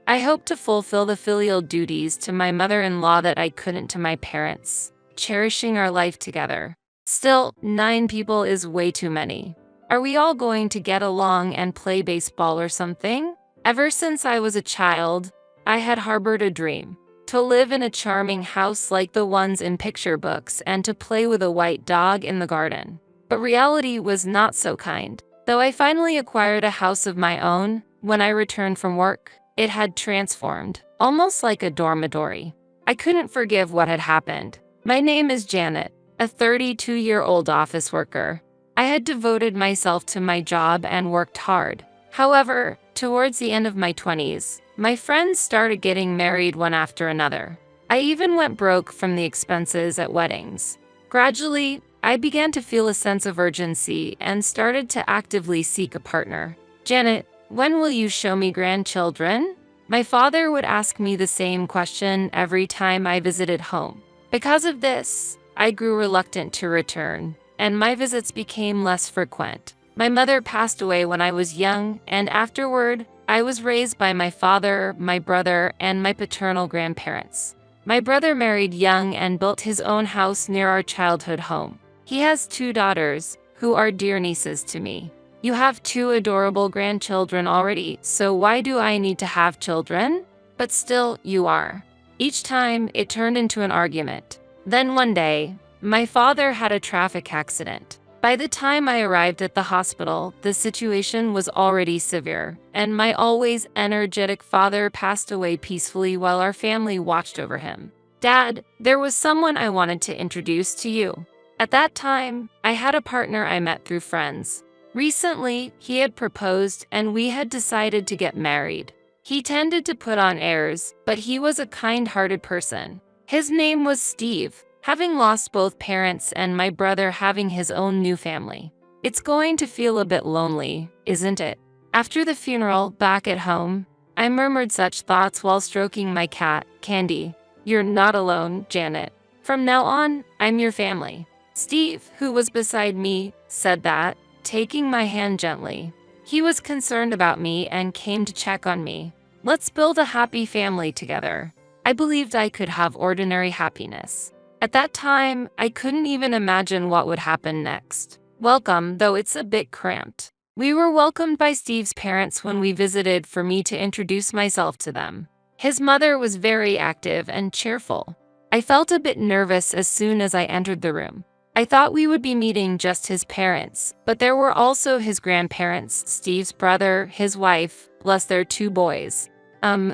[SPEAKER 2] I hope to fulfill the filial duties to my mother-in-law that I couldn't to my parents, cherishing our life together. Still, 9 people is way too many. Are we all going to get along and play baseball or something? Ever since I was a child, I had harbored a dream. To live in a charming house like the ones in picture books and to play with a white dog in the garden. But reality was not so kind. Though I finally acquired a house of my own, when I returned from work, it had transformed, almost like a dormitory. I couldn't forgive what had happened. My name is Janet, a 32-year-old office worker. I had devoted myself to my job and worked hard. However, towards the end of my 20s, my friends started getting married one after another. I even went broke from the expenses at weddings. Gradually, I began to feel a sense of urgency and started to actively seek a partner. "Janet, when will you show me grandchildren?" My father would ask me the same question every time I visited home. Because of this, I grew reluctant to return, and my visits became less frequent. My mother passed away when I was young, and afterward, I was raised by my father, my brother, and my paternal grandparents. My brother married young and built his own house near our childhood home. He has 2 daughters, who are dear nieces to me. "You have 2 adorable grandchildren already, so why do I need to have children?" But still, you are. Each time, it turned into an argument. Then one day, my father had a traffic accident. By the time I arrived at the hospital, the situation was already severe, and my always energetic father passed away peacefully while our family watched over him. "Dad, there was someone I wanted to introduce to you." At that time, I had a partner I met through friends. Recently, he had proposed and we had decided to get married. He tended to put on airs, but he was a kind-hearted person. His name was Steve. Having lost both parents and my brother having his own new family. It's going to feel a bit lonely, isn't it? After the funeral, back at home, I murmured such thoughts while stroking my cat, Candy. "You're not alone, Janet. From now on, I'm your family." Steve, who was beside me, said that, taking my hand gently. He was concerned about me and came to check on me. "Let's build a happy family together." I believed I could have ordinary happiness. At that time, I couldn't even imagine what would happen next. Welcome, though it's a bit cramped. We were welcomed by Steve's parents when we visited for me to introduce myself to them. His mother was very active and cheerful. I felt a bit nervous as soon as I entered the room. I thought we would be meeting just his parents, but there were also his grandparents, Steve's brother, his wife, plus their 2 boys.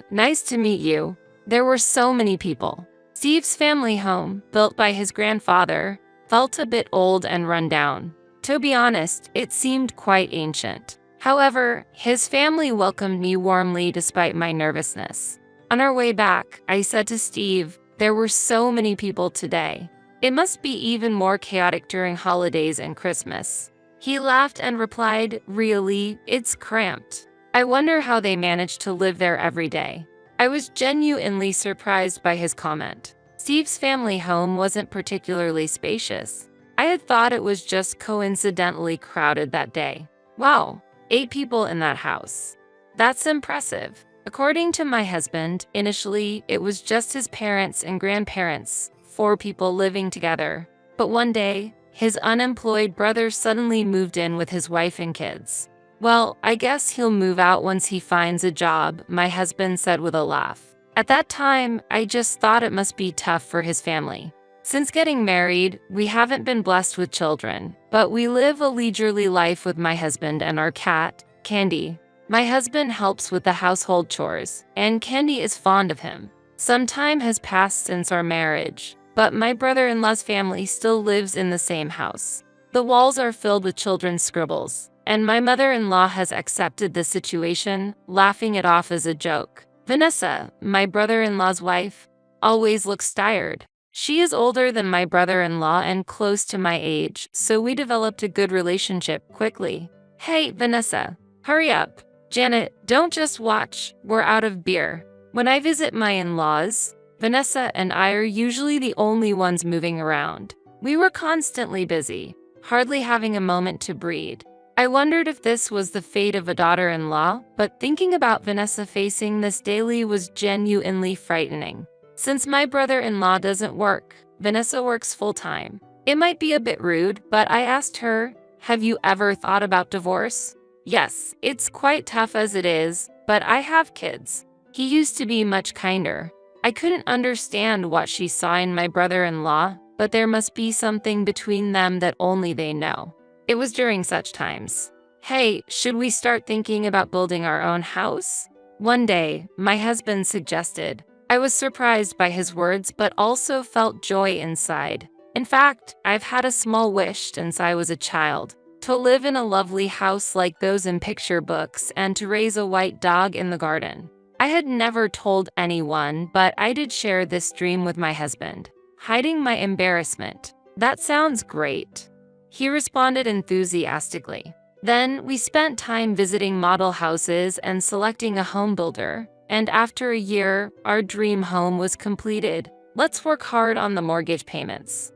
[SPEAKER 2] Nice to meet you." There were so many people. Steve's family home, built by his grandfather, felt a bit old and run down. To be honest, it seemed quite ancient. However, his family welcomed me warmly despite my nervousness. On our way back, I said to Steve, "There were so many people today. It must be even more chaotic during holidays and Christmas." He laughed and replied, "Really, it's cramped. I wonder how they manage to live there every day." I was genuinely surprised by his comment. Steve's family home wasn't particularly spacious. I had thought it was just coincidentally crowded that day. Wow, 8 people in that house. That's impressive. According to my husband, initially, it was just his parents and grandparents, 4 people living together. But one day, his unemployed brother suddenly moved in with his wife and kids. "Well, I guess he'll move out once he finds a job," my husband said with a laugh. At that time, I just thought it must be tough for his family. Since getting married, we haven't been blessed with children, but we live a leisurely life with my husband and our cat, Candy. My husband helps with the household chores, and Candy is fond of him. Some time has passed since our marriage, but my brother-in-law's family still lives in the same house. The walls are filled with children's scribbles, and my mother-in-law has accepted the situation, laughing it off as a joke. Vanessa, my brother-in-law's wife, always looks tired. She is older than my brother-in-law and close to my age, so we developed a good relationship quickly. Hey, Vanessa, hurry up. Janet, don't just watch, we're out of beer. When I visit my in-laws, Vanessa and I are usually the only ones moving around. We were constantly busy, hardly having a moment to breathe. I wondered if this was the fate of a daughter-in-law, but thinking about Vanessa facing this daily was genuinely frightening. Since my brother-in-law doesn't work, Vanessa works full-time. It might be a bit rude, but I asked her, have you ever thought about divorce? Yes, it's quite tough as it is, but I have kids. He used to be much kinder. I couldn't understand what she saw in my brother-in-law, but there must be something between them that only they know. It was during such times. Hey, should we start thinking about building our own house? One day, my husband suggested. I was surprised by his words, but also felt joy inside. In fact, I've had a small wish since I was a child. To live in a lovely house like those in picture books and to raise a white dog in the garden. I had never told anyone, but I did share this dream with my husband, hiding my embarrassment. That sounds great. He responded enthusiastically. Then we spent time visiting model houses and selecting a home builder. And after a year, our dream home was completed. Let's work hard on the mortgage payments.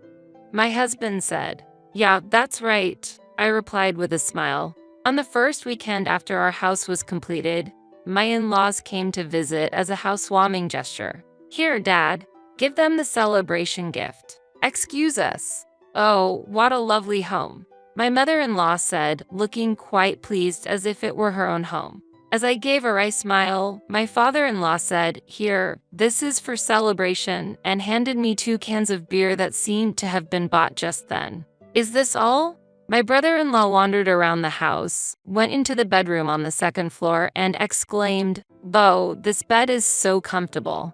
[SPEAKER 2] My husband said, yeah, that's right. I replied with a smile. On the first weekend after our house was completed, my in-laws came to visit as a housewarming gesture. Here, Dad, give them the celebration gift. Excuse us. Oh, what a lovely home. My mother-in-law said, looking quite pleased as if it were her own home. As I gave a wry smile, my father-in-law said, here, this is for celebration, and handed me 2 cans of beer that seemed to have been bought just then. Is this all? My brother-in-law wandered around the house, went into the bedroom on the 2nd floor, and exclaimed, "Bo, this bed is so comfortable."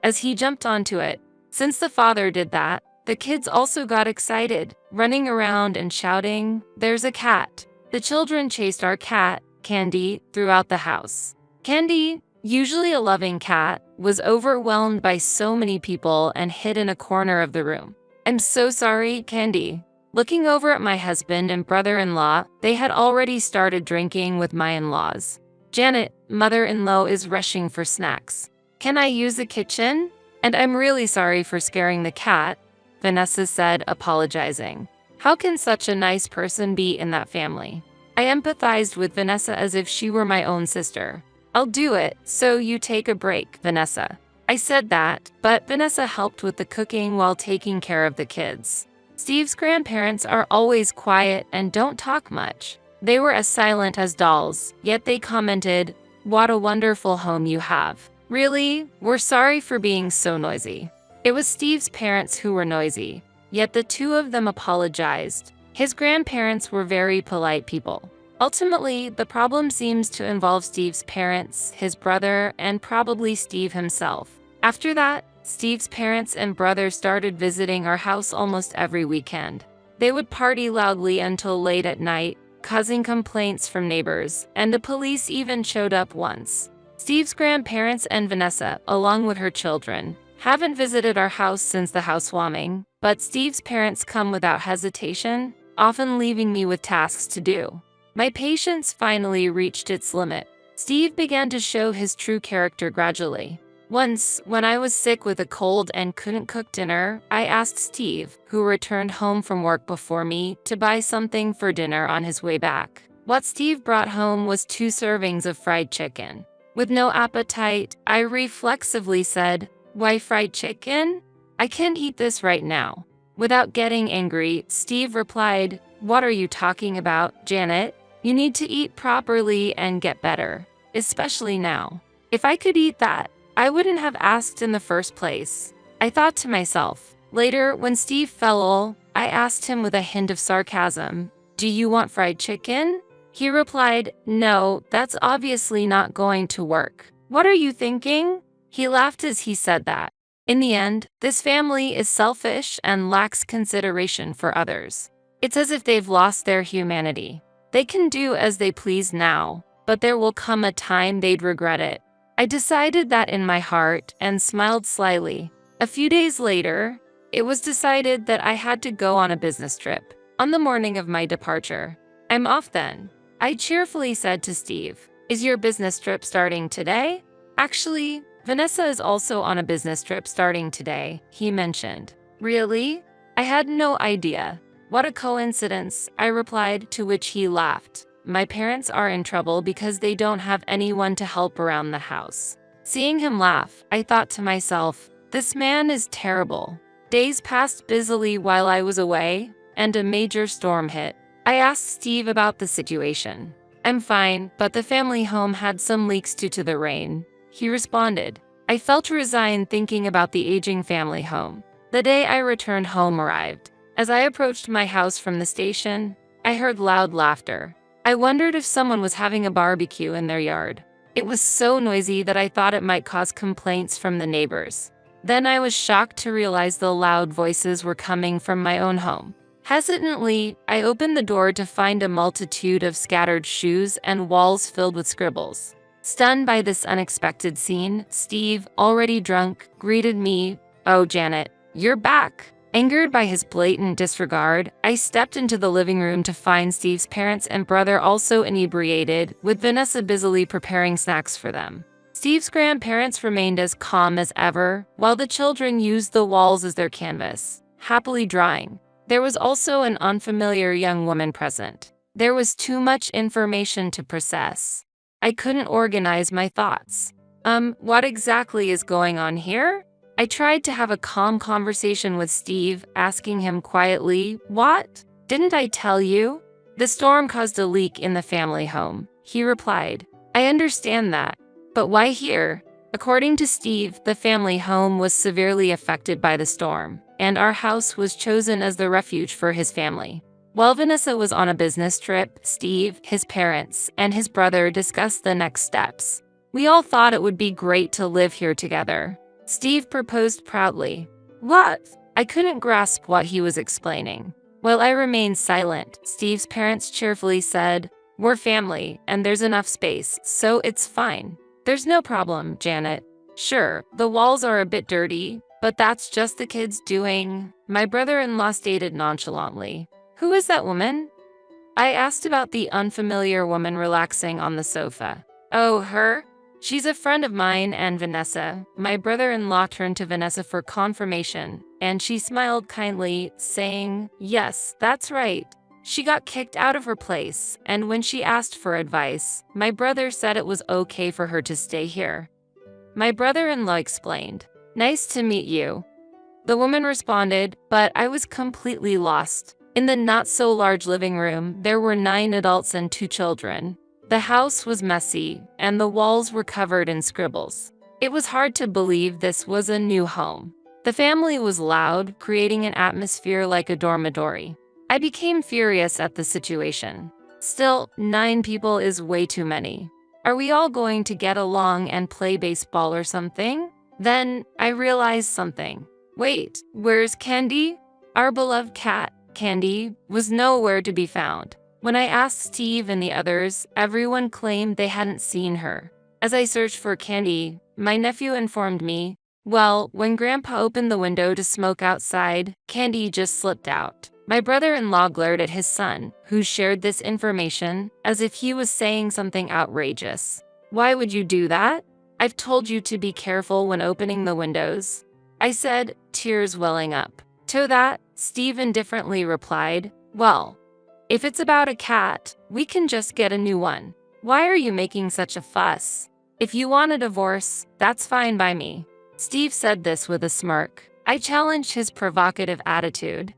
[SPEAKER 2] As he jumped onto it. Since the father did that, the kids also got excited, running around and shouting, "There's a cat." The children chased our cat, Candy, throughout the house. Candy, usually a loving cat, was overwhelmed by so many people and hid in a corner of the room. I'm so sorry, Candy. Looking over at my husband and brother-in-law, they had already started drinking with my in-laws. Janet, mother-in-law, is rushing for snacks. Can I use the kitchen? And I'm really sorry for scaring the cat, Vanessa said, apologizing. How can such a nice person be in that family? I empathized with Vanessa as if she were my own sister. I'll do it, so you take a break, Vanessa. I said that, but Vanessa helped with the cooking while taking care of the kids. Steve's grandparents are always quiet and don't talk much. They were as silent as dolls, yet they commented, "What a wonderful home you have." Really? We're sorry for being so noisy. It was Steve's parents who were noisy, yet the 2 of them apologized. His grandparents were very polite people. Ultimately, the problem seems to involve Steve's parents, his brother, and probably Steve himself. After that, Steve's parents and brother started visiting our house almost every weekend. They would party loudly until late at night, causing complaints from neighbors, and the police even showed up once. Steve's grandparents and Vanessa, along with her children, haven't visited our house since the housewarming, but Steve's parents come without hesitation, often leaving me with tasks to do. My patience finally reached its limit. Steve began to show his true character gradually. Once, when I was sick with a cold and couldn't cook dinner, I asked Steve, who returned home from work before me, to buy something for dinner on his way back. What Steve brought home was 2 servings of fried chicken. With no appetite, I reflexively said, "Why fried chicken? I can't eat this right now." Without getting angry, Steve replied, "What are you talking about, Janet? You need to eat properly and get better, especially now." If I could eat that, I wouldn't have asked in the first place. I thought to myself. Later, when Steve fell ill, I asked him with a hint of sarcasm, "Do you want fried chicken?" He replied, "No, that's obviously not going to work. What are you thinking?" He laughed as he said that. In the end, this family is selfish and lacks consideration for others. It's as if they've lost their humanity. They can do as they please now, but there will come a time they'd regret it. I decided that in my heart and smiled slyly. A few days later, it was decided that I had to go on a business trip. On the morning of my departure, "I'm off then," I cheerfully said to Steve. "Is your business trip starting today?" "Actually, Vanessa is also on a business trip starting today," he mentioned. "Really? I had no idea. What a coincidence," I replied, to which he laughed. "My parents are in trouble because they don't have anyone to help around the house." Seeing him laugh, I thought to myself, this man is terrible. Days passed busily while I was away, and a major storm hit. I asked Steve about the situation. "I'm fine, but the family home had some leaks due to the rain," he responded. I felt resigned thinking about the aging family home. The day I returned home arrived. As I approached my house from the station, I heard loud laughter. I wondered if someone was having a barbecue in their yard. It was so noisy that I thought it might cause complaints from the neighbors. Then I was shocked to realize the loud voices were coming from my own home. Hesitantly, I opened the door to find a multitude of scattered shoes and walls filled with scribbles. Stunned by this unexpected scene, Steve, already drunk, greeted me. "Oh, Janet, you're back." Angered by his blatant disregard, I stepped into the living room to find Steve's parents and brother also inebriated, with Vanessa busily preparing snacks for them. Steve's grandparents remained as calm as ever, while the children used the walls as their canvas, happily drawing. There was also an unfamiliar young woman present. There was too much information to process. I couldn't organize my thoughts. What exactly is going on here? I tried to have a calm conversation with Steve, asking him quietly, "What? Didn't I tell you?" "The storm caused a leak in the family home," he replied. "I understand that. But why here?" According to Steve, the family home was severely affected by the storm, and our house was chosen as the refuge for his family. While Vanessa was on a business trip, Steve, his parents, and his brother discussed the next steps. "We all thought it would be great to live here together," Steve proposed proudly. "What?" I couldn't grasp what he was explaining. While I remained silent, Steve's parents cheerfully said, "We're family, and there's enough space, so it's fine." "There's no problem, Janet. Sure, the walls are a bit dirty, but that's just the kids doing," my brother-in-law stated nonchalantly. "Who is that woman?" I asked about the unfamiliar woman relaxing on the sofa. "Oh, her? She's a friend of mine and Vanessa." My brother-in-law turned to Vanessa for confirmation, and she smiled kindly, saying, "Yes, that's right. She got kicked out of her place, and when she asked for advice, my brother said it was okay for her to stay here." My brother-in-law explained, "Nice to meet you." The woman responded, but I was completely lost. In the not-so-large living room, there were 9 adults and 2 children. The house was messy, and the walls were covered in scribbles. It was hard to believe this was a new home. The family was loud, creating an atmosphere like a dormitory. I became furious at the situation. Still, 9 people is way too many. Are we all going to get along and play baseball or something? Then, I realized something. Wait, where's Candy? Our beloved cat, Candy, was nowhere to be found. When I asked Steve and the others, everyone claimed they hadn't seen her. As I searched for Candy, my nephew informed me, well, when Grandpa opened the window to smoke outside, Candy just slipped out. My brother-in-law glared at his son, who shared this information, as if he was saying something outrageous. "Why would you do that? I've told you to be careful when opening the windows," I said, tears welling up. To that, Steve indifferently replied, "Well, if it's about a cat, we can just get a new one. Why are you making such a fuss? If you want a divorce, that's fine by me." Steve said this with a smirk. I challenged his provocative attitude.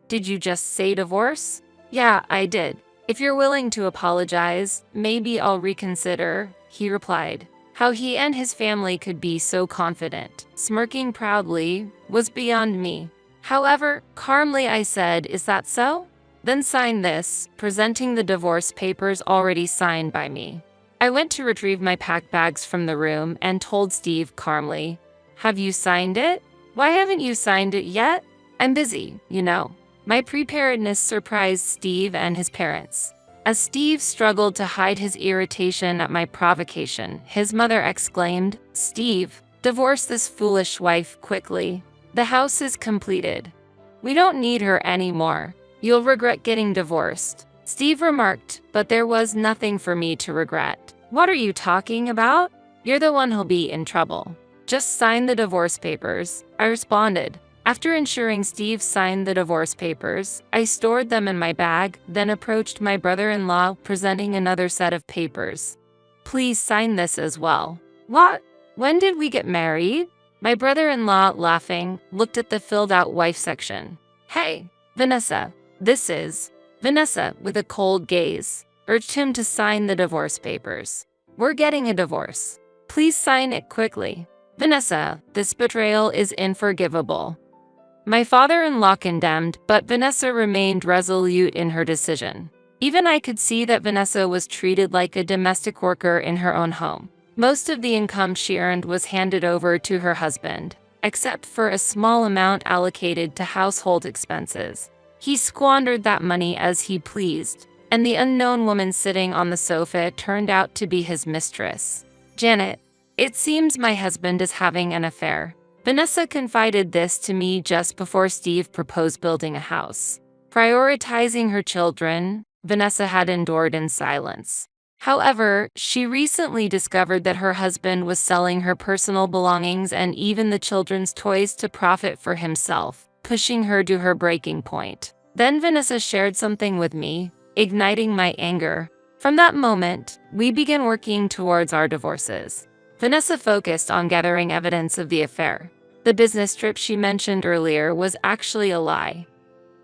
[SPEAKER 2] "Did you just say divorce?" "Yeah, I did. If you're willing to apologize, maybe I'll reconsider," he replied. How he and his family could be so confident, smirking proudly, was beyond me. However, calmly I said, "Is that so? Then sign this," presenting the divorce papers already signed by me. I went to retrieve my packed bags from the room and told Steve calmly, "Have you signed it? Why haven't you signed it yet?" "I'm busy, you know." My preparedness surprised Steve and his parents. As Steve struggled to hide his irritation at my provocation, his mother exclaimed, "Steve, divorce this foolish wife quickly. The house is completed. We don't need her anymore. You'll regret getting divorced," Steve remarked, but there was nothing for me to regret. "What are you talking about? You're the one who'll be in trouble. Just sign the divorce papers," I responded. After ensuring Steve signed the divorce papers, I stored them in my bag, then approached my brother-in-law, presenting another set of papers. "Please sign this as well." "What? When did we get married?" My brother-in-law, laughing, looked at the filled-out wife section. "Hey, Vanessa, this is..." Vanessa, with a cold gaze, urged him to sign the divorce papers. "We're getting a divorce. Please sign it quickly." "Vanessa, this betrayal is unforgivable." My father-in-law condemned, but Vanessa remained resolute in her decision. Even I could see that Vanessa was treated like a domestic worker in her own home. Most of the income she earned was handed over to her husband, except for a small amount allocated to household expenses. He squandered that money as he pleased, and the unknown woman sitting on the sofa turned out to be his mistress. "Janet, it seems my husband is having an affair." Vanessa confided this to me just before Steve proposed building a house. Prioritizing her children, Vanessa had endured in silence. However, she recently discovered that her husband was selling her personal belongings and even the children's toys to profit for himself, pushing her to her breaking point. Then Vanessa shared something with me, igniting my anger. From that moment, we began working towards our divorces. Vanessa focused on gathering evidence of the affair. The business trip she mentioned earlier was actually a lie.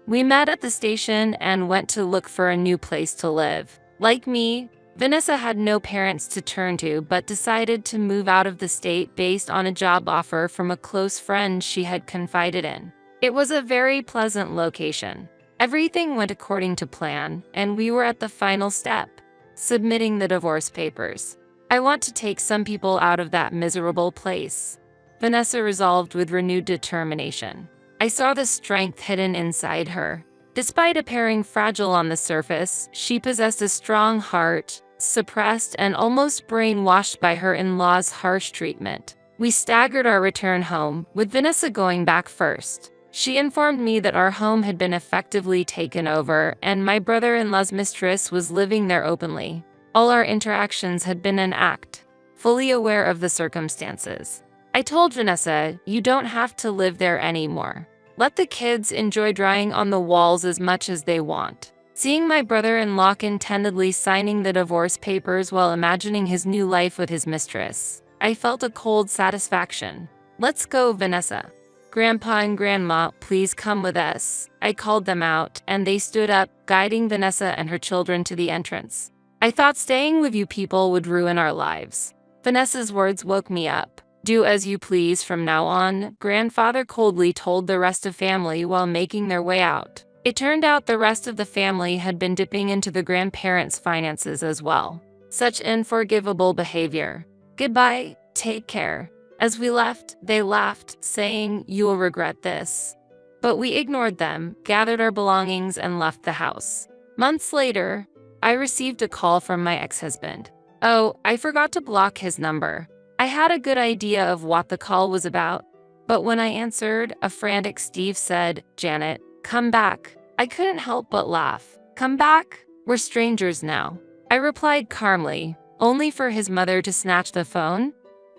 [SPEAKER 2] We met at the station and went to look for a new place to live. Like me, Vanessa had no parents to turn to but decided to move out of the state based on a job offer from a close friend she had confided in. It was a very pleasant location. Everything went according to plan, and we were at the final step, submitting the divorce papers. "I want to take some people out of that miserable place," Vanessa resolved with renewed determination. I saw the strength hidden inside her. Despite appearing fragile on the surface, she possessed a strong heart, suppressed and almost brainwashed by her in-laws' harsh treatment. We staggered our return home, with Vanessa going back first. She informed me that our home had been effectively taken over and my brother-in-law's mistress was living there openly. All our interactions had been an act, fully aware of the circumstances. I told Vanessa, "You don't have to live there anymore. Let the kids enjoy drawing on the walls as much as they want." Seeing my brother-in-law contentedly signing the divorce papers while imagining his new life with his mistress, I felt a cold satisfaction. "Let's go, Vanessa. Grandpa and Grandma, please come with us." I called them out, and they stood up, guiding Vanessa and her children to the entrance. "I thought staying with you people would ruin our lives." Vanessa's words woke me up. "Do as you please from now on," Grandfather coldly told the rest of family while making their way out. It turned out the rest of the family had been dipping into the grandparents' finances as well. Such unforgivable behavior. "Goodbye, take care." As we left, they laughed, saying, "You'll regret this." But we ignored them, gathered our belongings, and left the house. Months later, I received a call from my ex-husband. Oh, I forgot to block his number. I had a good idea of what the call was about, but when I answered, a frantic Steve said, "Janet, come back." I couldn't help but laugh. "Come back? We're strangers now." I replied calmly, only for his mother to snatch the phone.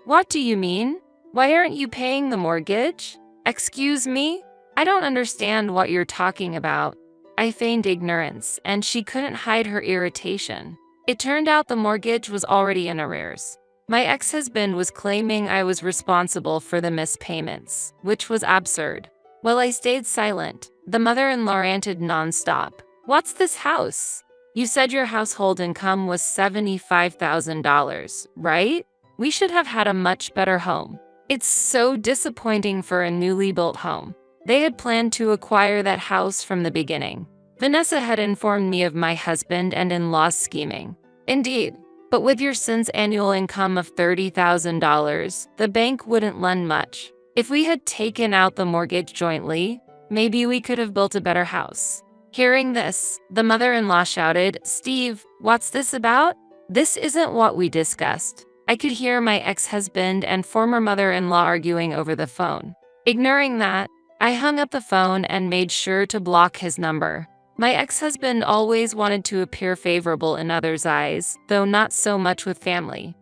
[SPEAKER 2] "What do you mean? Why aren't you paying the mortgage?" "Excuse me? I don't understand what you're talking about." I feigned ignorance, and she couldn't hide her irritation. It turned out the mortgage was already in arrears. My ex-husband was claiming I was responsible for the missed payments, which was absurd. While I stayed silent, the mother-in-law ranted nonstop. "What's this house? You said your household income was $75,000, right? We should have had a much better home. It's so disappointing for a newly built home. They had planned to acquire that house from the beginning. Vanessa had informed me of my husband and in-law's scheming. Indeed, but with your son's annual income of $30,000, the bank wouldn't lend much. If we had taken out the mortgage jointly, maybe we could have built a better house. Hearing this, the mother-in-law shouted, "Steve, what's this about? This isn't what we discussed." I could hear my ex-husband and former mother-in-law arguing over the phone. Ignoring that, I hung up the phone and made sure to block his number. My ex-husband always wanted to appear favorable in others' eyes, though not so much with family.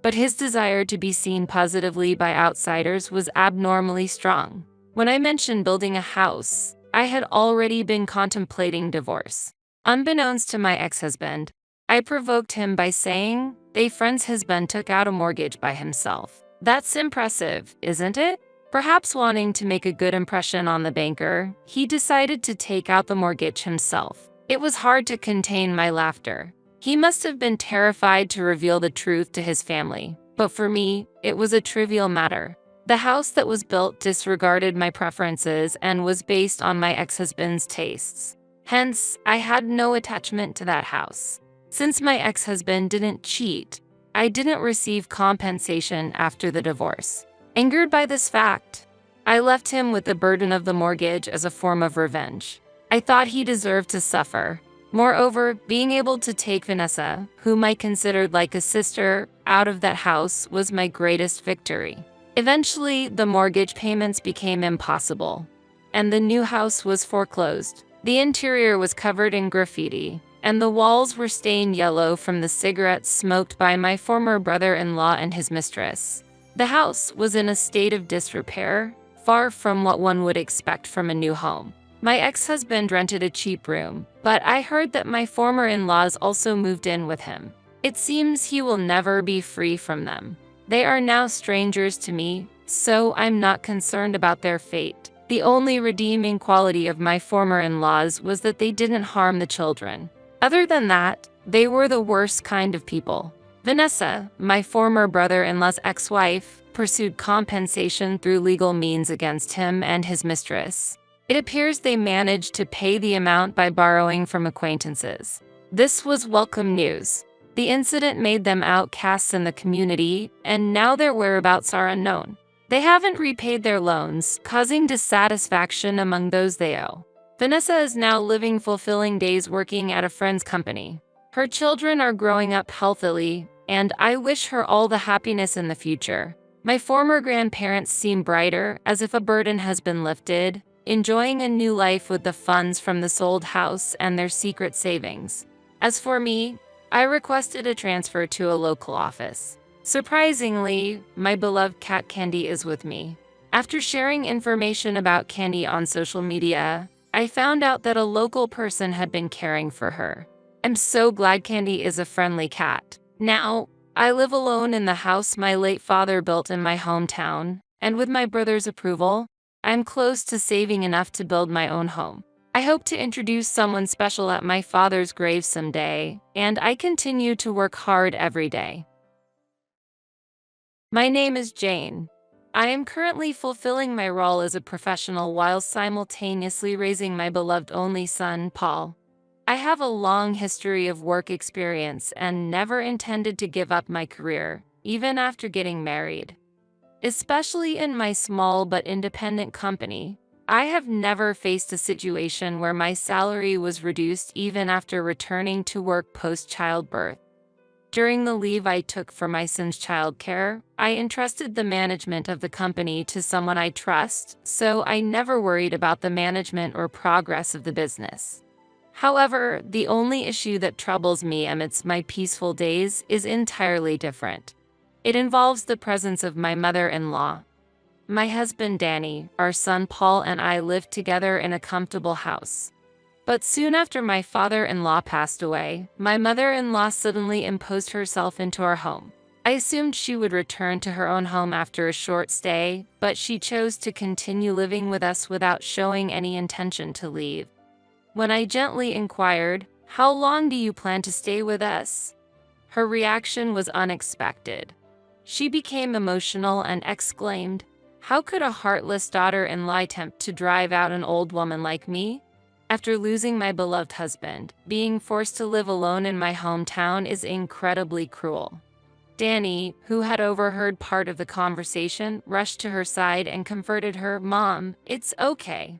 [SPEAKER 2] But his desire to be seen positively by outsiders was abnormally strong. When I mentioned building a house, I had already been contemplating divorce. Unbeknownst to my ex-husband, I provoked him by saying, "A friend's husband took out a mortgage by himself. That's impressive, isn't it?" Perhaps wanting to make a good impression on the banker, he decided to take out the mortgage himself. It was hard to contain my laughter. He must have been terrified to reveal the truth to his family, but for me, it was a trivial matter. The house that was built disregarded my preferences and was based on my ex-husband's tastes. Hence, I had no attachment to that house. Since my ex-husband didn't cheat, I didn't receive compensation after the divorce. Angered by this fact, I left him with the burden of the mortgage as a form of revenge. I thought he deserved to suffer. Moreover, being able to take Vanessa, whom I considered like a sister, out of that house was my greatest victory. Eventually, the mortgage payments became impossible, and the new house was foreclosed. The interior was covered in graffiti, and the walls were stained yellow from the cigarettes smoked by my former brother-in-law and his mistress. The house was in a state of disrepair, far from what one would expect from a new home. My ex-husband rented a cheap room, but I heard that my former in-laws also moved in with him. It seems he will never be free from them. They are now strangers to me, so I'm not concerned about their fate. The only redeeming quality of my former in-laws was that they didn't harm the children. Other than that, they were the worst kind of people. Vanessa, my former brother-in-law's ex-wife, pursued compensation through legal means against him and his mistress. It appears they managed to pay the amount by borrowing from acquaintances. This was welcome news. The incident made them outcasts in the community, and now their whereabouts are unknown. They haven't repaid their loans, causing dissatisfaction among those they owe. Vanessa is now living fulfilling days working at a friend's company. Her children are growing up healthily, and I wish her all the happiness in the future. My former grandparents seem brighter, as if a burden has been lifted, enjoying a new life with the funds from the sold house and their secret savings. As for me, I requested a transfer to a local office. Surprisingly, my beloved cat Candy is with me. After sharing information about Candy on social media, I found out that a local person had been caring for her. I'm so glad Candy is a friendly cat. Now, I live alone in the house my late father built in my hometown, and with my brother's approval, I'm close to saving enough to build my own home. I hope to introduce someone special at my father's grave someday, and I continue to work hard every day. My name is Jane. I am currently fulfilling my role as a professional while simultaneously raising my beloved only son, Paul. I have a long history of work experience and never intended to give up my career, even after getting married. Especially in my small but independent company, I have never faced a situation where my salary was reduced even after returning to work post-childbirth. During the leave I took for my son's childcare, I entrusted the management of the company to someone I trust, so I never worried about the management or progress of the business. However, the only issue that troubles me amidst my peaceful days is entirely different. It involves the presence of my mother-in-law. My husband Danny, our son Paul, and I lived together in a comfortable house. But soon after my father-in-law passed away, my mother-in-law suddenly imposed herself into our home. I assumed she would return to her own home after a short stay, but she chose to continue living with us without showing any intention to leave. When I gently inquired, "How long do you plan to stay with us?" her reaction was unexpected. She became emotional and exclaimed, "How could a heartless daughter-in-law attempt to drive out an old woman like me? After losing my beloved husband, being forced to live alone in my hometown is incredibly cruel." Danny, who had overheard part of the conversation, rushed to her side and comforted her. "Mom, it's okay.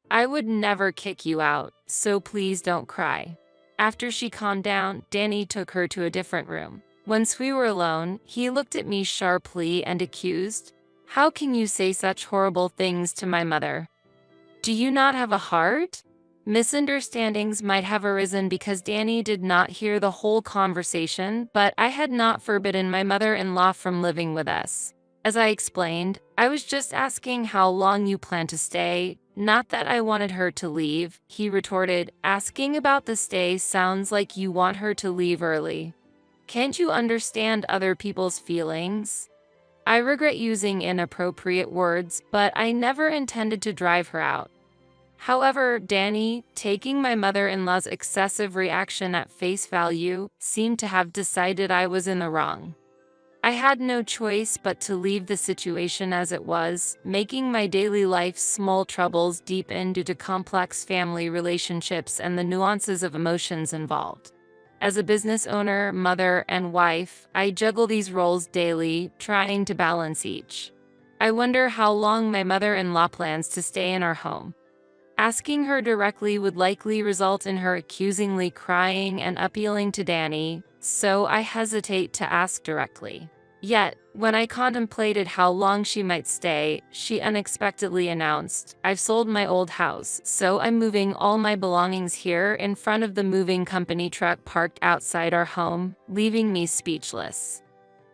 [SPEAKER 2] I would never kick you out, so please don't cry." After she calmed down, Danny took her to a different room. Once we were alone, he looked at me sharply and accused, "How can you say such horrible things to my mother? Do you not have a heart?" Misunderstandings might have arisen because Danny did not hear the whole conversation, but I had not forbidden my mother-in-law from living with us. As I explained, I was just asking how long you plan to stay, not that I wanted her to leave. He retorted, "Asking about the stay sounds like you want her to leave early. Can't you understand other people's feelings?" I regret using inappropriate words, but I never intended to drive her out. However, Danny, taking my mother-in-law's excessive reaction at face value, seemed to have decided I was in the wrong. I had no choice but to leave the situation as it was, making my daily life's small troubles deepen due to complex family relationships and the nuances of emotions involved. As a business owner, mother, and wife, I juggle these roles daily, trying to balance each. I wonder how long my mother-in-law plans to stay in our home. Asking her directly would likely result in her accusingly crying and appealing to Danny, so I hesitate to ask directly. Yet, when I contemplated how long she might stay, she unexpectedly announced, "I've sold my old house, so I'm moving all my belongings here," in front of the moving company truck parked outside our home, leaving me speechless.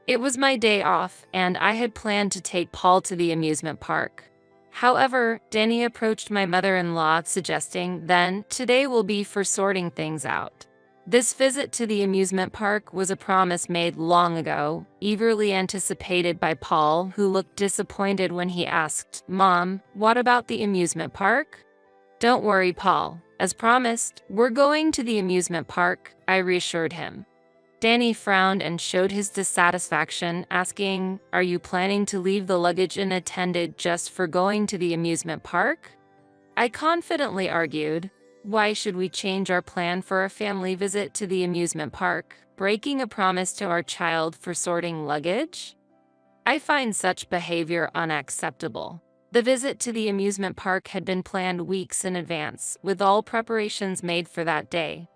[SPEAKER 2] It was my day off, and I had planned to take Paul to the amusement park. However, Danny approached my mother-in-law, suggesting, "Then, today will be for sorting things out." This visit to the amusement park was a promise made long ago, eagerly anticipated by Paul, who looked disappointed when he asked, "Mom, what about the amusement park?" "Don't worry, Paul. As promised, we're going to the amusement park," I reassured him. Danny frowned and showed his dissatisfaction, asking, "Are you planning to leave the luggage unattended just for going to the amusement park?" I confidently argued, "Why should we change our plan for a family visit to the amusement park, breaking a promise to our child for sorting luggage?" I find such behavior unacceptable. The visit to the amusement park had been planned weeks in advance, with all preparations made for that day.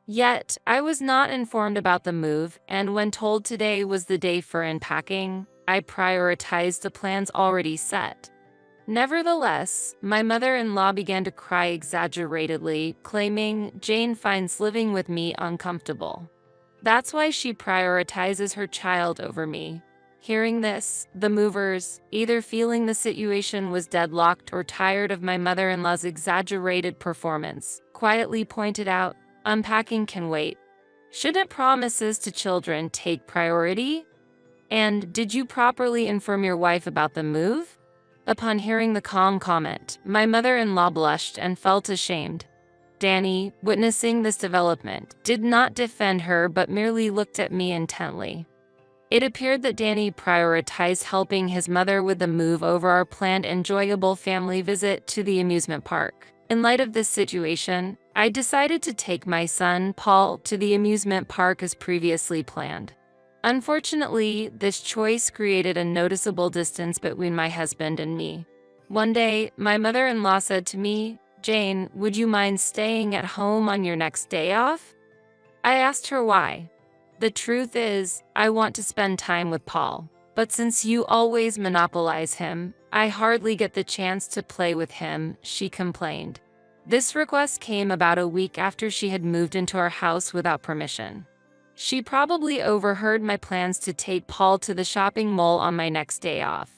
[SPEAKER 2] Yet, I was not informed about the move, and when told today was the day for unpacking, I prioritized the plans already set. Nevertheless, my mother-in-law began to cry exaggeratedly, claiming Jane finds living with me uncomfortable. That's why she prioritizes her child over me. Hearing this, the movers, either feeling the situation was deadlocked or tired of my mother-in-law's exaggerated performance, quietly pointed out, "Unpacking can wait. Shouldn't promises to children take priority? And did you properly inform your wife about the move?" Upon hearing the calm comment, my mother-in-law blushed and felt ashamed. Danny, witnessing this development, did not defend her but merely looked at me intently. It appeared that Danny prioritized helping his mother with the move over our planned enjoyable family visit to the amusement park. In light of this situation, I decided to take my son, Paul, to the amusement park as previously planned. Unfortunately, this choice created a noticeable distance between my husband and me. One day, my mother-in-law said to me, "Jane, would you mind staying at home on your next day off?" I asked her why. "The truth is, I want to spend time with Paul, but since you always monopolize him, I hardly get the chance to play with him," she complained. This request came about a week after she had moved into our house without permission. She probably overheard my plans to take Paul to the shopping mall on my next day off.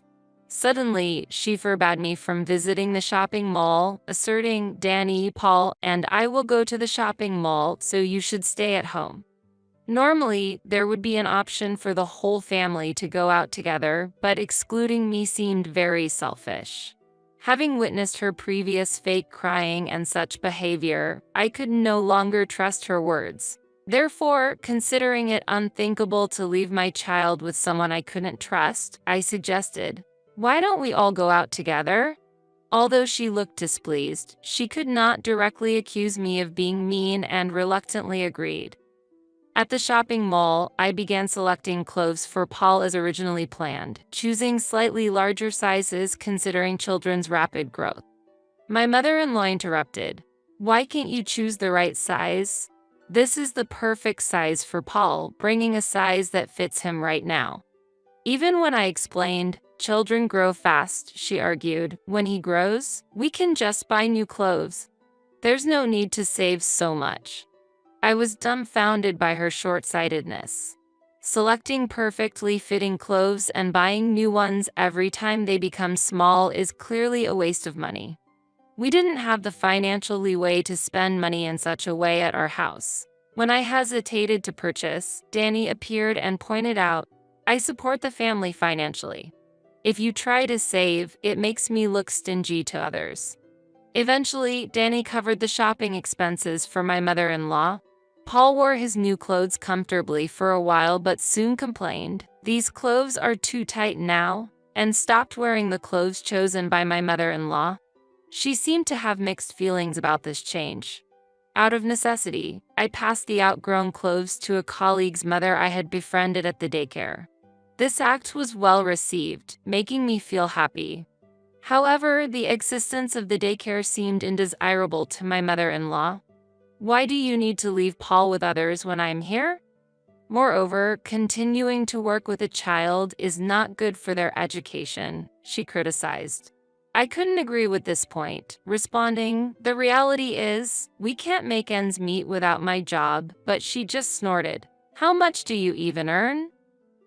[SPEAKER 2] Suddenly, she forbade me from visiting the shopping mall, asserting, "Danny, Paul, and I will go to the shopping mall, so you should stay at home." Normally, there would be an option for the whole family to go out together, but excluding me seemed very selfish. Having witnessed her previous fake crying and such behavior, I could no longer trust her words. Therefore, considering it unthinkable to leave my child with someone I couldn't trust, I suggested, "Why don't we all go out together?" Although she looked displeased, she could not directly accuse me of being mean and reluctantly agreed. At the shopping mall, I began selecting clothes for Paul as originally planned, choosing slightly larger sizes considering children's rapid growth. My mother-in-law interrupted, "Why can't you choose the right size? This is the perfect size for Paul, bringing a size that fits him right now." Even when I explained, "Children grow fast," she argued. "When he grows, we can just buy new clothes. There's no need to save so much." I was dumbfounded by her short-sightedness. Selecting perfectly fitting clothes and buying new ones every time they become small is clearly a waste of money. We didn't have the financial leeway to spend money in such a way at our house. When I hesitated to purchase, Danny appeared and pointed out, "I support the family financially. If you try to save, it makes me look stingy to others." Eventually, Danny covered the shopping expenses for my mother-in-law. Paul wore his new clothes comfortably for a while but soon complained, "These clothes are too tight now," and stopped wearing the clothes chosen by my mother-in-law. She seemed to have mixed feelings about this change. Out of necessity, I passed the outgrown clothes to a colleague's mother I had befriended at the daycare. This act was well received, making me feel happy. However, the existence of the daycare seemed undesirable to my mother-in-law. "Why do you need to leave Paul with others when I'm here? Moreover, continuing to work with a child is not good for their education," she criticized. I couldn't agree with this point, responding, "The reality is, we can't make ends meet without my job," but she just snorted, "How much do you even earn?"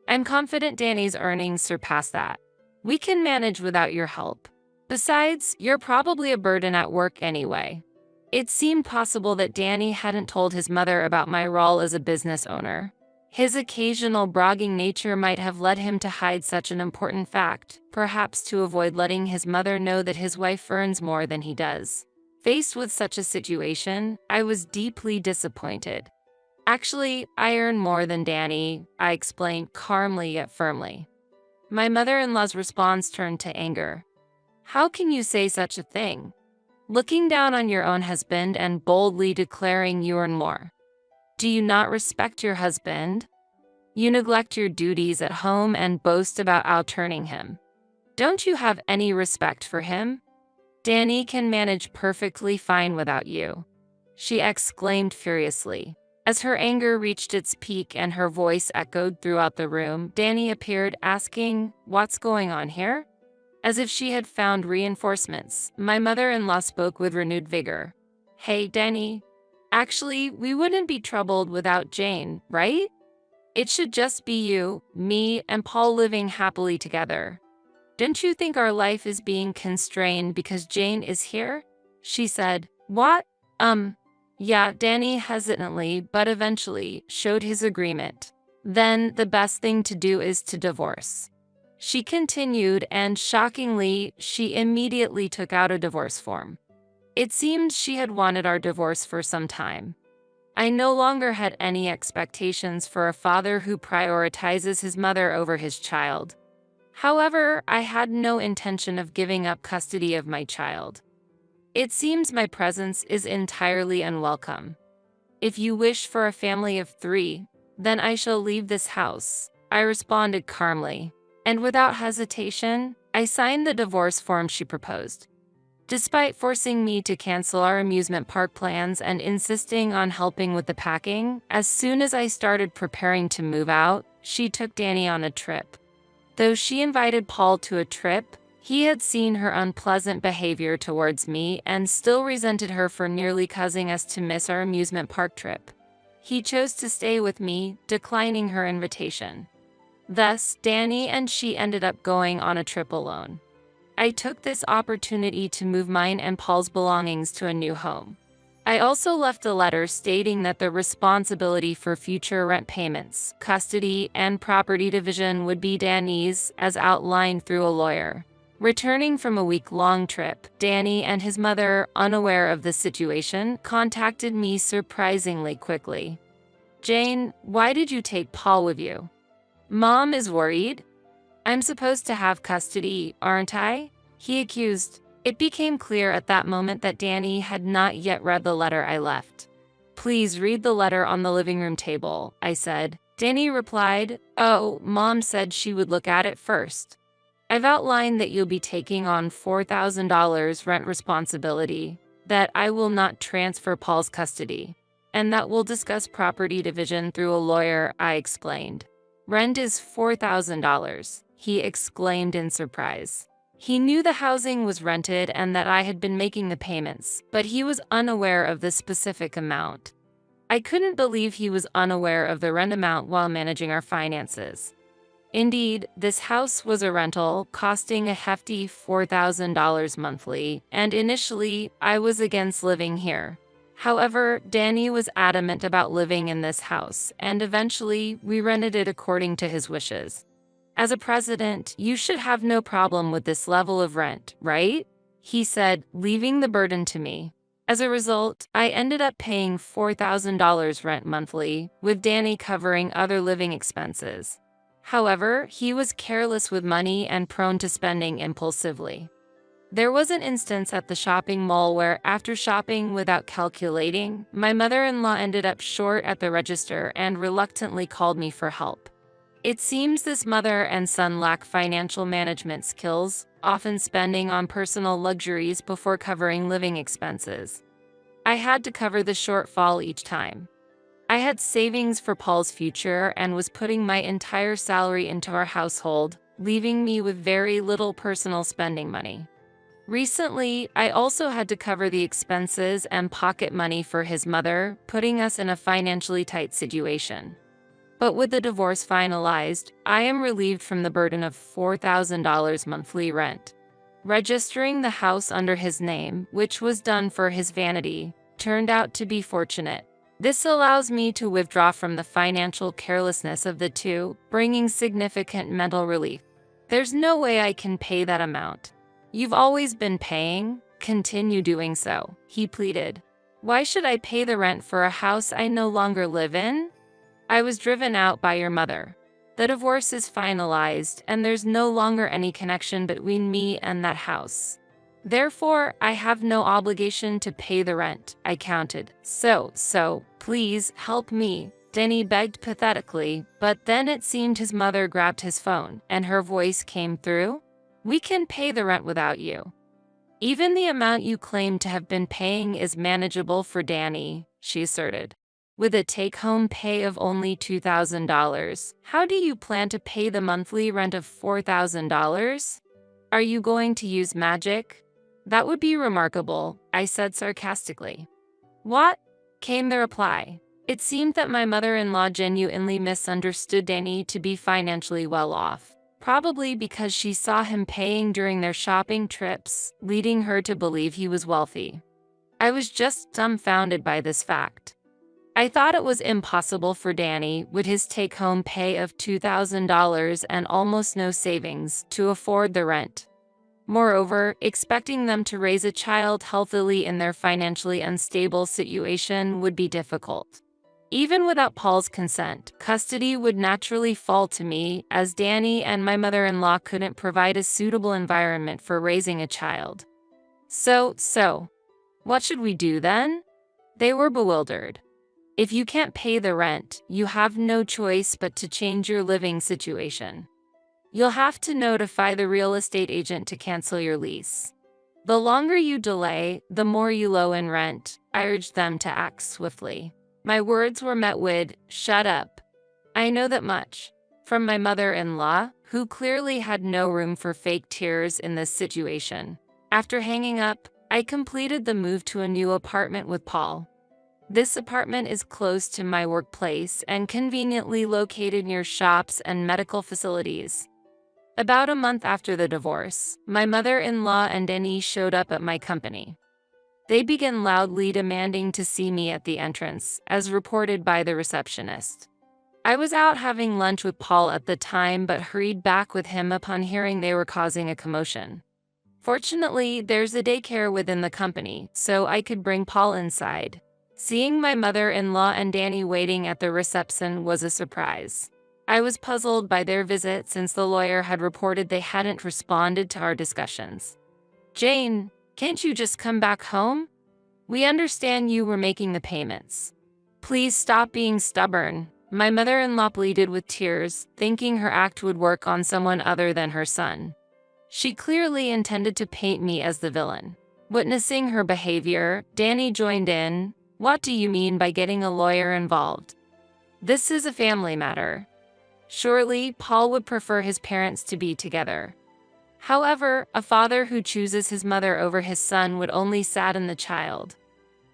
[SPEAKER 2] I'm confident Danny's earnings surpass that. We can manage without your help. Besides, you're probably a burden at work anyway. It seemed possible that Danny hadn't told his mother about my role as a business owner. His occasional bragging nature might have led him to hide such an important fact, perhaps to avoid letting his mother know that his wife earns more than he does. Faced with such a situation, I was deeply disappointed. "Actually, I earn more than Danny," I explained calmly yet firmly. My mother-in-law's response turned to anger. "How can you say such a thing? Looking down on your own husband and boldly declaring you earn more. Do you not respect your husband? You neglect your duties at home and boast about out-earning him. Don't you have any respect for him? Danny can manage perfectly fine without you," she exclaimed furiously. As her anger reached its peak and her voice echoed throughout the room, Danny appeared, asking, "What's going on here?" As if she had found reinforcements, my mother-in-law spoke with renewed vigor. "Hey, Danny. Actually, we wouldn't be troubled without Jane, right? It should just be you, me, and Paul living happily together. Don't you think our life is being constrained because Jane is here?" She said, "What? Yeah," Danny hesitantly but eventually showed his agreement. "Then the best thing to do is to divorce," she continued, and shockingly, she immediately took out a divorce form. It seemed she had wanted our divorce for some time. I no longer had any expectations for a father who prioritizes his mother over his child. However, I had no intention of giving up custody of my child. "It seems my presence is entirely unwelcome. If you wish for a family of 3, then I shall leave this house," I responded calmly. And without hesitation, I signed the divorce form she proposed. Despite forcing me to cancel our amusement park plans and insisting on helping with the packing, as soon as I started preparing to move out, she took Danny on a trip. Though she invited Paul to a trip, he had seen her unpleasant behavior towards me and still resented her for nearly causing us to miss our amusement park trip. He chose to stay with me, declining her invitation. Thus, Danny and she ended up going on a trip alone. I took this opportunity to move mine and Paul's belongings to a new home. I also left a letter stating that the responsibility for future rent payments, custody, and property division would be Danny's, as outlined through a lawyer. Returning from a week-long trip, Danny and his mother, unaware of the situation, contacted me surprisingly quickly. Jane, why did you take Paul with you? Mom is worried. I'm supposed to have custody, aren't I? He accused. It became clear at that moment that Danny had not yet read the letter I left. Please read the letter on the living room table, I said. Danny replied, oh, Mom said she would look at it first. I've outlined that you'll be taking on $4,000 rent responsibility, that I will not transfer Paul's custody, and that we'll discuss property division through a lawyer, I explained. Rent is $4,000, he exclaimed in surprise. He knew the housing was rented and that I had been making the payments, but he was unaware of the specific amount. I couldn't believe he was unaware of the rent amount while managing our finances. Indeed, this house was a rental, costing a hefty $4,000 monthly, and initially, I was against living here. However, Danny was adamant about living in this house, and eventually, we rented it according to his wishes. As a president, you should have no problem with this level of rent, right? He said, leaving the burden to me. As a result, I ended up paying $4,000 rent monthly, with Danny covering other living expenses. However, he was careless with money and prone to spending impulsively. There was an instance at the shopping mall where, after shopping without calculating, my mother-in-law ended up short at the register and reluctantly called me for help. It seems this mother and son lack financial management skills, often spending on personal luxuries before covering living expenses. I had to cover the shortfall each time. I had savings for Paul's future and was putting my entire salary into our household, leaving me with very little personal spending money. Recently, I also had to cover the expenses and pocket money for his mother, putting us in a financially tight situation. But with the divorce finalized, I am relieved from the burden of $4,000 monthly rent. Registering the house under his name, which was done for his vanity, turned out to be fortunate. This allows me to withdraw from the financial carelessness of the two, bringing significant mental relief. There's no way I can pay that amount. You've always been paying, continue doing so, he pleaded. Why should I pay the rent for a house I no longer live in? I was driven out by your mother. The divorce is finalized, and there's no longer any connection between me and that house. Therefore, I have no obligation to pay the rent, I counted. So, please help me, Denny begged pathetically, but then it seemed his mother grabbed his phone, and her voice came through. We can pay the rent without you. Even the amount you claim to have been paying is manageable for Danny, she asserted. With a take-home pay of only $2,000, how do you plan to pay the monthly rent of $4,000? Are you going to use magic? That would be remarkable, I said sarcastically. What? Came the reply. It seemed that my mother-in-law genuinely misunderstood Danny to be financially well off, probably because she saw him paying during their shopping trips, leading her to believe he was wealthy. I was just dumbfounded by this fact. I thought it was impossible for Danny, with his take-home pay of $2,000 and almost no savings, to afford the rent. Moreover, expecting them to raise a child healthily in their financially unstable situation would be difficult. Even without Paul's consent, custody would naturally fall to me, as Danny and my mother-in-law couldn't provide a suitable environment for raising a child. So, what should we do then? They were bewildered. If you can't pay the rent, you have no choice but to change your living situation. You'll have to notify the real estate agent to cancel your lease. The longer you delay, the more you owe in rent, I urged them to act swiftly. My words were met with, "Shut up. I know that much," from my mother-in-law, who clearly had no room for fake tears in this situation. After hanging up, I completed the move to a new apartment with Paul. This apartment is close to my workplace and conveniently located near shops and medical facilities. About a month after the divorce, my mother-in-law and Denny showed up at my company. They began loudly demanding to see me at the entrance, as reported by the receptionist. I was out having lunch with Paul at the time but hurried back with him upon hearing they were causing a commotion. Fortunately, there's a daycare within the company, so I could bring Paul inside. Seeing my mother-in-law and Danny waiting at the reception was a surprise. I was puzzled by their visit since the lawyer had reported they hadn't responded to our discussions. "Jane, can't you just come back home? We understand you were making the payments. Please stop being stubborn," my mother-in-law pleaded with tears, thinking her act would work on someone other than her son. She clearly intended to paint me as the villain. Witnessing her behavior, Danny joined in. "What do you mean by getting a lawyer involved? This is a family matter. Surely, Paul would prefer his parents to be together. However, a father who chooses his mother over his son would only sadden the child."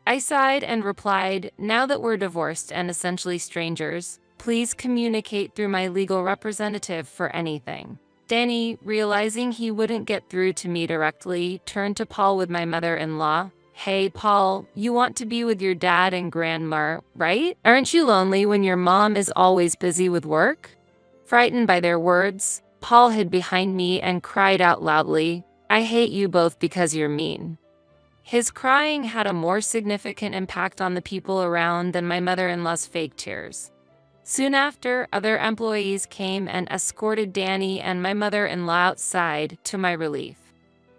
[SPEAKER 2] I sighed and replied, "Now that we're divorced and essentially strangers, please communicate through my legal representative for anything." Danny, realizing he wouldn't get through to me directly, turned to Paul with my mother-in-law. "Hey, Paul, you want to be with your dad and grandma, right? Aren't you lonely when your mom is always busy with work?" Frightened by their words, Paul hid behind me and cried out loudly, "I hate you both because you're mean." His crying had a more significant impact on the people around than my mother-in-law's fake tears. Soon after, other employees came and escorted Danny and my mother-in-law outside, to my relief.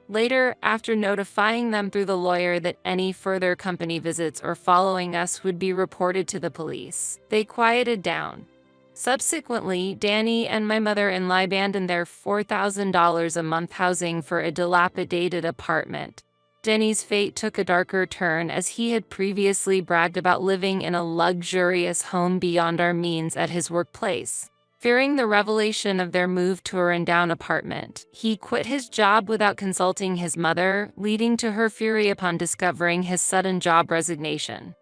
[SPEAKER 2] Later, after notifying them through the lawyer that any further company visits or following us would be reported to the police, they quieted down. Subsequently, Danny and my mother-in-law abandoned their $4,000 a month housing for a dilapidated apartment. Danny's fate took a darker turn as he had previously bragged about living in a luxurious home beyond our means at his workplace. Fearing the revelation of their move to a rundown apartment, he quit his job without consulting his mother, leading to her fury upon discovering his sudden job resignation.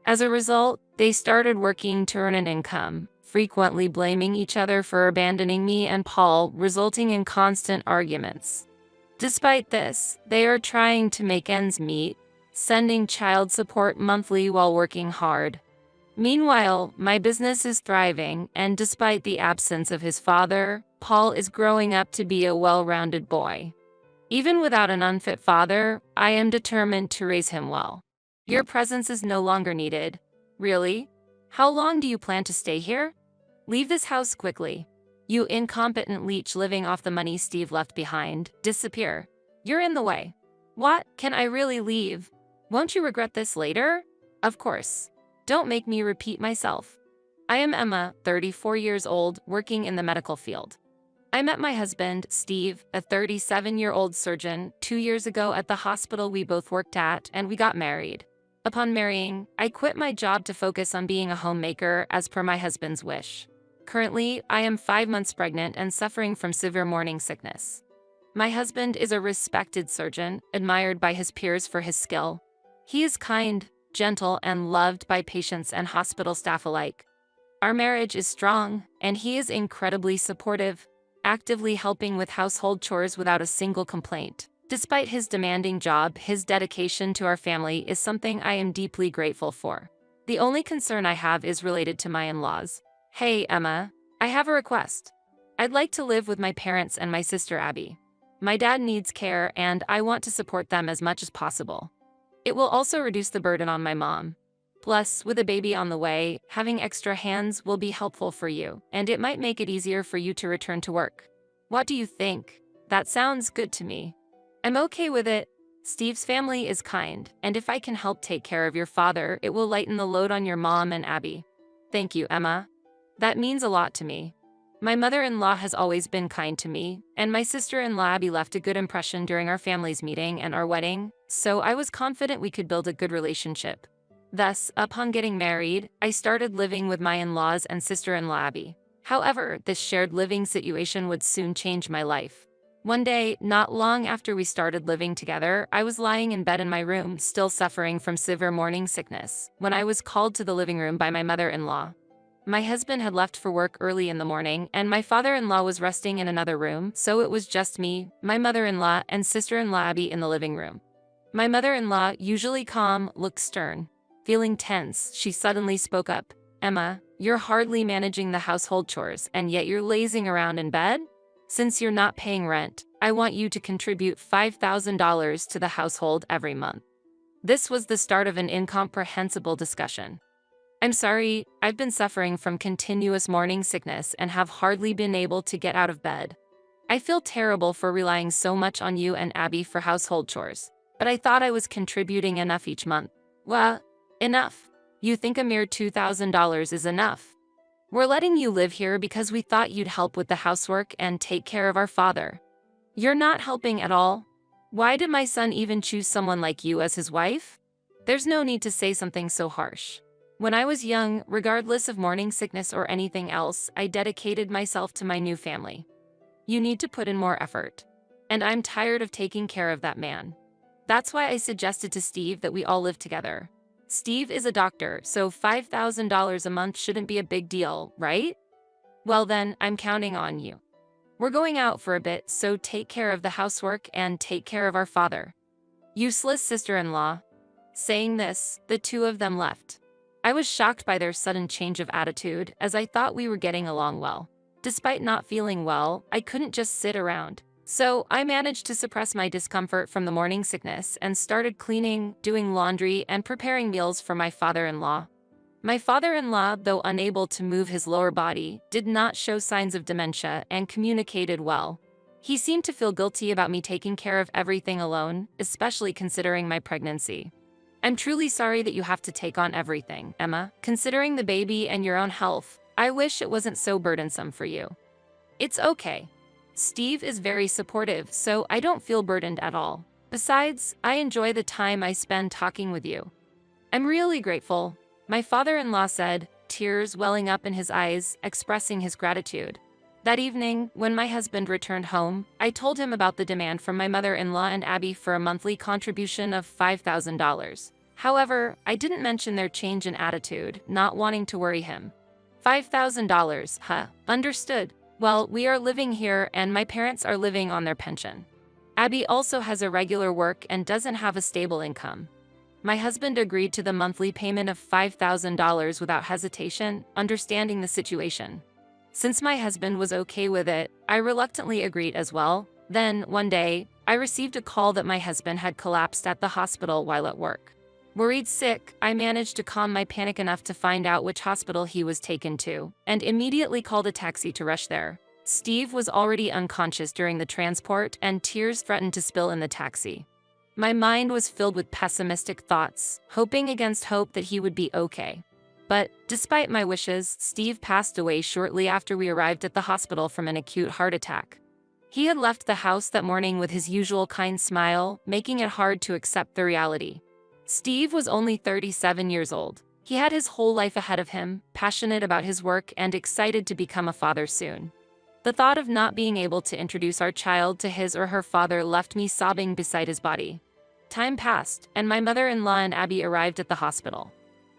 [SPEAKER 2] As a result, they started working to earn an income, frequently blaming each other for abandoning me and Paul, resulting in constant arguments. Despite this, they are trying to make ends meet, sending child support monthly while working hard. Meanwhile, my business is thriving, and despite the absence of his father, Paul is growing up to be a well-rounded boy. Even without an unfit father, I am determined to raise him well. Your presence is no longer needed. Really? How long do you plan to stay here? Leave this house quickly. You incompetent leech living off the money Steve left behind. Disappear. You're in the way. What? Can I really leave? Won't you regret this later? Of course. Don't make me repeat myself. I am Emma, 34 years old, working in the medical field. I met my husband, Steve, a 37-year-old surgeon, 2 years ago at the hospital we both worked at, and we got married. Upon marrying, I quit my job to focus on being a homemaker as per my husband's wish. Currently, I am 5 months pregnant and suffering from severe morning sickness. My husband is a respected surgeon, admired by his peers for his skill. He is kind, gentle, and loved by patients and hospital staff alike. Our marriage is strong, and he is incredibly supportive, actively helping with household chores without a single complaint. Despite his demanding job, his dedication to our family is something I am deeply grateful for. The only concern I have is related to my in-laws. Hey, Emma, I have a request. I'd like to live with my parents and my sister Abby. My dad needs care, and I want to support them as much as possible. It will also reduce the burden on my mom. Plus, with a baby on the way, having extra hands will be helpful for you, and it might make it easier for you to return to work. What do you think? That sounds good to me. I'm okay with it. Steve's family is kind, and if I can help take care of your father, it will lighten the load on your mom and Abby. Thank you, Emma. That means a lot to me. My mother-in-law has always been kind to me, and my sister-in-law Abby left a good impression during our family's meeting and our wedding, so I was confident we could build a good relationship. Thus, upon getting married, I started living with my in-laws and sister-in-law Abby. However, this shared living situation would soon change my life. One day, not long after we started living together, I was lying in bed in my room, still suffering from severe morning sickness, when I was called to the living room by my mother-in-law. My husband had left for work early in the morning, and my father-in-law was resting in another room, so it was just me, my mother-in-law, and sister-in-law Abby in the living room. My mother-in-law, usually calm, looked stern. Feeling tense, she suddenly spoke up. Emma, you're hardly managing the household chores, and yet you're lazing around in bed? Since you're not paying rent, I want you to contribute $5,000 to the household every month. This was the start of an incomprehensible discussion. I'm sorry, I've been suffering from continuous morning sickness and have hardly been able to get out of bed. I feel terrible for relying so much on you and Abby for household chores, but I thought I was contributing enough each month. Well, enough. You think a mere $2,000 is enough? We're letting you live here because we thought you'd help with the housework and take care of our father. You're not helping at all. Why did my son even choose someone like you as his wife? There's no need to say something so harsh. When I was young, regardless of morning sickness or anything else, I dedicated myself to my new family. You need to put in more effort. And I'm tired of taking care of that man. That's why I suggested to Steve that we all live together. Steve is a doctor, so $5,000 a month shouldn't be a big deal, right? Well then, I'm counting on you. We're going out for a bit, so take care of the housework and take care of our father. Useless sister-in-law. Saying this, the two of them left. I was shocked by their sudden change of attitude, as I thought we were getting along well. Despite not feeling well, I couldn't just sit around. So I managed to suppress my discomfort from the morning sickness and started cleaning, doing laundry, and preparing meals for my father-in-law. My father-in-law, though unable to move his lower body, did not show signs of dementia and communicated well. He seemed to feel guilty about me taking care of everything alone, especially considering my pregnancy. I'm truly sorry that you have to take on everything, Emma. Considering the baby and your own health, I wish it wasn't so burdensome for you. It's okay. Steve is very supportive, so I don't feel burdened at all. Besides, I enjoy the time I spend talking with you. I'm really grateful, my father-in-law said, tears welling up in his eyes, expressing his gratitude. That evening, when my husband returned home, I told him about the demand from my mother-in-law and Abby for a monthly contribution of $5,000. However, I didn't mention their change in attitude, not wanting to worry him. $5,000, huh? Understood. Well, we are living here and my parents are living on their pension. Abby also has a regular work and doesn't have a stable income. My husband agreed to the monthly payment of $5,000 without hesitation, understanding the situation. Since my husband was okay with it, I reluctantly agreed as well. Then, one day, I received a call that my husband had collapsed at the hospital while at work. Worried sick, I managed to calm my panic enough to find out which hospital he was taken to, and immediately called a taxi to rush there. Steve was already unconscious during the transport, and tears threatened to spill in the taxi. My mind was filled with pessimistic thoughts, hoping against hope that he would be okay. But, despite my wishes, Steve passed away shortly after we arrived at the hospital from an acute heart attack. He had left the house that morning with his usual kind smile, making it hard to accept the reality. Steve was only 37 years old. He had his whole life ahead of him, passionate about his work and excited to become a father soon. The thought of not being able to introduce our child to his or her father left me sobbing beside his body. Time passed, and my mother-in-law and Abby arrived at the hospital.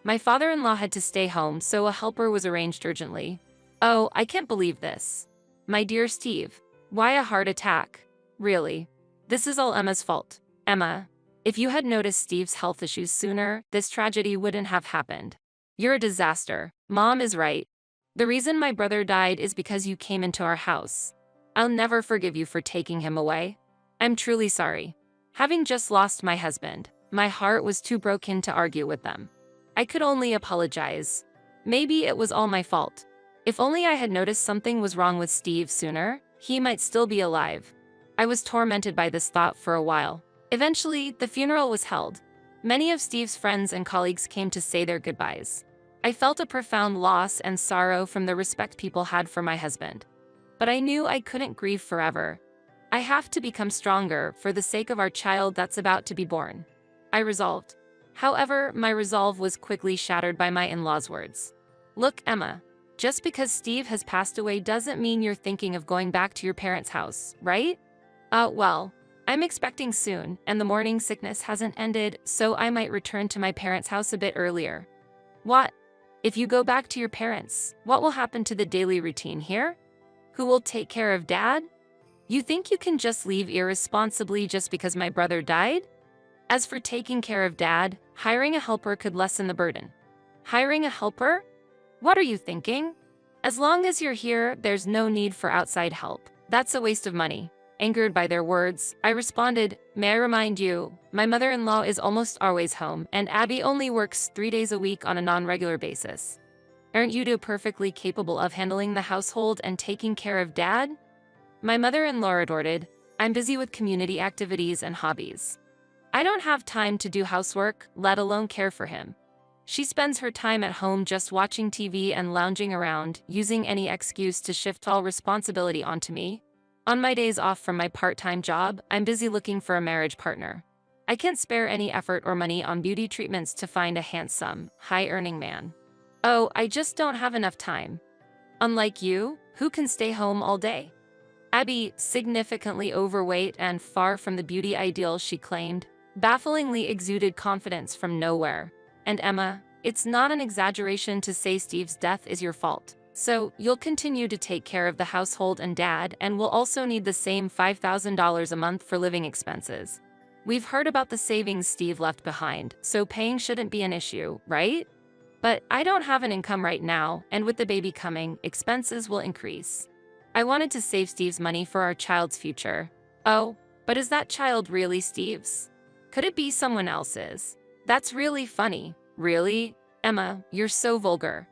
[SPEAKER 2] My father-in-law had to stay home, so a helper was arranged urgently. Oh, I can't believe this. My dear Steve, why a heart attack? Really? This is all Emma's fault. Emma, if you had noticed Steve's health issues sooner, this tragedy wouldn't have happened. You're a disaster. Mom is right. The reason my brother died is because you came into our house. I'll never forgive you for taking him away. I'm truly sorry. Having just lost my husband, my heart was too broken to argue with them. I could only apologize. Maybe it was all my fault. If only I had noticed something was wrong with Steve sooner, he might still be alive. I was tormented by this thought for a while. Eventually, the funeral was held. Many of Steve's friends and colleagues came to say their goodbyes. I felt a profound loss and sorrow from the respect people had for my husband. But I knew I couldn't grieve forever. I have to become stronger for the sake of our child that's about to be born. I resolved. However, my resolve was quickly shattered by my in-laws' words. Look, Emma, just because Steve has passed away doesn't mean you're thinking of going back to your parents' house, right? Well, I'm expecting soon, and the morning sickness hasn't ended, so I might return to my parents' house a bit earlier. What? If you go back to your parents, what will happen to the daily routine here? Who will take care of Dad? You think you can just leave irresponsibly just because my brother died? As for taking care of Dad, hiring a helper could lessen the burden. Hiring a helper? What are you thinking? As long as you're here, there's no need for outside help. That's a waste of money. Angered by their words, I responded, "May I remind you, my mother-in-law is almost always home, and Abby only works 3 days a week on a non-regular basis. Aren't you two perfectly capable of handling the household and taking care of Dad?" My mother-in-law retorted, "I'm busy with community activities and hobbies. I don't have time to do housework, let alone care for him." She spends her time at home just watching TV and lounging around, using any excuse to shift all responsibility onto me. On my days off from my part-time job, I'm busy looking for a marriage partner. I can't spare any effort or money on beauty treatments to find a handsome, high-earning man. Oh, I just don't have enough time. Unlike you, who can stay home all day. Abby, significantly overweight and far from the beauty ideal she claimed, bafflingly exuded confidence from nowhere. And Emma, it's not an exaggeration to say Steve's death is your fault. So, you'll continue to take care of the household and Dad, and will also need the same $5,000 a month for living expenses. We've heard about the savings Steve left behind, so paying shouldn't be an issue, right? But I don't have an income right now, and with the baby coming, expenses will increase. I wanted to save Steve's money for our child's future. Oh, but is that child really Steve's? Could it be someone else's? That's really funny. Really? Emma, you're so vulgar.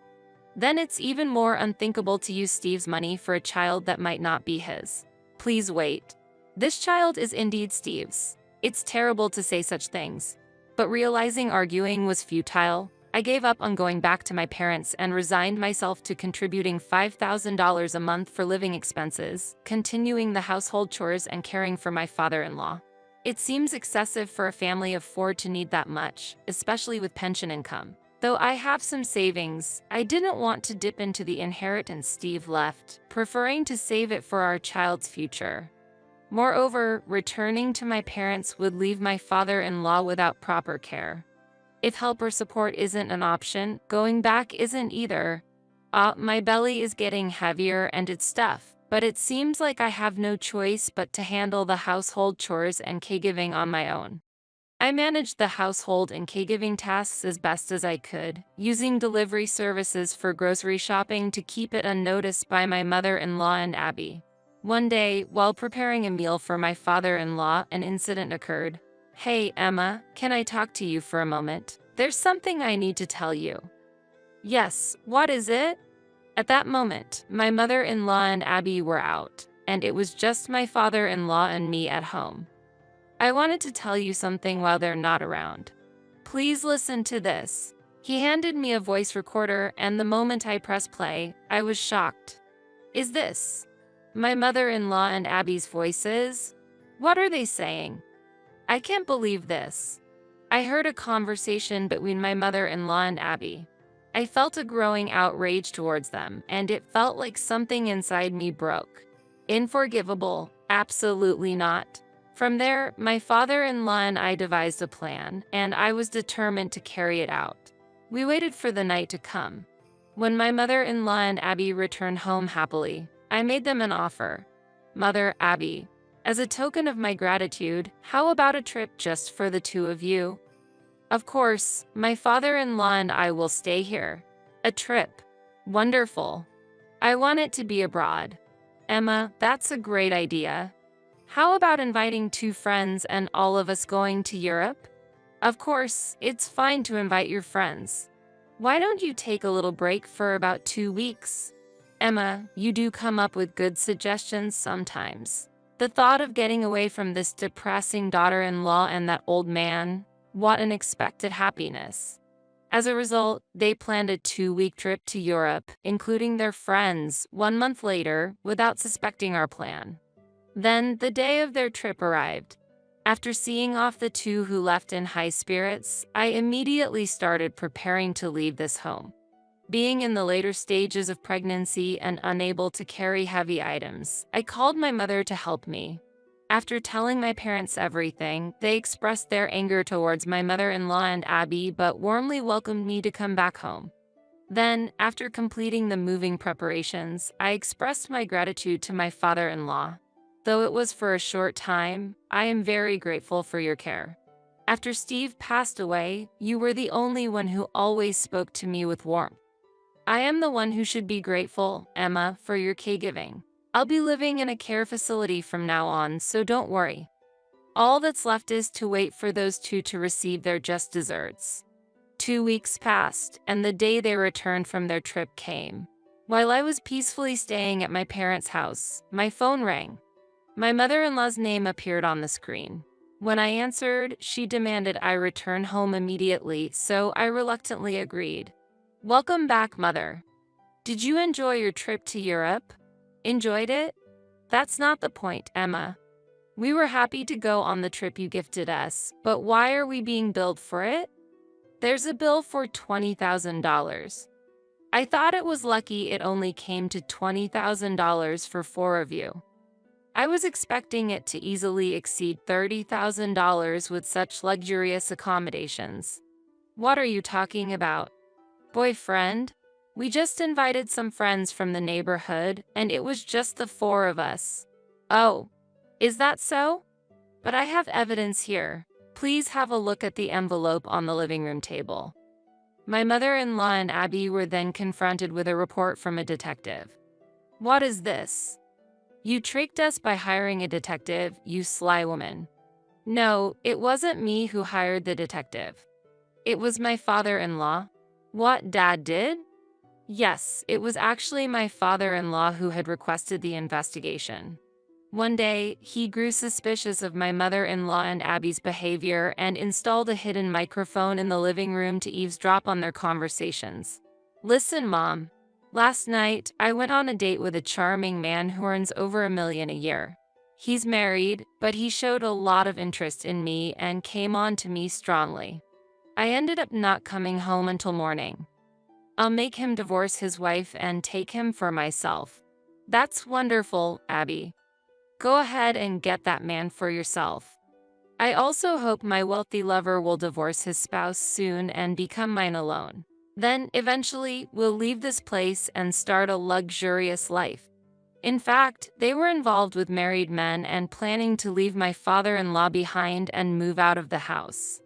[SPEAKER 2] Then it's even more unthinkable to use Steve's money for a child that might not be his. Please wait. This child is indeed Steve's. It's terrible to say such things. But realizing arguing was futile, I gave up on going back to my parents and resigned myself to contributing $5,000 a month for living expenses, continuing the household chores and caring for my father-in-law. It seems excessive for a family of 4 to need that much, especially with pension income. Though I have some savings, I didn't want to dip into the inheritance Steve left, preferring to save it for our child's future. Moreover, returning to my parents would leave my father-in-law without proper care. If help or support isn't an option, going back isn't either. My belly is getting heavier and it's tough. But it seems like I have no choice but to handle the household chores and caregiving on my own. I managed the household and caregiving tasks as best as I could, using delivery services for grocery shopping to keep it unnoticed by my mother-in-law and Abby. One day, while preparing a meal for my father-in-law, an incident occurred. "Hey, Emma, can I talk to you for a moment? There's something I need to tell you." "Yes, what is it?" At that moment, my mother-in-law and Abby were out, and it was just my father-in-law and me at home. "I wanted to tell you something while they're not around. Please listen to this." He handed me a voice recorder, and the moment I pressed play, I was shocked. Is this my mother-in-law and Abby's voices? What are they saying? I can't believe this. I heard a conversation between my mother-in-law and Abby. I felt a growing outrage towards them, and it felt like something inside me broke. Unforgivable? Absolutely not. From there, my father-in-law and I devised a plan, and I was determined to carry it out. We waited for the night to come. When my mother-in-law and Abby returned home happily, I made them an offer. "Mother, Abby, as a token of my gratitude, how about a trip just for the two of you? Of course, my father-in-law and I will stay here." "A trip? Wonderful. I want it to be abroad." "Emma, that's a great idea. How about inviting 2 friends and all of us going to Europe?" "Of course, it's fine to invite your friends. Why don't you take a little break for about 2 weeks? Emma, you do come up with good suggestions sometimes. The thought of getting away from this depressing daughter-in-law and that old man, what unexpected happiness." As a result, they planned a 2-week trip to Europe, including their friends, 1 month later, without suspecting our plan. Then, the day of their trip arrived. After seeing off the 2 who left in high spirits, I immediately started preparing to leave this home. Being in the later stages of pregnancy and unable to carry heavy items, I called my mother to help me. After telling my parents everything, they expressed their anger towards my mother-in-law and Abby but warmly welcomed me to come back home. Then, after completing the moving preparations, I expressed my gratitude to my father-in-law. "Though it was for a short time, I am very grateful for your care. After Steve passed away, you were the only one who always spoke to me with warmth. I am the one who should be grateful, Emma, for your caregiving. I'll be living in a care facility from now on, so don't worry. All that's left is to wait for those two to receive their just desserts. 2 weeks passed, and the day they returned from their trip came. While I was peacefully staying at my parents' house, my phone rang. My mother-in-law's name appeared on the screen. When I answered, she demanded I return home immediately, so I reluctantly agreed. Welcome back, Mother. Did you enjoy your trip to Europe? Enjoyed it? That's not the point, Emma. We were happy to go on the trip you gifted us, but why are we being billed for it? There's a bill for $20,000. I thought it was lucky it only came to $20,000 for 4 of you. I was expecting it to easily exceed $30,000 with such luxurious accommodations. What are you talking about? Boyfriend? We just invited some friends from the neighborhood, and it was just the 4 of us. Oh, is that so? But I have evidence here. Please have a look at the envelope on the living room table. My mother-in-law and Abby were then confronted with a report from a detective. What is this? You tricked us by hiring a detective, you sly woman. No, it wasn't me who hired the detective. It was my father-in-law. What Dad did? Yes, it was actually my father-in-law who had requested the investigation. One day, he grew suspicious of my mother-in-law and Abby's behavior and installed a hidden microphone in the living room to eavesdrop on their conversations. Listen, Mom. Last night, I went on a date with a charming man who earns over $1 million a year. He's married, but he showed a lot of interest in me and came on to me strongly. I ended up not coming home until morning. I'll make him divorce his wife and take him for myself. That's wonderful, Abby. Go ahead and get that man for yourself. I also hope my wealthy lover will divorce his spouse soon and become mine alone. Then, eventually, we'll leave this place and start a luxurious life. In fact, they were involved with married men and planning to leave my father-in-law behind and move out of the house.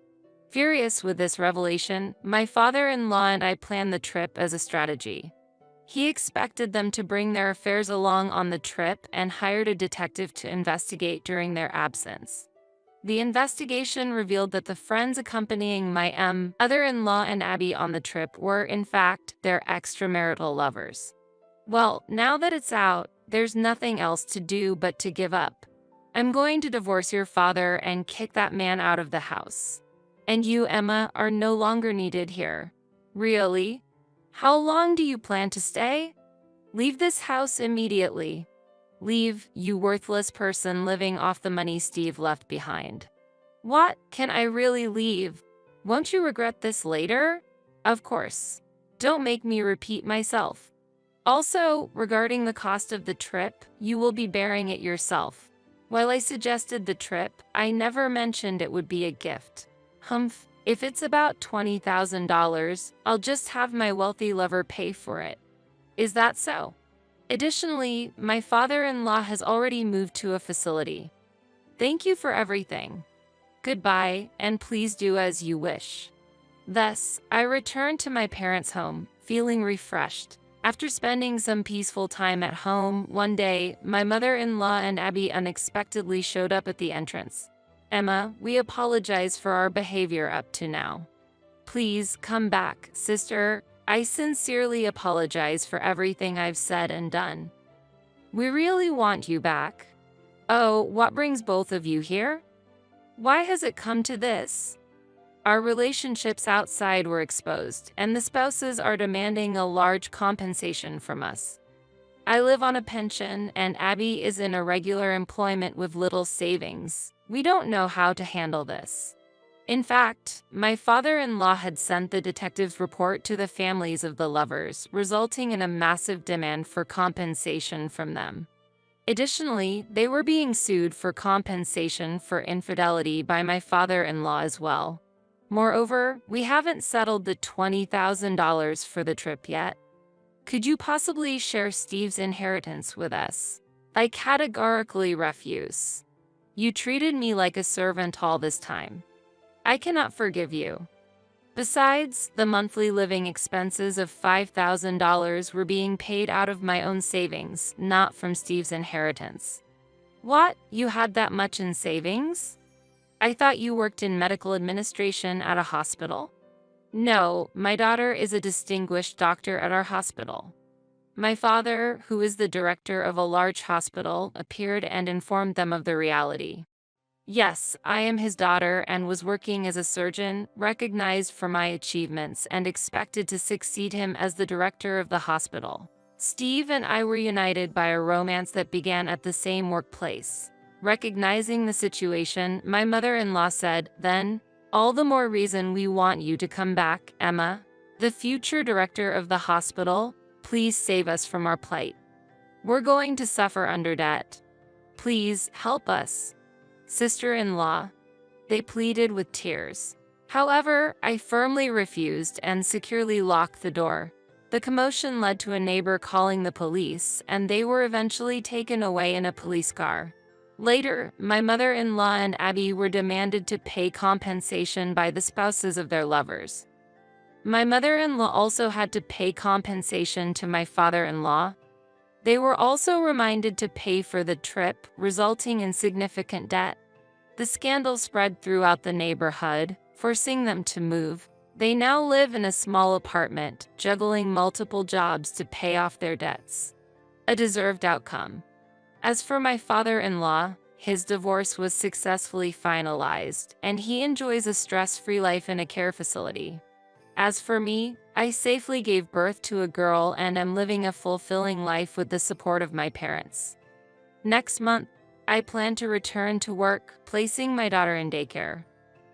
[SPEAKER 2] Furious with this revelation, my father-in-law and I planned the trip as a strategy. He expected them to bring their affairs along on the trip and hired a detective to investigate during their absence. The investigation revealed that the friends accompanying my mother-in-law and Abby on the trip were, in fact, their extramarital lovers. Well, now that it's out, there's nothing else to do but to give up. I'm going to divorce your father and kick that man out of the house. And you, Emma, are no longer needed here. Really? How long do you plan to stay? Leave this house immediately. Leave, you worthless person living off the money Steve left behind. What? Can I really leave? Won't you regret this later? Of course. Don't make me repeat myself. Also, regarding the cost of the trip, you will be bearing it yourself. While I suggested the trip, I never mentioned it would be a gift. Humph. If it's about $20,000, I'll just have my wealthy lover pay for it. Is that so? Additionally, my father-in-law has already moved to a facility. Thank you for everything. Goodbye, and please do as you wish. Thus, I returned to my parents' home, feeling refreshed. After spending some peaceful time at home, one day, my mother-in-law and Abby unexpectedly showed up at the entrance. Emma, we apologize for our behavior up to now. Please come back, sister. I sincerely apologize for everything I've said and done. We really want you back. Oh, what brings both of you here? Why has it come to this? Our relationships outside were exposed, and the spouses are demanding a large compensation from us. I live on a pension, and Abby is in irregular employment with little savings. We don't know how to handle this. In fact, my father-in-law had sent the detective's report to the families of the lovers, resulting in a massive demand for compensation from them. Additionally, they were being sued for compensation for infidelity by my father-in-law as well. Moreover, we haven't settled the $20,000 for the trip yet. Could you possibly share Steve's inheritance with us? I categorically refuse. You treated me like a servant all this time. I cannot forgive you. Besides, the monthly living expenses of $5,000 were being paid out of my own savings, not from Steve's inheritance. What? You had that much in savings? I thought you worked in medical administration at a hospital. No, my daughter is a distinguished doctor at our hospital. My father, who is the director of a large hospital, appeared and informed them of the reality. Yes, I am his daughter and was working as a surgeon, recognized for my achievements and expected to succeed him as the director of the hospital. Steve and I were united by a romance that began at the same workplace. Recognizing the situation, my mother-in-law said, "Then, all the more reason we want you to come back, Emma. The future director of the hospital, please save us from our plight. We're going to suffer under debt. Please help us." Sister-in-law, they pleaded with tears. However, I firmly refused and securely locked the door. The commotion led to a neighbor calling the police, and they were eventually taken away in a police car. Later, my mother-in-law and Abby were demanded to pay compensation by the spouses of their lovers. My mother-in-law also had to pay compensation to my father-in-law. They were also reminded to pay for the trip, resulting in significant debt. The scandal spread throughout the neighborhood, forcing them to move. They now live in a small apartment, juggling multiple jobs to pay off their debts. A deserved outcome. As for my father-in-law, his divorce was successfully finalized, and he enjoys a stress-free life in a care facility. As for me, I safely gave birth to a girl and am living a fulfilling life with the support of my parents. Next month, I plan to return to work, placing my daughter in daycare.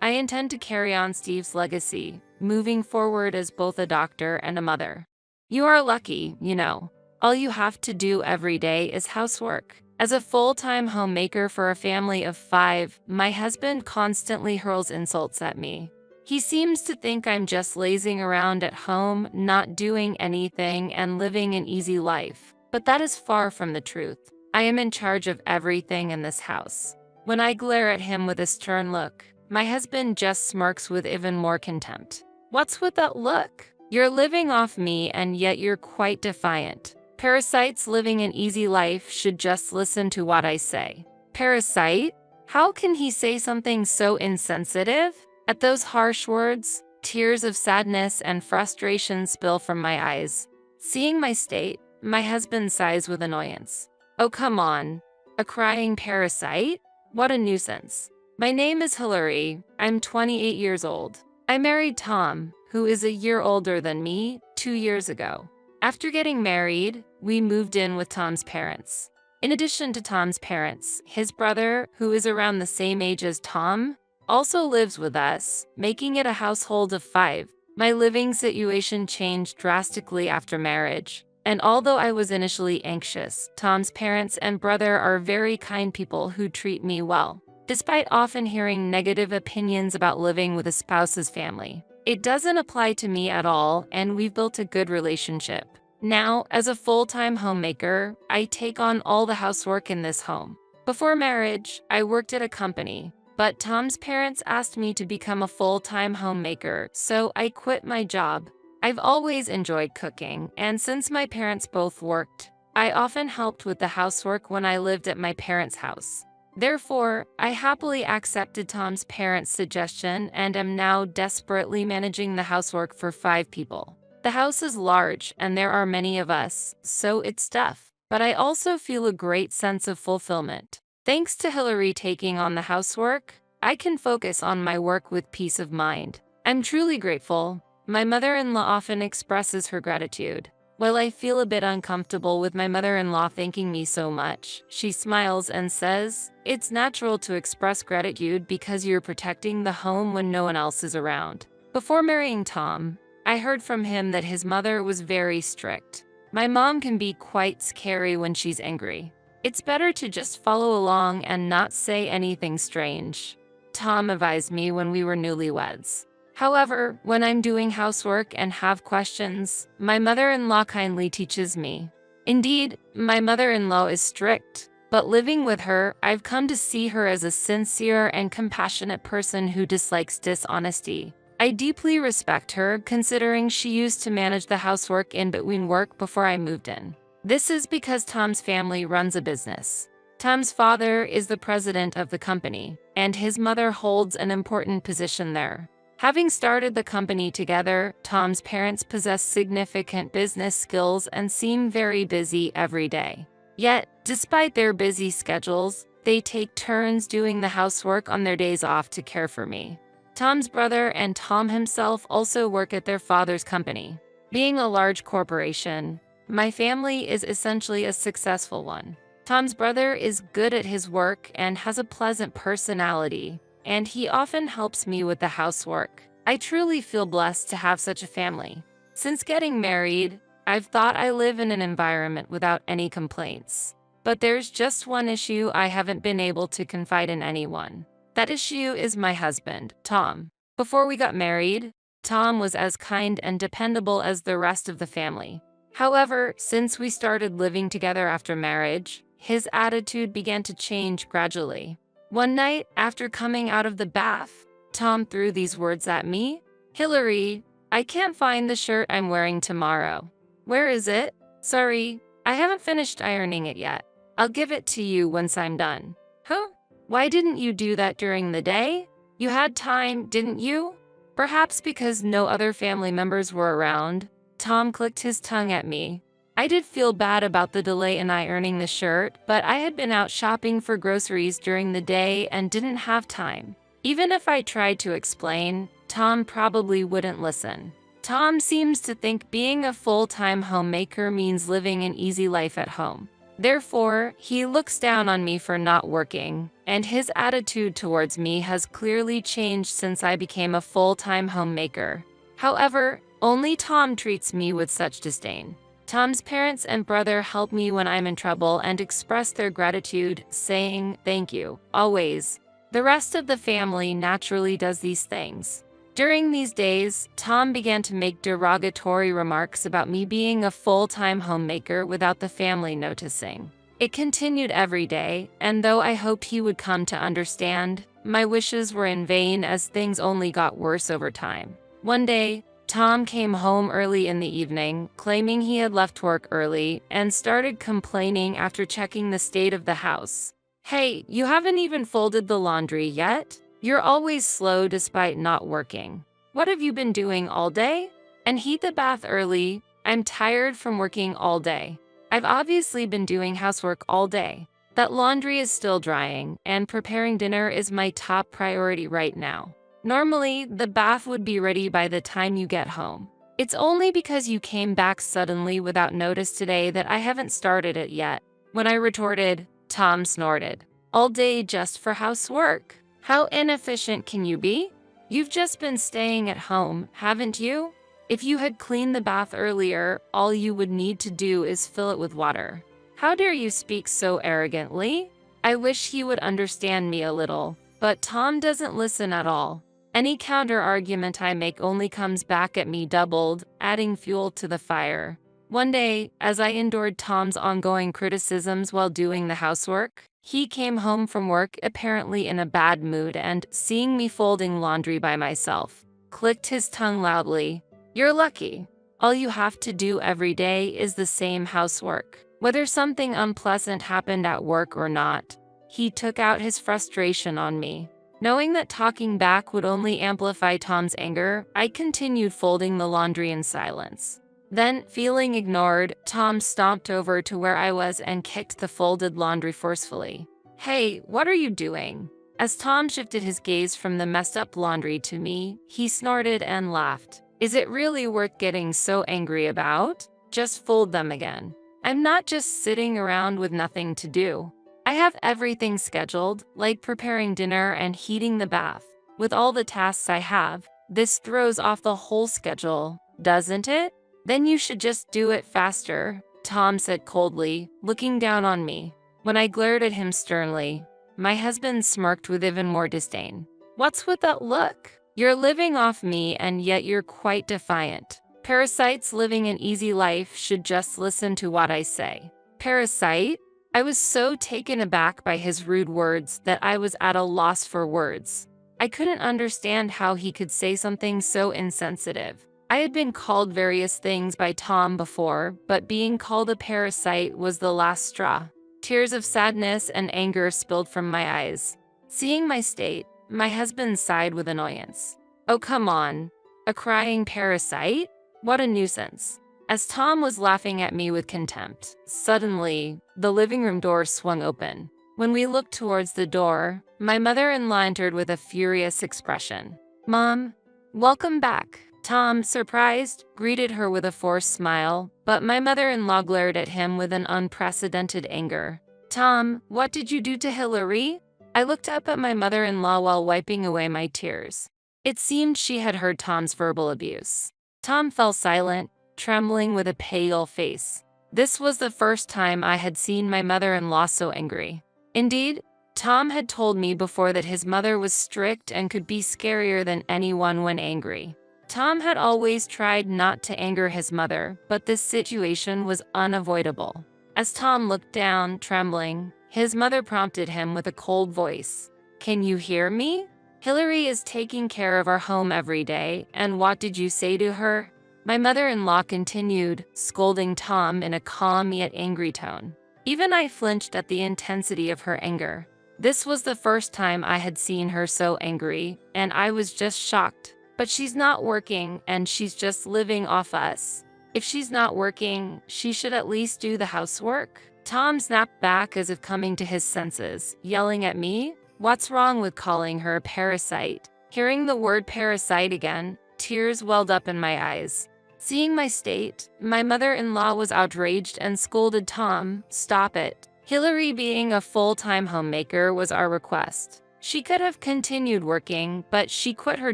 [SPEAKER 2] I intend to carry on Steve's legacy, moving forward as both a doctor and a mother. You are lucky, you know. All you have to do every day is housework. As a full-time homemaker for a family of 5, my husband constantly hurls insults at me. He seems to think I'm just lazing around at home, not doing anything and living an easy life. But that is far from the truth. I am in charge of everything in this house. When I glare at him with a stern look, my husband just smirks with even more contempt. What's with that look? You're living off me and yet you're quite defiant. Parasites living an easy life should just listen to what I say. Parasite? How can he say something so insensitive? At those harsh words, tears of sadness and frustration spill from my eyes. Seeing my state, my husband sighs with annoyance. Oh, come on. A crying parasite? What a nuisance. My name is Hillary. I'm 28 years old. I married Tom, who is a year older than me, 2 years ago. After getting married, we moved in with Tom's parents. In addition to Tom's parents, his brother, who is around the same age as Tom, also lives with us, making it a household of 5. My living situation changed drastically after marriage, and although I was initially anxious, Tom's parents and brother are very kind people who treat me well. Despite often hearing negative opinions about living with a spouse's family, it doesn't apply to me at all, and we've built a good relationship. Now, as a full-time homemaker, I take on all the housework in this home. Before marriage, I worked at a company, but Tom's parents asked me to become a full-time homemaker, so I quit my job. I've always enjoyed cooking, and since my parents both worked, I often helped with the housework when I lived at my parents' house. Therefore, I happily accepted Tom's parents' suggestion and am now desperately managing the housework for 5 people. The house is large and there are many of us, so it's tough, but I also feel a great sense of fulfillment. Thanks to Hillary taking on the housework, I can focus on my work with peace of mind. I'm truly grateful. My mother-in-law often expresses her gratitude. While I feel a bit uncomfortable with my mother-in-law thanking me so much, she smiles and says, "It's natural to express gratitude because you're protecting the home when no one else is around." Before marrying Tom, I heard from him that his mother was very strict. My mom can be quite scary when she's angry. It's better to just follow along and not say anything strange, Tom advised me when we were newlyweds. However, when I'm doing housework and have questions, my mother-in-law kindly teaches me. Indeed, my mother-in-law is strict, but living with her, I've come to see her as a sincere and compassionate person who dislikes dishonesty. I deeply respect her, considering she used to manage the housework in between work before I moved in. This is because Tom's family runs a business. Tom's father is the president of the company, and his mother holds an important position there. Having started the company together, Tom's parents possess significant business skills and seem very busy every day. Yet, despite their busy schedules, they take turns doing the housework on their days off to care for me. Tom's brother and Tom himself also work at their father's company. Being a large corporation, my family is essentially a successful one. Tom's brother is good at his work and has a pleasant personality, and he often helps me with the housework. I truly feel blessed to have such a family. Since getting married, I've thought I live in an environment without any complaints. But there's just one issue I haven't been able to confide in anyone. That issue is my husband, Tom. Before we got married, Tom was as kind and dependable as the rest of the family. However, since we started living together after marriage, his attitude began to change gradually. One night, after coming out of the bath, Tom threw these words at me. "Hillary, I can't find the shirt I'm wearing tomorrow." "Where is it?" "Sorry, I haven't finished ironing it yet. I'll give it to you once I'm done." "Huh? Why didn't you do that during the day? You had time, didn't you?" Perhaps because no other family members were around, Tom clicked his tongue at me. I did feel bad about the delay in ironing the shirt, but I had been out shopping for groceries during the day and didn't have time. Even if I tried to explain, Tom probably wouldn't listen. Tom seems to think being a full-time homemaker means living an easy life at home. Therefore, he looks down on me for not working, and his attitude towards me has clearly changed since I became a full-time homemaker. However, only Tom treats me with such disdain. Tom's parents and brother help me when I'm in trouble and express their gratitude, saying thank you, always. The rest of the family naturally does these things. During these days, Tom began to make derogatory remarks about me being a full-time homemaker without the family noticing. It continued every day, and though I hoped he would come to understand, my wishes were in vain as things only got worse over time. One day, Tom came home early in the evening, claiming he had left work early, and started complaining after checking the state of the house. "Hey, you haven't even folded the laundry yet? You're always slow despite not working. What have you been doing all day? And heat the bath early. I'm tired from working all day. I've obviously been doing housework all day. That laundry is still drying, and preparing dinner is my top priority right now. Normally, the bath would be ready by the time you get home. It's only because you came back suddenly without notice today that I haven't started it yet." When I retorted, Tom snorted. "All day just for housework? How inefficient can you be? You've just been staying at home, haven't you? If you had cleaned the bath earlier, all you would need to do is fill it with water. How dare you speak so arrogantly?" I wish he would understand me a little, but Tom doesn't listen at all. Any counter-argument I make only comes back at me doubled, adding fuel to the fire. One day, as I endured Tom's ongoing criticisms while doing the housework, he came home from work apparently in a bad mood and, seeing me folding laundry by myself, clicked his tongue loudly. "You're lucky. All you have to do every day is the same housework. Whether something unpleasant happened at work or not." He took out his frustration on me. Knowing that talking back would only amplify Tom's anger, I continued folding the laundry in silence. Then, feeling ignored, Tom stomped over to where I was and kicked the folded laundry forcefully. "Hey, what are you doing?" As Tom shifted his gaze from the messed-up laundry to me, he snorted and laughed. "Is it really worth getting so angry about? Just fold them again. I'm not just sitting around with nothing to do. I have everything scheduled, like preparing dinner and heating the bath. With all the tasks I have, this throws off the whole schedule, doesn't it? Then you should just do it faster," Tom said coldly, looking down on me. When I glared at him sternly, my husband smirked with even more disdain. "What's with that look? You're living off me and yet you're quite defiant. Parasites living an easy life should just listen to what I say." "Parasite?" I was so taken aback by his rude words that I was at a loss for words. I couldn't understand how he could say something so insensitive. I had been called various things by Tom before, but being called a parasite was the last straw. Tears of sadness and anger spilled from my eyes. Seeing my state, my husband sighed with annoyance. "Oh, come on. A crying parasite? What a nuisance." As Tom was laughing at me with contempt, suddenly, the living room door swung open. When we looked towards the door, my mother-in-law entered with a furious expression. "Mom, welcome back." Tom, surprised, greeted her with a forced smile, but my mother-in-law glared at him with an unprecedented anger. "Tom, what did you do to Hillary?" I looked up at my mother-in-law while wiping away my tears. It seemed she had heard Tom's verbal abuse. Tom fell silent, trembling with a pale face. This was the first time I had seen my mother-in-law so angry. Indeed, Tom had told me before that his mother was strict and could be scarier than anyone when angry. Tom had always tried not to anger his mother, but this situation was unavoidable. As Tom looked down, trembling, his mother prompted him with a cold voice. "Can you hear me? Hillary is taking care of our home every day, and what did you say to her?" My mother-in-law continued, scolding Tom in a calm yet angry tone. Even I flinched at the intensity of her anger. This was the first time I had seen her so angry, and I was just shocked. "But she's not working, and she's just living off us. If she's not working, she should at least do the housework." Tom snapped back as if coming to his senses, yelling at me, "What's wrong with calling her a parasite?" Hearing the word parasite again, tears welled up in my eyes. Seeing my state, my mother-in-law was outraged and scolded Tom, "Stop it. Hillary being a full-time homemaker was our request. She could have continued working, but she quit her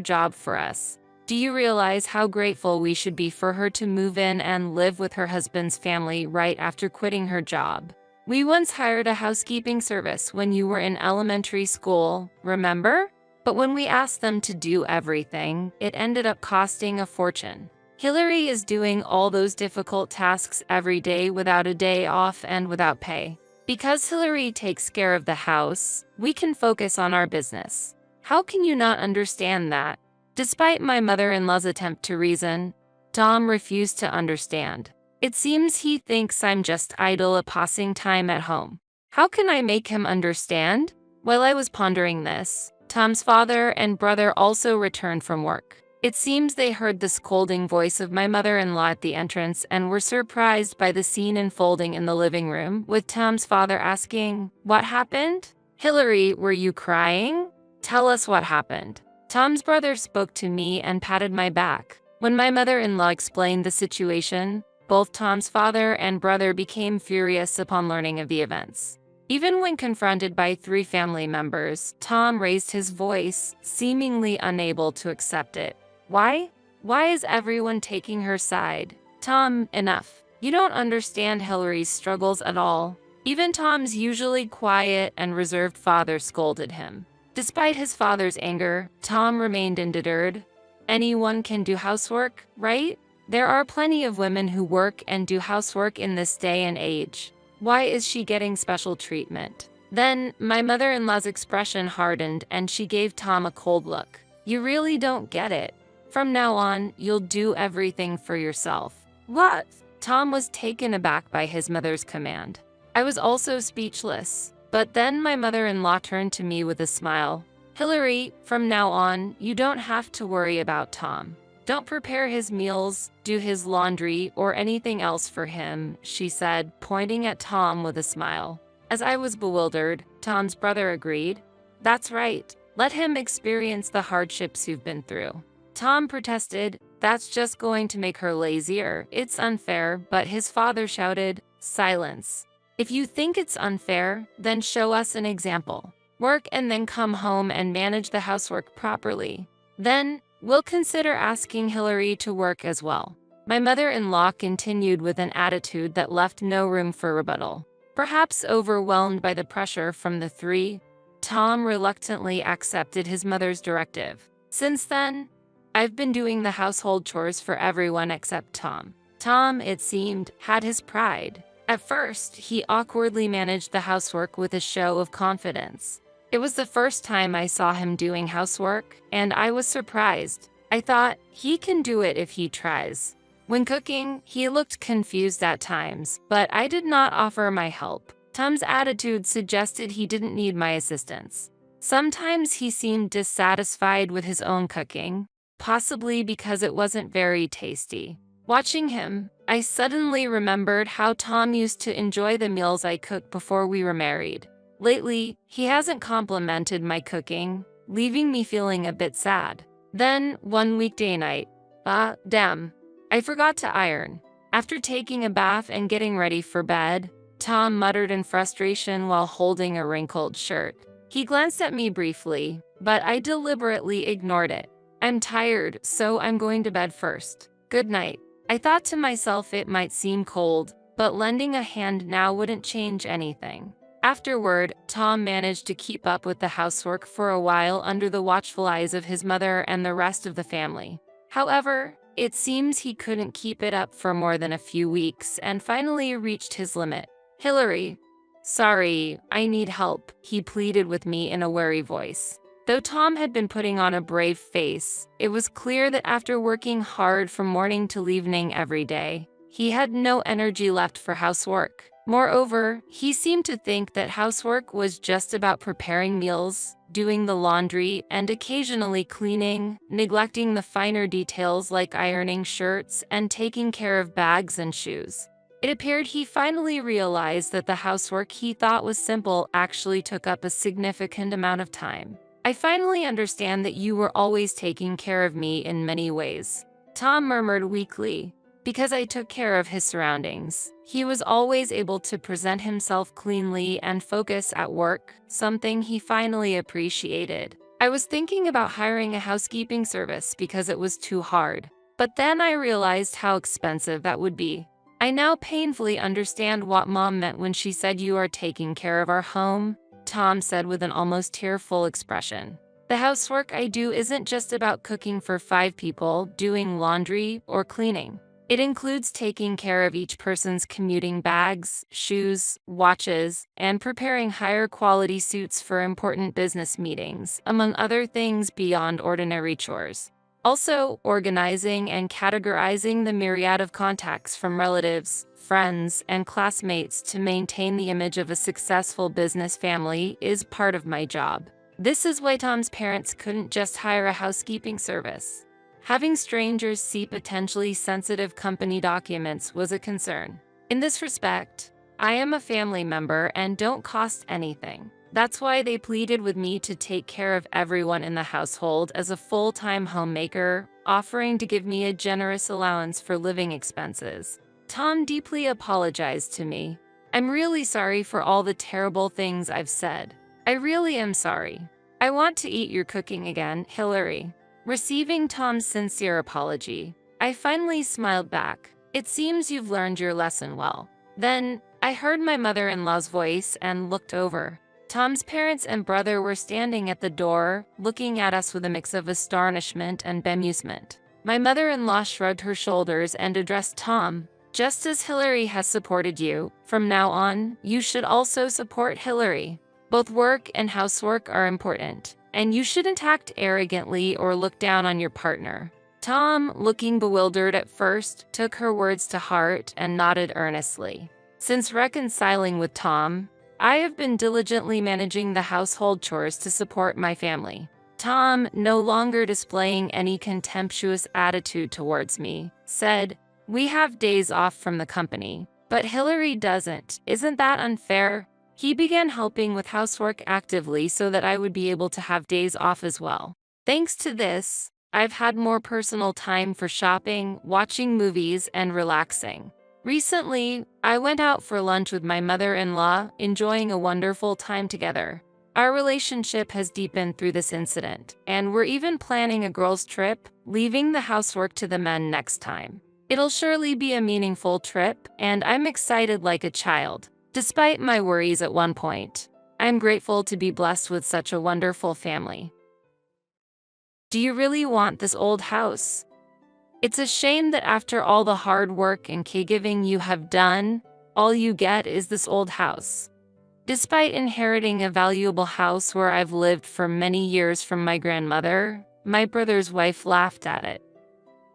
[SPEAKER 2] job for us. Do you realize how grateful we should be for her to move in and live with her husband's family right after quitting her job? We once hired a housekeeping service when you were in elementary school, remember? But when we asked them to do everything, it ended up costing a fortune. Hillary is doing all those difficult tasks every day without a day off and without pay. Because Hillary takes care of the house, we can focus on our business. How can you not understand that?" Despite my mother-in-law's attempt to reason, Tom refused to understand. It seems he thinks I'm just idle passing time at home. How can I make him understand? While I was pondering this, Tom's father and brother also returned from work. It seems they heard the scolding voice of my mother-in-law at the entrance and were surprised by the scene unfolding in the living room, with Tom's father asking, "What happened? Hillary, were you crying? Tell us what happened." Tom's brother spoke to me and patted my back. When my mother-in-law explained the situation, both Tom's father and brother became furious upon learning of the events. Even when confronted by 3 family members, Tom raised his voice, seemingly unable to accept it. Why? Why is everyone taking her side? Tom, enough. You don't understand Hillary's struggles at all. Even Tom's usually quiet and reserved father scolded him. Despite his father's anger, Tom remained undeterred. Anyone can do housework, right? There are plenty of women who work and do housework in this day and age. Why is she getting special treatment? Then, my mother-in-law's expression hardened and she gave Tom a cold look. You really don't get it. From now on, you'll do everything for yourself. What? Tom was taken aback by his mother's command. I was also speechless, but then my mother-in-law turned to me with a smile. Hillary, from now on, you don't have to worry about Tom. Don't prepare his meals, do his laundry, or anything else for him, she said, pointing at Tom with a smile. As I was bewildered, Tom's brother agreed. That's right. Let him experience the hardships you've been through. Tom protested, that's just going to make her lazier. It's unfair, but his father shouted, silence. If you think it's unfair, then show us an example. Work and then come home and manage the housework properly. Then, we'll consider asking Hillary to work as well. My mother-in-law continued with an attitude that left no room for rebuttal. Perhaps overwhelmed by the pressure from the 3, Tom reluctantly accepted his mother's directive. Since then, I've been doing the household chores for everyone except Tom. Tom, it seemed, had his pride. At first, he awkwardly managed the housework with a show of confidence. It was the first time I saw him doing housework, and I was surprised. I thought, he can do it if he tries. When cooking, he looked confused at times, but I did not offer my help. Tham's attitude suggested he didn't need my assistance. Sometimes he seemed dissatisfied with his own cooking, possibly because it wasn't very tasty. Watching him, I suddenly remembered how Tham used to enjoy the meals I cooked before we were married. Lately, he hasn't complimented my cooking, leaving me feeling a bit sad. Then, one weekday night, damn, I forgot to iron. After taking a bath and getting ready for bed, Tham muttered in frustration while holding a wrinkled shirt. He glanced at me briefly, but I deliberately ignored it. I'm tired, so I'm going to bed first. Good night. I thought to myself it might seem cold, but lending a hand now wouldn't change anything. Afterward, Tham managed to keep up with the housework for a while under the watchful eyes of his mother and the rest of the family. However, it seems he couldn't keep it up for more than a few weeks and finally reached his limit. Hillary, sorry, I need help, he pleaded with me in a wary voice. Though Tham had been putting on a brave face, it was clear that after working hard from morning till evening every day, he had no energy left for housework. Moreover, he seemed to think that housework was just about preparing meals, doing the laundry, and occasionally cleaning, neglecting the finer details like ironing shirts and taking care of bags and shoes. It appeared he finally realized that the housework he thought was simple actually took up a significant amount of time. I finally understand that you were always taking care of me in many ways, Tham murmured weakly. Because I took care of his surroundings, he was always able to present himself cleanly and focus at work, something he finally appreciated. I was thinking about hiring a housekeeping service because it was too hard, but then I realized how expensive that would be. I now painfully understand what Mom meant when she said you are taking care of our home, Tham said with an almost tearful expression. The housework I do isn't just about cooking for 5 people, doing laundry, or cleaning. It includes taking care of each person's commuting bags, shoes, watches, and preparing higher quality suits for important business meetings, among other things beyond ordinary chores. Also, organizing and categorizing the myriad of contacts from relatives, friends, and classmates to maintain the image of a successful business family is part of my job. This is why Tham's parents couldn't just hire a housekeeping service. Having strangers see potentially sensitive company documents was a concern. In this respect, I am a family member and don't cost anything. That's why they pleaded with me to take care of everyone in the household as a full-time homemaker, offering to give me a generous allowance for living expenses. Tham deeply apologized to me. I'm really sorry for all the terrible things I've said. I really am sorry. I want to eat your cooking again, Hillary. Receiving Tham's sincere apology, I finally smiled back. It seems you've learned your lesson well. Then, I heard my mother-in-law's voice and looked over. Tham's parents and brother were standing at the door, looking at us with a mix of astonishment and bemusement. My mother-in-law shrugged her shoulders and addressed Tham. Just as Hillary has supported you, from now on, you should also support Hillary. Both work and housework are important, and you shouldn't act arrogantly or look down on your partner. Tham, looking bewildered at first, took her words to heart and nodded earnestly. Since reconciling with Tham, I have been diligently managing the household chores to support my family. Tham, no longer displaying any contemptuous attitude towards me, said, "We have days off from the company, but Hillary doesn't. Isn't that unfair?" He began helping with housework actively so that I would be able to have days off as well. Thanks to this, I've had more personal time for shopping, watching movies, and relaxing. Recently, I went out for lunch with my mother-in-law, enjoying a wonderful time together. Our relationship has deepened through this incident, and we're even planning a girls' trip, leaving the housework to the men next time. It'll surely be a meaningful trip, and I'm excited like a child. Despite my worries at one point, I'm grateful to be blessed with such a wonderful family. Do you really want this old house? It's a shame that after all the hard work and caregiving you have done, all you get is this old house. Despite inheriting a valuable house where I've lived for many years from my grandmother, my brother's wife laughed at it.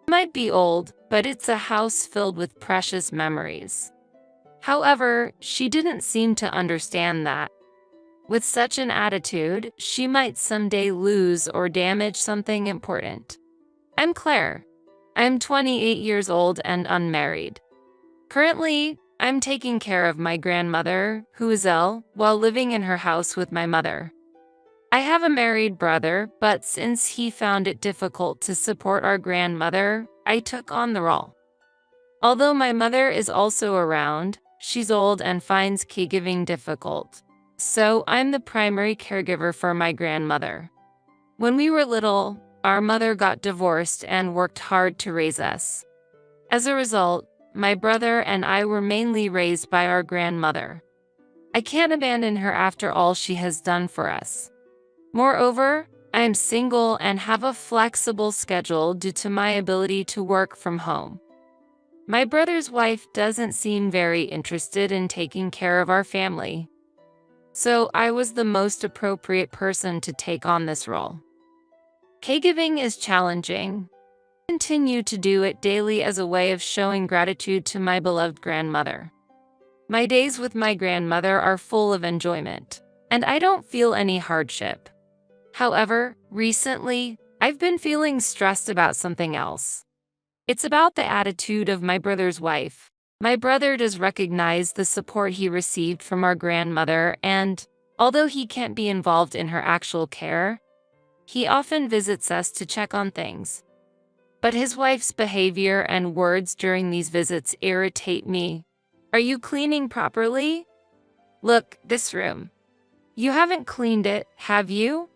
[SPEAKER 2] It might be old, but it's a house filled with precious memories. However, she didn't seem to understand that. With such an attitude, she might someday lose or damage something important. I'm Claire. I'm 28 years old and unmarried. Currently, I'm taking care of my grandmother, who is ill, while living in her house with my mother. I have a married brother, but since he found it difficult to support our grandmother, I took on the role. Although my mother is also around, she's old and finds caregiving difficult. So I'm the primary caregiver for my grandmother. When we were little, our mother got divorced and worked hard to raise us. As a result, my brother and I were mainly raised by our grandmother. I can't abandon her after all she has done for us. Moreover, I am single and have a flexible schedule due to my ability to work from home. My brother's wife doesn't seem very interested in taking care of our family. So I was the most appropriate person to take on this role. Caregiving is challenging. I continue to do it daily as a way of showing gratitude to my beloved grandmother. My days with my grandmother are full of enjoyment, and I don't feel any hardship. However, recently, I've been feeling stressed about something else. It's about the attitude of my brother's wife. My brother does recognize the support he received from our grandmother, and although he can't be involved in her actual care, he often visits us to check on things. But his wife's behavior and words during these visits irritate me. Are you cleaning properly? Look, this room. You haven't cleaned it, have you?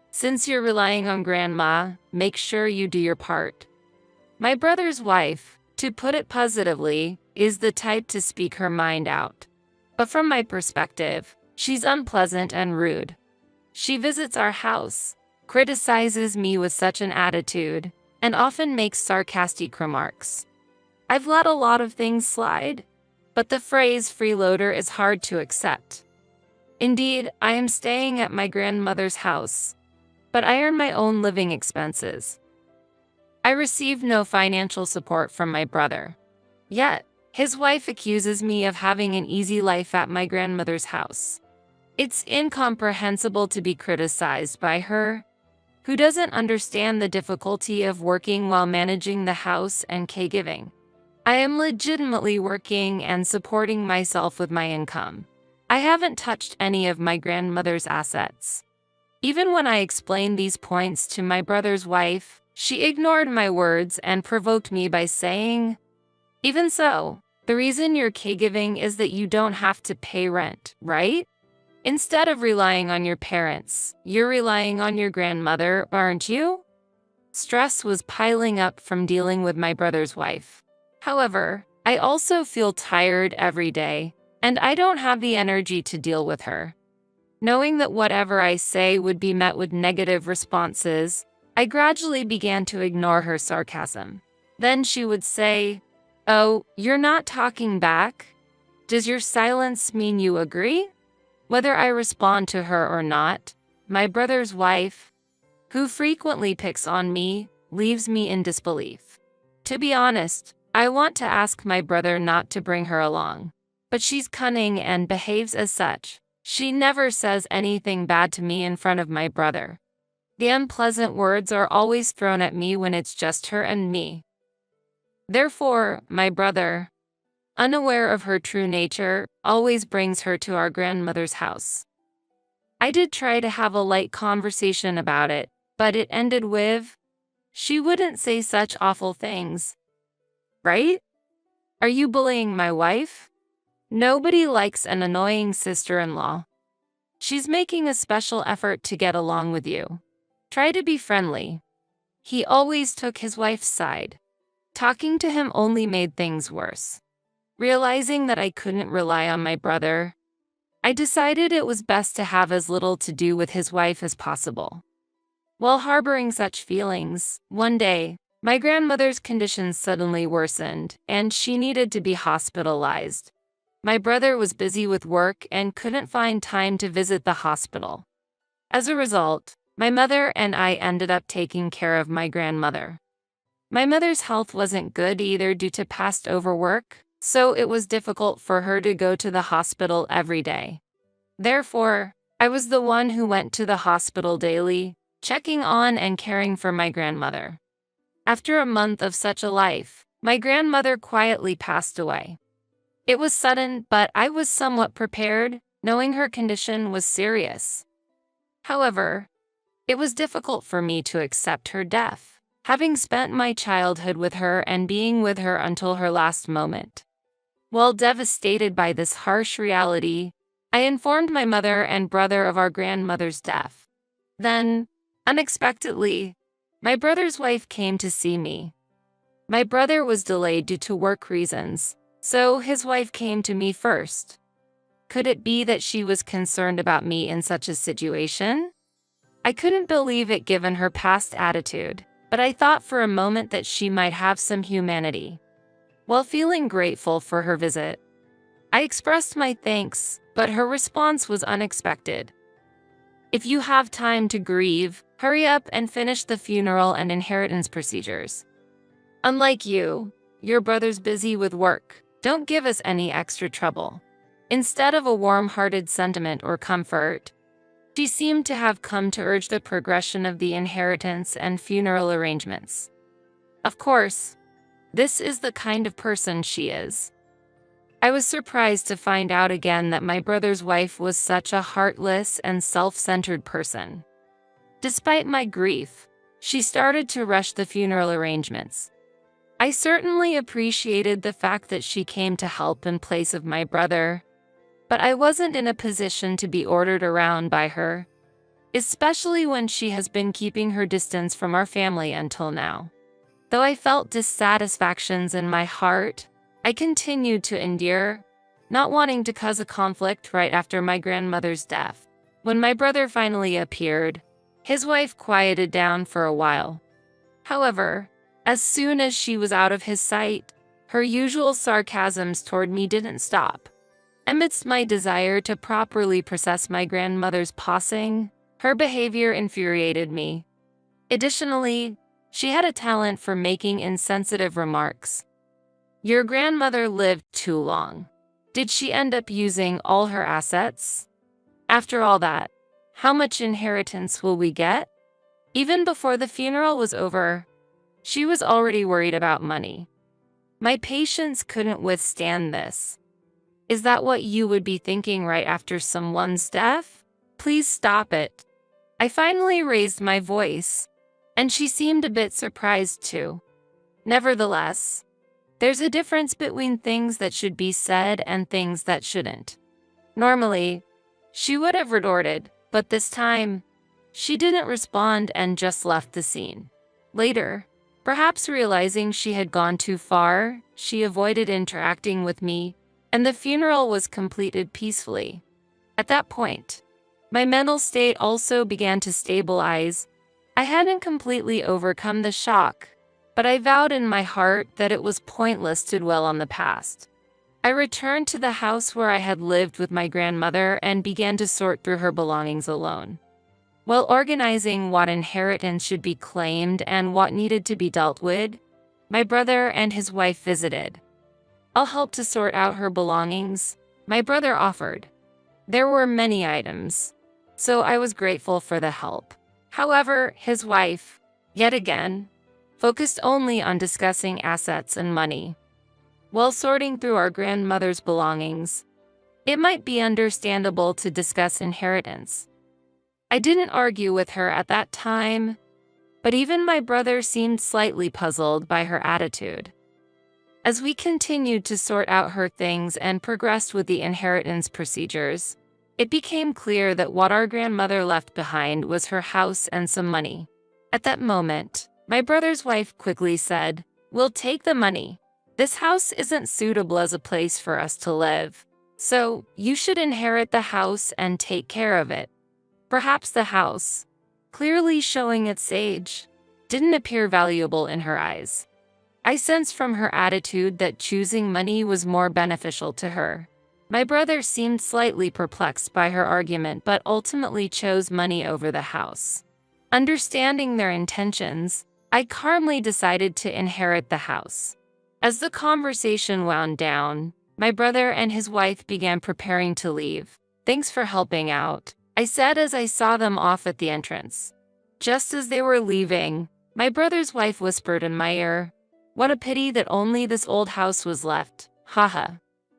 [SPEAKER 2] Since you're relying on grandma, make sure you do your part. My brother's wife, to put it positively, is the type to speak her mind out. But from my perspective, she's unpleasant and rude. She visits our house, criticizes me with such an attitude, and often makes sarcastic remarks. I've let a lot of things slide, but the phrase freeloader is hard to accept. Indeed, I am staying at my grandmother's house, but I earn my own living expenses. I receive no financial support from my brother. Yet, his wife accuses me of having an easy life at my grandmother's house. It's incomprehensible to be criticized by her, who doesn't understand the difficulty of working while managing the house and caregiving. I am legitimately working and supporting myself with my income. I haven't touched any of my grandmother's assets. Even when I explained these points to my brother's wife, she ignored my words and provoked me by saying, "Even so, the reason you're caregiving is that you don't have to pay rent, right? Instead of relying on your parents, you're relying on your grandmother, aren't you?" Stress was piling up from dealing with my brother's wife. However, I also feel tired every day, and I don't have the energy to deal with her. Knowing that whatever I say would be met with negative responses, I gradually began to ignore her sarcasm. Then she would say, "Oh, you're not talking back? Does your silence mean you agree?" Whether I respond to her or not, my brother's wife, who frequently picks on me, leaves me in disbelief. To be honest, I want to ask my brother not to bring her along, but she's cunning and behaves as such. She never says anything bad to me in front of my brother. The unpleasant words are always thrown at me when it's just her and me. Therefore, my brother, unaware of her true nature, always brings her to our grandmother's house. I did try to have a light conversation about it, but it ended with, "She wouldn't say such awful things, right? Are you bullying my wife? Nobody likes an annoying sister-in-law. She's making a special effort to get along with you. Try to be friendly." He always took his wife's side. Talking to him only made things worse. Realizing that I couldn't rely on my brother, I decided it was best to have as little to do with his wife as possible. While harboring such feelings, one day, my grandmother's condition suddenly worsened, and she needed to be hospitalized. my brother was busy with work and couldn't find time to visit the hospital. As a result, my mother and I ended up taking care of my grandmother. My mother's health wasn't good either due to past overwork, so it was difficult for her to go to the hospital every day. Therefore, I was the one who went to the hospital daily, checking on and caring for my grandmother. After a month of such a life, my grandmother quietly passed away. It was sudden, but I was somewhat prepared, knowing her condition was serious. However, it was difficult for me to accept her death, having spent my childhood with her and being with her until her last moment. While devastated by this harsh reality, I informed my mother and brother of our grandmother's death. Then, unexpectedly, my brother's wife came to see me. My brother was delayed due to work reasons, so his wife came to me first. Could it be that she was concerned about me in such a situation? I couldn't believe it given her past attitude, but I thought for a moment that she might have some humanity. While feeling grateful for her visit, I expressed my thanks, but her response was unexpected. If you have time to grieve, hurry up and finish the funeral and inheritance procedures. Unlike you, your brother's busy with work. Don't give us any extra trouble. Instead of a warm-hearted sentiment or comfort, she seemed to have come to urge the progression of the inheritance and funeral arrangements. Of course, this is the kind of person she is. I was surprised to find out again that my brother's wife was such a heartless and self-centered person. Despite my grief, she started to rush the funeral arrangements. I certainly appreciated the fact that she came to help in place of my brother, but I wasn't in a position to be ordered around by her, especially when she has been keeping her distance from our family until now. Though I felt dissatisfactions in my heart, I continued to endure, not wanting to cause a conflict right after my grandmother's death. When my brother finally appeared, his wife quieted down for a while. However, as soon as she was out of his sight, her usual sarcasms toward me didn't stop. Amidst my desire to properly process my grandmother's passing, her behavior infuriated me. Additionally, she had a talent for making insensitive remarks. Your grandmother lived too long. Did she end up using all her assets? After all that, how much inheritance will we get? Even before the funeral was over, she was already worried about money. My patience couldn't withstand this. Is that what you would be thinking right after someone's death? Please stop it. I finally raised my voice, and she seemed a bit surprised too. Nevertheless, there's a difference between things that should be said and things that shouldn't. Normally, she would have retorted, but this time, she didn't respond and just left the scene. Later, perhaps realizing she had gone too far, she avoided interacting with me, and the funeral was completed peacefully. At that point, my mental state also began to stabilize. I hadn't completely overcome the shock, but I vowed in my heart that it was pointless to dwell on the past. I returned to the house where I had lived with my grandmother and began to sort through her belongings alone. While organizing what inheritance should be claimed and what needed to be dealt with, my brother and his wife visited. I'll help to sort out her belongings, my brother offered. There were many items, so I was grateful for the help. However, his wife, yet again, focused only on discussing assets and money. While sorting through our grandmother's belongings, it might be understandable to discuss inheritance. I didn't argue with her at that time, but even my brother seemed slightly puzzled by her attitude. As we continued to sort out her things and progressed with the inheritance procedures, it became clear that what our grandmother left behind was her house and some money. At that moment, my brother's wife quickly said, "We'll take the money. This house isn't suitable as a place for us to live, so you should inherit the house and take care of it." Perhaps the house, clearly showing its age, didn't appear valuable in her eyes. I sensed from her attitude that choosing money was more beneficial to her. My brother seemed slightly perplexed by her argument but ultimately chose money over the house. Understanding their intentions, I calmly decided to inherit the house. As the conversation wound down, my brother and his wife began preparing to leave. "Thanks for helping out," I said as I saw them off at the entrance. Just as they were leaving, my brother's wife whispered in my ear, "What a pity that only this old house was left. Haha.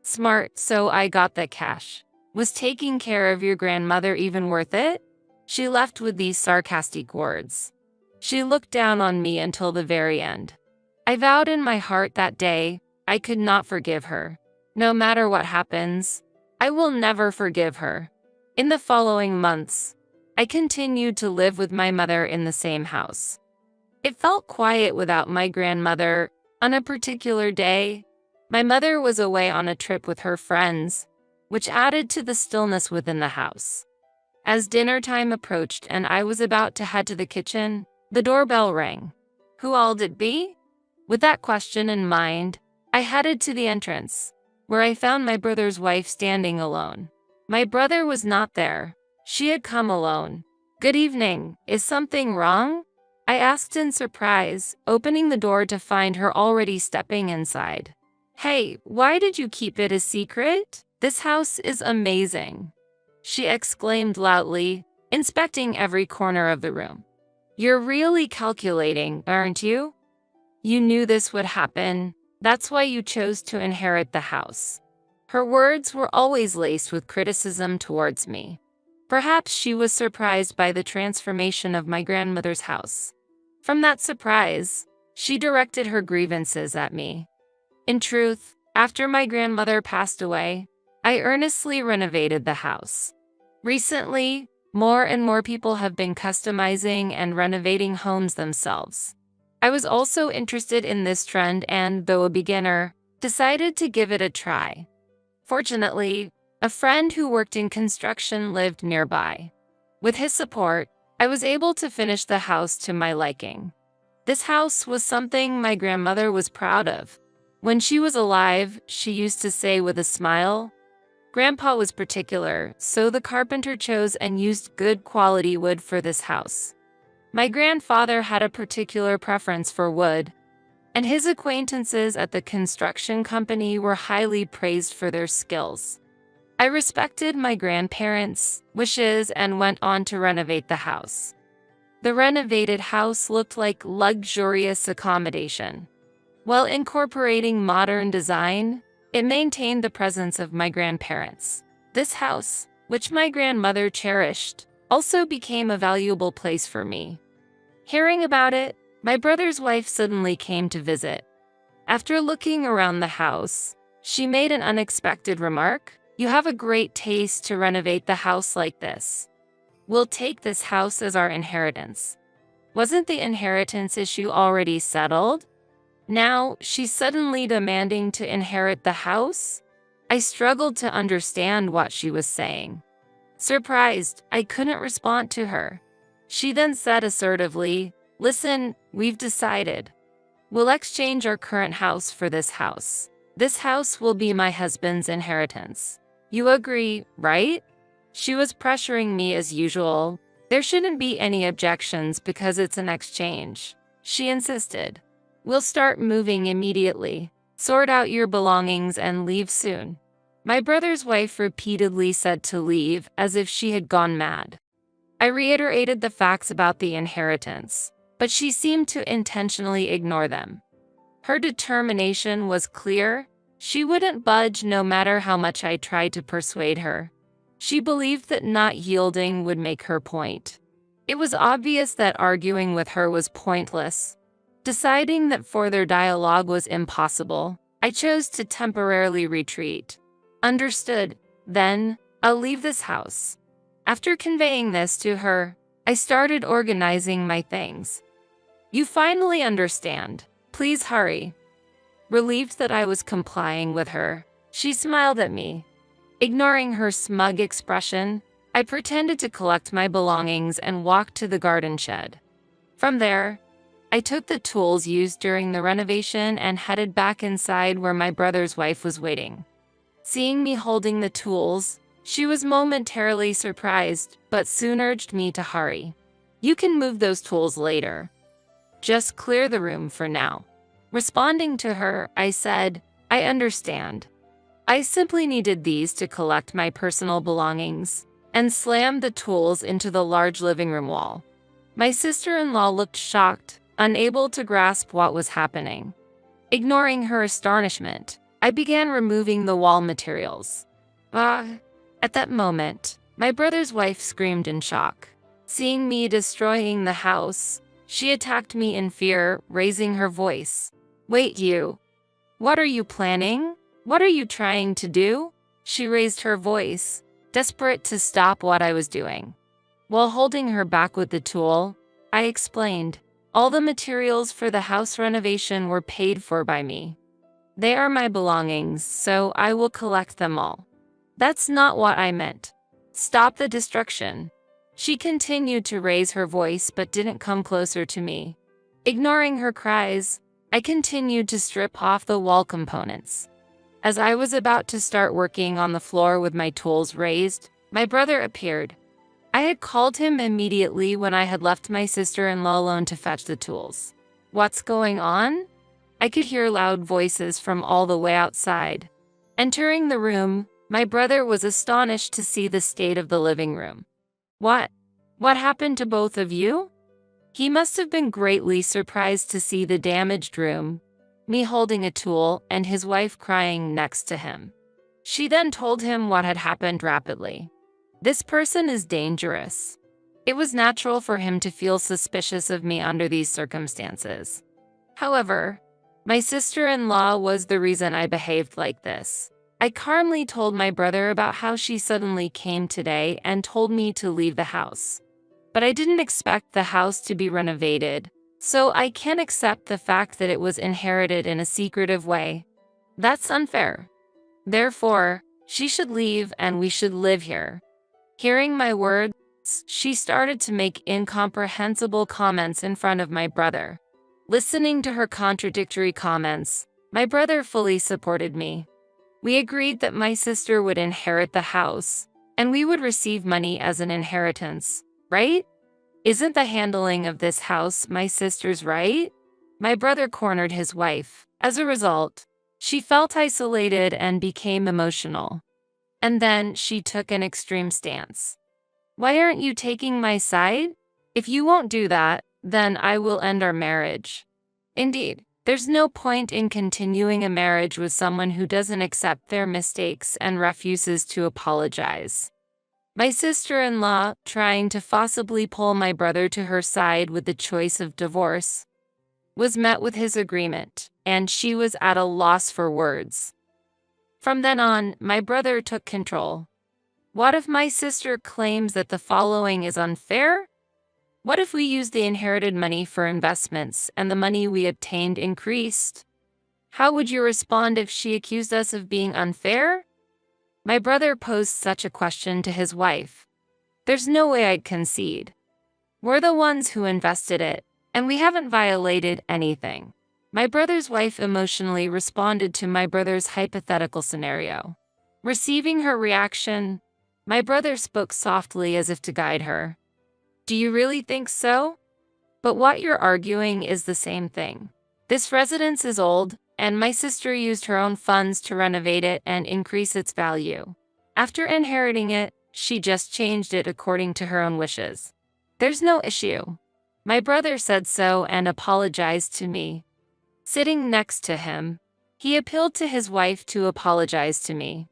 [SPEAKER 2] Smart, so I got that cash. Was taking care of your grandmother even worth it?" She left with these sarcastic words. She looked down on me until the very end. I vowed in my heart that day I could not forgive her. No matter what happens, I will never forgive her. In the following months, I continued to live with my mother in the same house. It felt quiet without my grandmother. On a particular day, my mother was away on a trip with her friends, which added to the stillness within the house. As dinner time approached and I was about to head to the kitchen, the doorbell rang. Who all'd it be? With that question in mind, I headed to the entrance, where I found my brother's wife standing alone. My brother was not there. She had come alone. "Good evening. Is something wrong?" I asked in surprise, opening the door to find her already stepping inside. "Hey, why did you keep it a secret? This house is amazing," she exclaimed loudly, inspecting every corner of the room. "You're really calculating, aren't you? You knew this would happen. That's why you chose to inherit the house." Her words were always laced with criticism towards me. Perhaps she was surprised by the transformation of my grandmother's house. From that surprise, she directed her grievances at me. In truth, after my grandmother passed away, I earnestly renovated the house. Recently, more and more people have been customizing and renovating homes themselves. I was also interested in this trend and, though a beginner, decided to give it a try. Fortunately, a friend who worked in construction lived nearby. With his support, I was able to finish the house to my liking. This house was something my grandmother was proud of. When she was alive, she used to say with a smile, "Grandpa was particular, so the carpenter chose and used good quality wood for this house." My grandfather had a particular preference for wood, and his acquaintances at the construction company were highly praised for their skills. I respected my grandparents' wishes and went on to renovate the house. The renovated house looked like luxurious accommodation. While incorporating modern design, it maintained the presence of my grandparents. This house, which my grandmother cherished, also became a valuable place for me. Hearing about it, my brother's wife suddenly came to visit. After looking around the house, she made an unexpected remark. "You have a great taste to renovate the house like this. We'll take this house as our inheritance." Wasn't the inheritance issue already settled? Now, she's suddenly demanding to inherit the house? I struggled to understand what she was saying. Surprised, I couldn't respond to her. She then said assertively, "Listen, we've decided. We'll exchange our current house for this house. This house will be my husband's inheritance. You agree, right?" She was pressuring me as usual. "There shouldn't be any objections because it's an exchange," she insisted. "We'll start moving immediately. Sort out your belongings and leave soon." My brother's wife repeatedly said to leave as if she had gone mad. I reiterated the facts about the inheritance, but she seemed to intentionally ignore them. Her determination was clear. She wouldn't budge no matter how much I tried to persuade her. She believed that not yielding would make her point. It was obvious that arguing with her was pointless. Deciding that further dialogue was impossible, I chose to temporarily retreat. "Understood. Then, I'll leave this house." After conveying this to her, I started organizing my things. "You finally understand. Please hurry." Relieved that I was complying with her, she smiled at me. Ignoring her smug expression, I pretended to collect my belongings and walked to the garden shed. From there, I took the tools used during the renovation and headed back inside where my brother's wife was waiting. Seeing me holding the tools, she was momentarily surprised, but soon urged me to hurry. You can move those tools later. Just clear the room for now. Responding to her, I said, I understand. I simply needed these to collect my personal belongings, and slammed the tools into the large living room wall. My sister-in-law looked shocked, unable to grasp what was happening. Ignoring her astonishment, I began removing the wall materials. At that moment, my brother's wife screamed in shock. Seeing me destroying the house, she attacked me in fear, raising her voice. Wait, you! What are you planning? What are you trying to do? She raised her voice, desperate to stop what I was doing. While holding her back with the tool, I explained, all the materials for the house renovation were paid for by me. They are my belongings, so I will collect them all. That's not what I meant. Stop the destruction. She continued to raise her voice but didn't come closer to me. Ignoring her cries, I continued to strip off the wall components. As I was about to start working on the floor with my tools raised, my brother appeared. I had called him immediately when I had left my sister-in-law alone to fetch the tools. What's going on? I could hear loud voices from all the way outside. Entering the room, my brother was astonished to see the state of the living room. What happened to both of you? He must have been greatly surprised to see the damaged room, me holding a tool and his wife crying next to him. She then told him what had happened rapidly. This person is dangerous. It was natural for him to feel suspicious of me under these circumstances. However, my sister-in-law was the reason I behaved like this. I calmly told my brother about how she suddenly came today and told me to leave the house. But I didn't expect the house to be renovated, so I can't accept the fact that it was inherited in a secretive way. That's unfair. Therefore, she should leave and we should live here. Hearing my words, she started to make incomprehensible comments in front of my brother. Listening to her contradictory comments, my brother fully supported me. We agreed that my sister would inherit the house, and we would receive money as an inheritance, right? Isn't the handling of this house my sister's right? My brother cornered his wife. As a result, she felt isolated and became emotional. And then she took an extreme stance. Why aren't you taking my side? If you won't do that, then I will end our marriage. Indeed, there's no point in continuing a marriage with someone who doesn't accept their mistakes and refuses to apologize. My sister-in-law, trying to forcibly pull my brother to her side with the choice of divorce, was met with his agreement, and she was at a loss for words. From then on, my brother took control. What if my sister claims that the following is unfair? What if we used the inherited money for investments and the money we obtained increased? How would you respond if she accused us of being unfair? My brother posed such a question to his wife. There's no way I'd concede. We're the ones who invested it, and we haven't violated anything. My brother's wife emotionally responded to my brother's hypothetical scenario. Receiving her reaction, my brother spoke softly as if to guide her. Do you really think so? But what you're arguing is the same thing. This residence is old, and my sister used her own funds to renovate it and increase its value. After inheriting it, she just changed it according to her own wishes. There's no issue. My brother said so and apologized to me. Sitting next to him, he appealed to his wife to apologize to me.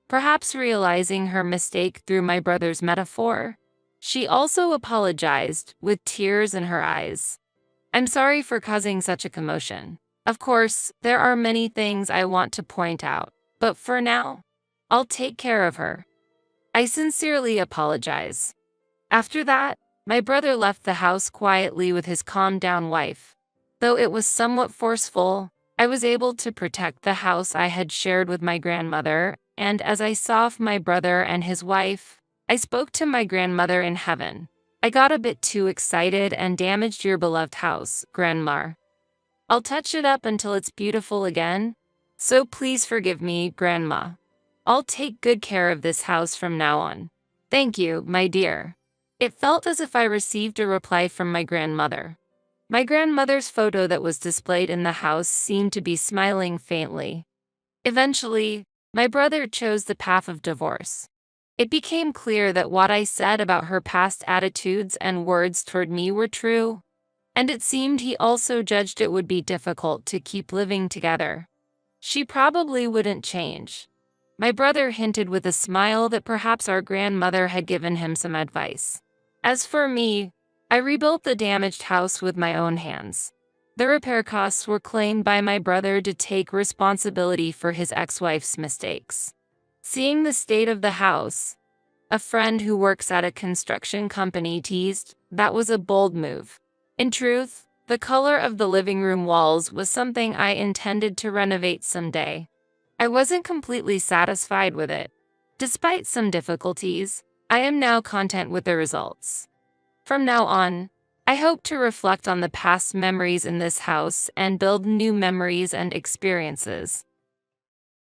[SPEAKER 2] Perhaps realizing her mistake through my brother's metaphor, she also apologized, with tears in her eyes. I'm sorry for causing such a commotion. Of course, there are many things I want to point out, but for now, I'll take care of her. I sincerely apologize. After that, my brother left the house quietly with his calmed-down wife. Though it was somewhat forceful, I was able to protect the house I had shared with my grandmother, and as I saw my brother and his wife, I spoke to my grandmother in heaven. I got a bit too excited and damaged your beloved house, Grandma. I'll touch it up until it's beautiful again, so please forgive me, Grandma. I'll take good care of this house from now on. Thank you, my dear. It felt as if I received a reply from my grandmother. My grandmother's photo that was displayed in the house seemed to be smiling faintly. Eventually, my brother chose the path of divorce. It became clear that what I said about her past attitudes and words toward me were true, and it seemed he also judged it would be difficult to keep living together. She probably wouldn't change. My brother hinted with a smile that perhaps our grandmother had given him some advice. As for me, I rebuilt the damaged house with my own hands. The repair costs were claimed by my brother to take responsibility for his ex-wife's mistakes. Seeing the state of the house, a friend who works at a construction company teased, that was a bold move. In truth, the color of the living room walls was something I intended to renovate someday. I wasn't completely satisfied with it. Despite some difficulties, I am now content with the results. From now on, I hope to reflect on the past memories in this house and build new memories and experiences.